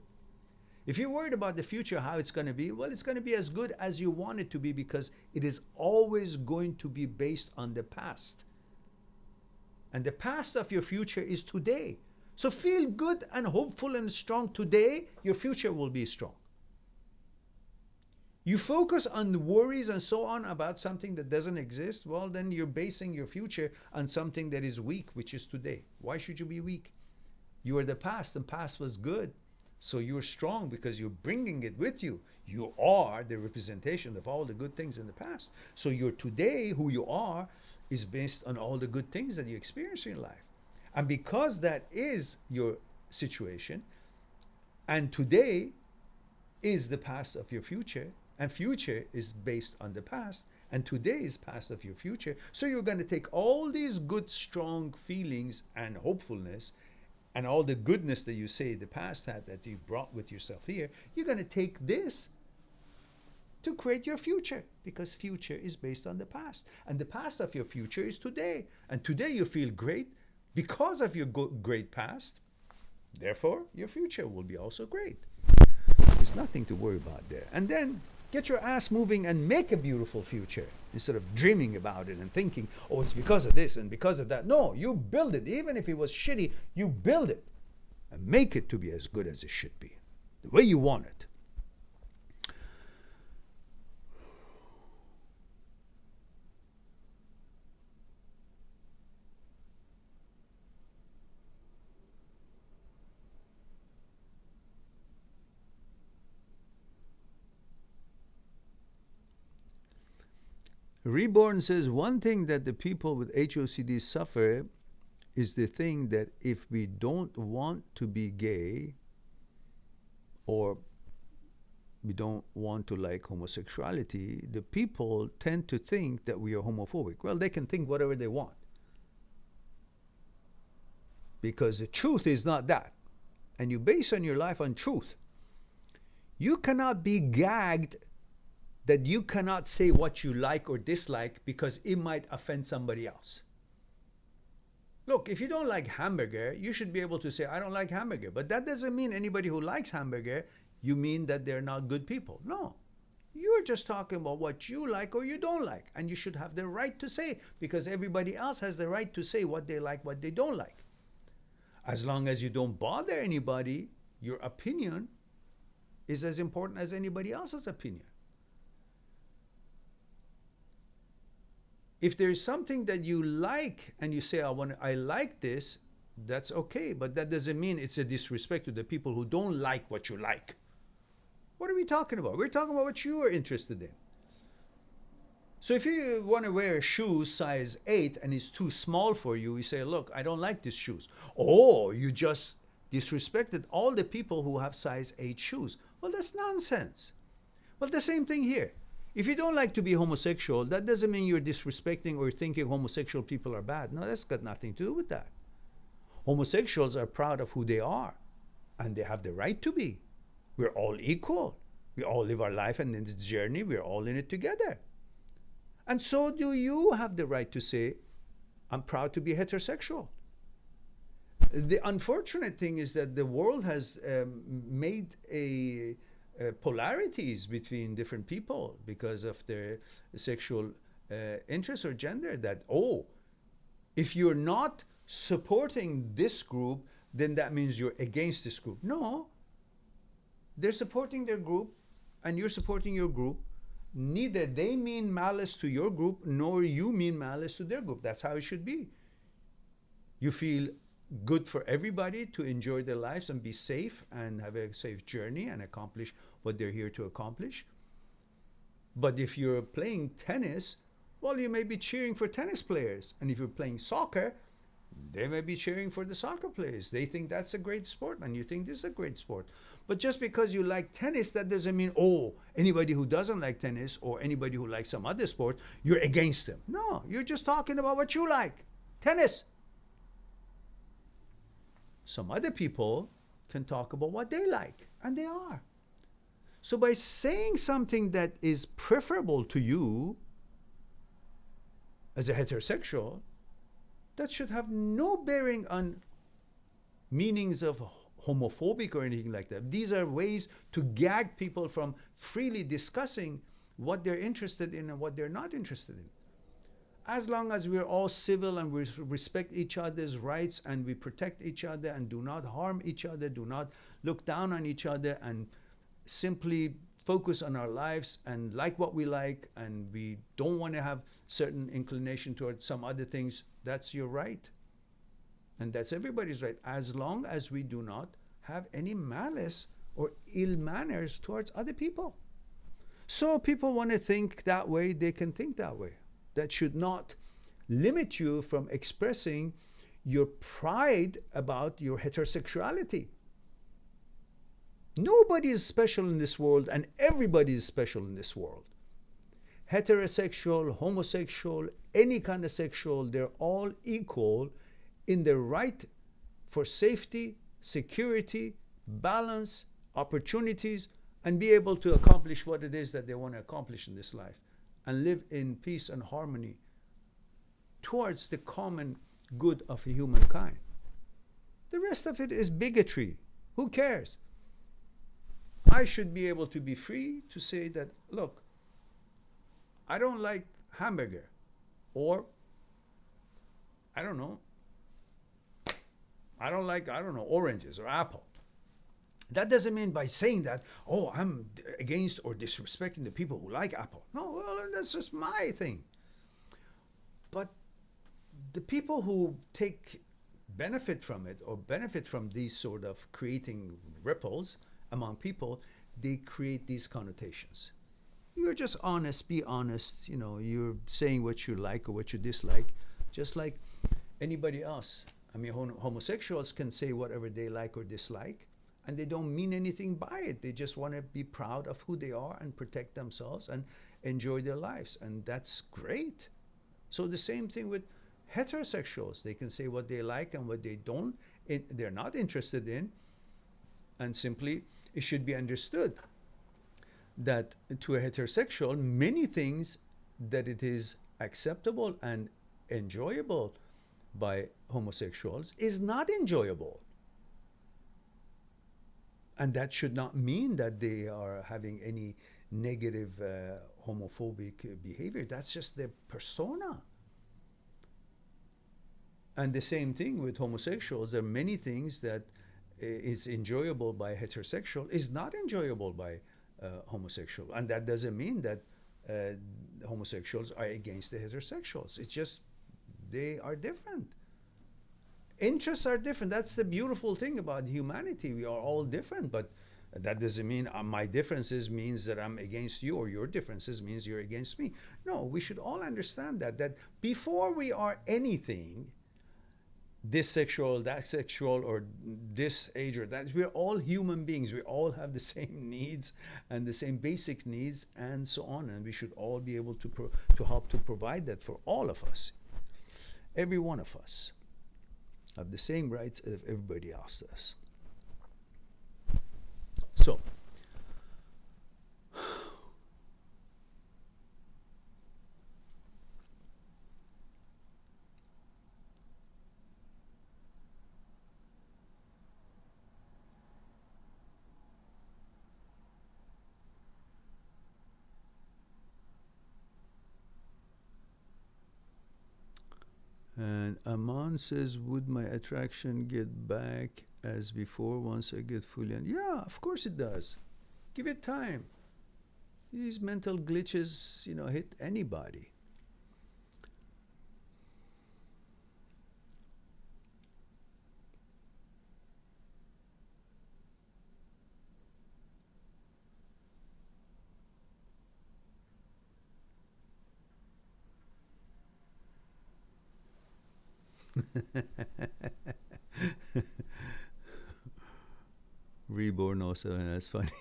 If you're worried about the future, how it's going to be, well, it's going to be as good as you want it to be, because it is always going to be based on the past. And the past of your future is today. So feel good and hopeful and strong today, your future will be strong. You focus on the worries and so on about something that doesn't exist, well, then you're basing your future on something that is weak, which is today. Why should you be weak? You are the past, and past was good. So you're strong because you're bringing it with you. You are the representation of all the good things in the past. So your today, who you are, is based on all the good things that you experience in life. And because that is your situation, and today is the past of your future, and future is based on the past, and today is past of your future, so you're going to take all these good, strong feelings and hopefulness and all the goodness that you say the past had that you brought with yourself here, you're going to take this to create your future, because future is based on the past. And the past of your future is today. And today you feel great because of your great past. Therefore, your future will be also great. There's nothing to worry about there. And then get your ass moving and make a beautiful future instead of dreaming about it and thinking, oh, it's because of this and because of that. No, you build it. Even if it was shitty, you build it and make it to be as good as it should be, the way you want it. Reborn says, one thing that the people with HOCD suffer is the thing that if we don't want to be gay, or we don't want to like homosexuality, the people tend to think that we are homophobic. Well, they can think whatever they want, because the truth is not that. And you base on your life on truth. You cannot be gagged that you cannot say what you like or dislike because it might offend somebody else. Look, if you don't like hamburger, you should be able to say, I don't like hamburger. But that doesn't mean anybody who likes hamburger, you mean that they're not good people. No. You're just talking about what you like or you don't like. And you should have the right to say, because everybody else has the right to say what they like, what they don't like. As long as you don't bother anybody, your opinion is as important as anybody else's opinion. If there's something that you like and you say, I like this, that's okay. But that doesn't mean it's a disrespect to the people who don't like what you like. What are we talking about? We're talking about what you are interested in. So if you want to wear shoes size 8 and it's too small for you, you say, look, I don't like these shoes. Oh, you just disrespected all the people who have size 8 shoes. Well, that's nonsense. Well, the same thing here. If you don't like to be homosexual, that doesn't mean you're disrespecting or thinking homosexual people are bad. No, that's got nothing to do with that. Homosexuals are proud of who they are, and they have the right to be. We're all equal. We all live our life, and in this journey, we're all in it together. And so do you have the right to say, I'm proud to be heterosexual. The unfortunate thing is that the world has made polarities between different people because of their sexual interest or gender, that, oh, if you're not supporting this group, then that means you're against this group. No, they're supporting their group and you're supporting your group. Neither they mean malice to your group nor you mean malice to their group. That's how it should be. You feel good for everybody to enjoy their lives and be safe and have a safe journey and accomplish what they're here to accomplish. But if you're playing tennis, well, you may be cheering for tennis players. And if you're playing soccer, they may be cheering for the soccer players. They think that's a great sport and you think this is a great sport. But just because you like tennis, that doesn't mean, oh, anybody who doesn't like tennis or anybody who likes some other sport, you're against them. No, you're just talking about what you like. Tennis. Some other people can talk about what they like, and they are. So by saying something that is preferable to you as a heterosexual, That should have no bearing on meanings of homophobic or anything like that. These are ways to gag people from freely discussing what they're interested in and what they're not interested in. As long as we're all civil and we respect each other's rights and we protect each other and do not harm each other, do not look down on each other, and simply focus on our lives and like what we like, and we don't want to have certain inclination towards some other things, that's your right. And that's everybody's right, as long as we do not have any malice or ill manners towards other people. So people want to think that way, they can think that way. That should not limit you from expressing your pride about your heterosexuality. Nobody is special in this world, and everybody is special in this world. Heterosexual, homosexual, any kind of sexual, they're all equal in their right for safety, security, balance, opportunities, and be able to accomplish what it is that they want to accomplish in this life and live in peace and harmony towards the common good of humankind. The rest of it is bigotry. Who cares? I should be able to be free to say that, look, I don't like hamburger, or I don't know, oranges or apple. That doesn't mean by saying that, oh, I'm against or disrespecting the people who like apple. No, well, that's just my thing. But the people who take benefit from it or benefit from these sort of creating ripples among people, they create these connotations. You're just honest, be honest, you're saying what you like or what you dislike, just like anybody else. I mean, homosexuals can say whatever they like or dislike, and they don't mean anything by it. They just want to be proud of who they are and protect themselves and enjoy their lives, and that's great. So the same thing with heterosexuals. They can say what they like and what they're not interested in, and simply it should be understood that to a heterosexual, many things that it is acceptable and enjoyable by homosexuals is not enjoyable. And that should not mean that they are having any negative homophobic behavior. That's just their persona. And the same thing with homosexuals. There are many things that is enjoyable by heterosexual is not enjoyable by homosexual. And that doesn't mean that homosexuals are against the heterosexuals. It's just they are different. Interests are different. That's the beautiful thing about humanity. We are all different, but that doesn't mean my differences means that I'm against you, or your differences means you're against me. No, we should all understand that before we are anything, this sexual, that sexual, or this age or that, we're all human beings. We all have the same needs and the same basic needs and so on, and we should all be able to help to provide that for all of us. Every one of us have the same rights as everybody else does. So, and Aman says, would my attraction get back as before once I get fully yeah, of course it does. Give it time. These mental glitches, hit anybody. Reborn also, that's funny.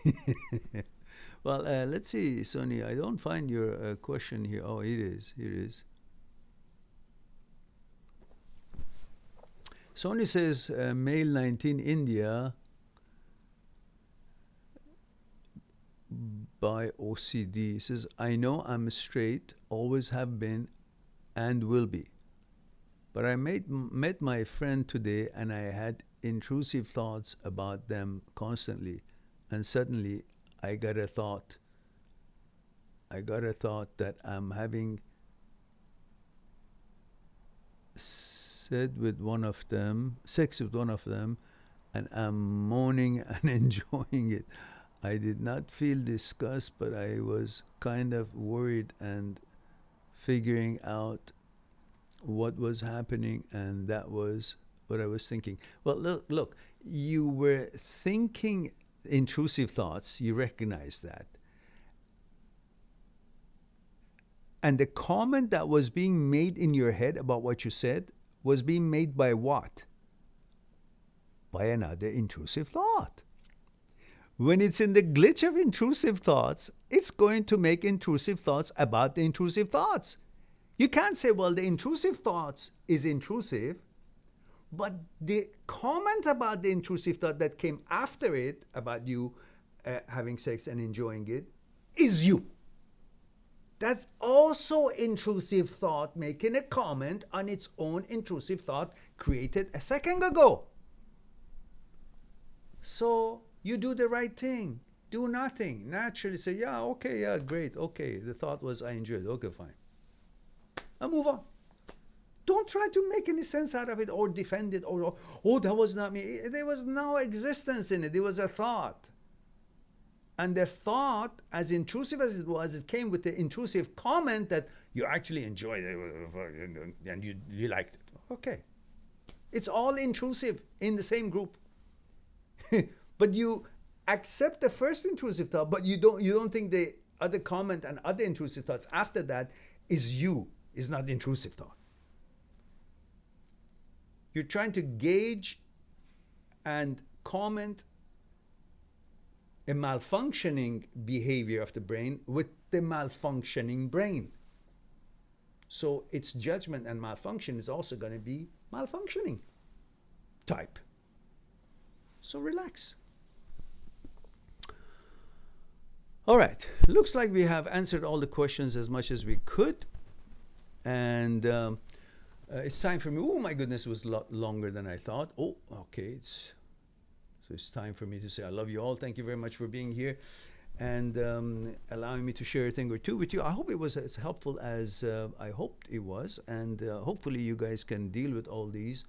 Well, let's see, Sonny. I don't find your question here. Oh, it is. Here it is. Sonny says, male 19, India, by OCD. He says, I know I'm straight, always have been, and will be. But I met my friend today, and I had intrusive thoughts about them constantly. And suddenly I got a thought. I got a thought that I'm having sex with one of them, and I'm moaning and enjoying it. I did not feel disgust, but I was kind of worried and figuring out what was happening, and that was what I was thinking. Well, look, you were thinking intrusive thoughts, you recognize that. And the comment that was being made in your head about what you said was being made by what? By another intrusive thought. When it's in the glitch of intrusive thoughts, it's going to make intrusive thoughts about the intrusive thoughts. You can't say, well, the intrusive thoughts is intrusive, but the comment about the intrusive thought that came after it, about you having sex and enjoying it, is you. That's also intrusive thought making a comment on its own intrusive thought created a second ago. So you do the right thing. Do nothing. Naturally say, yeah, okay, yeah, great, okay. The thought was I enjoyed it. Okay, fine. And move on. Don't try to make any sense out of it or defend it or, oh, that was not me. There was no existence in it. It was a thought. And the thought, as intrusive as it was, it came with the intrusive comment that you actually enjoyed it and you liked it. Okay. It's all intrusive in the same group. But you accept the first intrusive thought, but you don't think the other comment and other intrusive thoughts after that is you, is not intrusive thought. You're trying to gauge and comment a malfunctioning behavior of the brain with the malfunctioning brain. So its judgment and malfunction is also going to be malfunctioning type. So relax. All right. Looks like we have answered all the questions as much as we could. And it's time for me. Oh, my goodness, it was a lot longer than I thought. Oh, okay. So it's time for me to say I love you all. Thank you very much for being here and allowing me to share a thing or two with you. I hope it was as helpful as I hoped it was. And hopefully you guys can deal with all these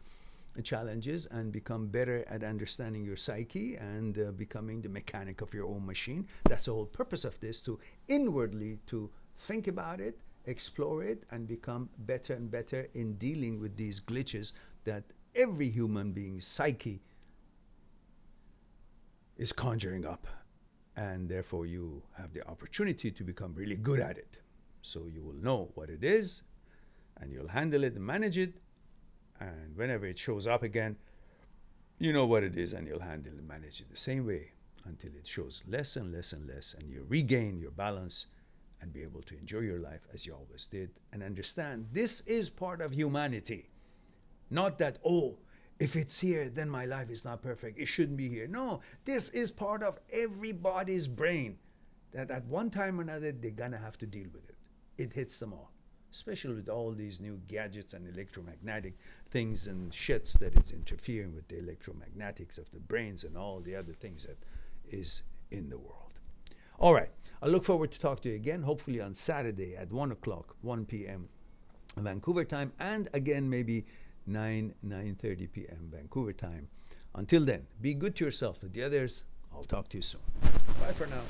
challenges and become better at understanding your psyche and becoming the mechanic of your own machine. That's the whole purpose of this, to inwardly to think about it, explore it, and become better and better in dealing with these glitches that every human being's psyche is conjuring up, and therefore you have the opportunity to become really good at it. So you will know what it is, and you'll handle it and manage it, and whenever it shows up again, you know what it is, and you'll handle and manage it the same way until it shows less and less and less, and you regain your balance and be able to enjoy your life as you always did, and understand this is part of humanity. Not that, oh, if it's here, then my life is not perfect. It shouldn't be here. No, this is part of everybody's brain that at one time or another, they're going to have to deal with it. It hits them all, especially with all these new gadgets and electromagnetic things and shits that it's interfering with the electromagnetics of the brains and all the other things that is in the world. All right. I look forward to talk to you again, hopefully on Saturday at 1 p.m. Vancouver time, and again maybe 9:30 p.m. Vancouver time. Until then, be good to yourself and the others. I'll talk to you soon. Bye for now.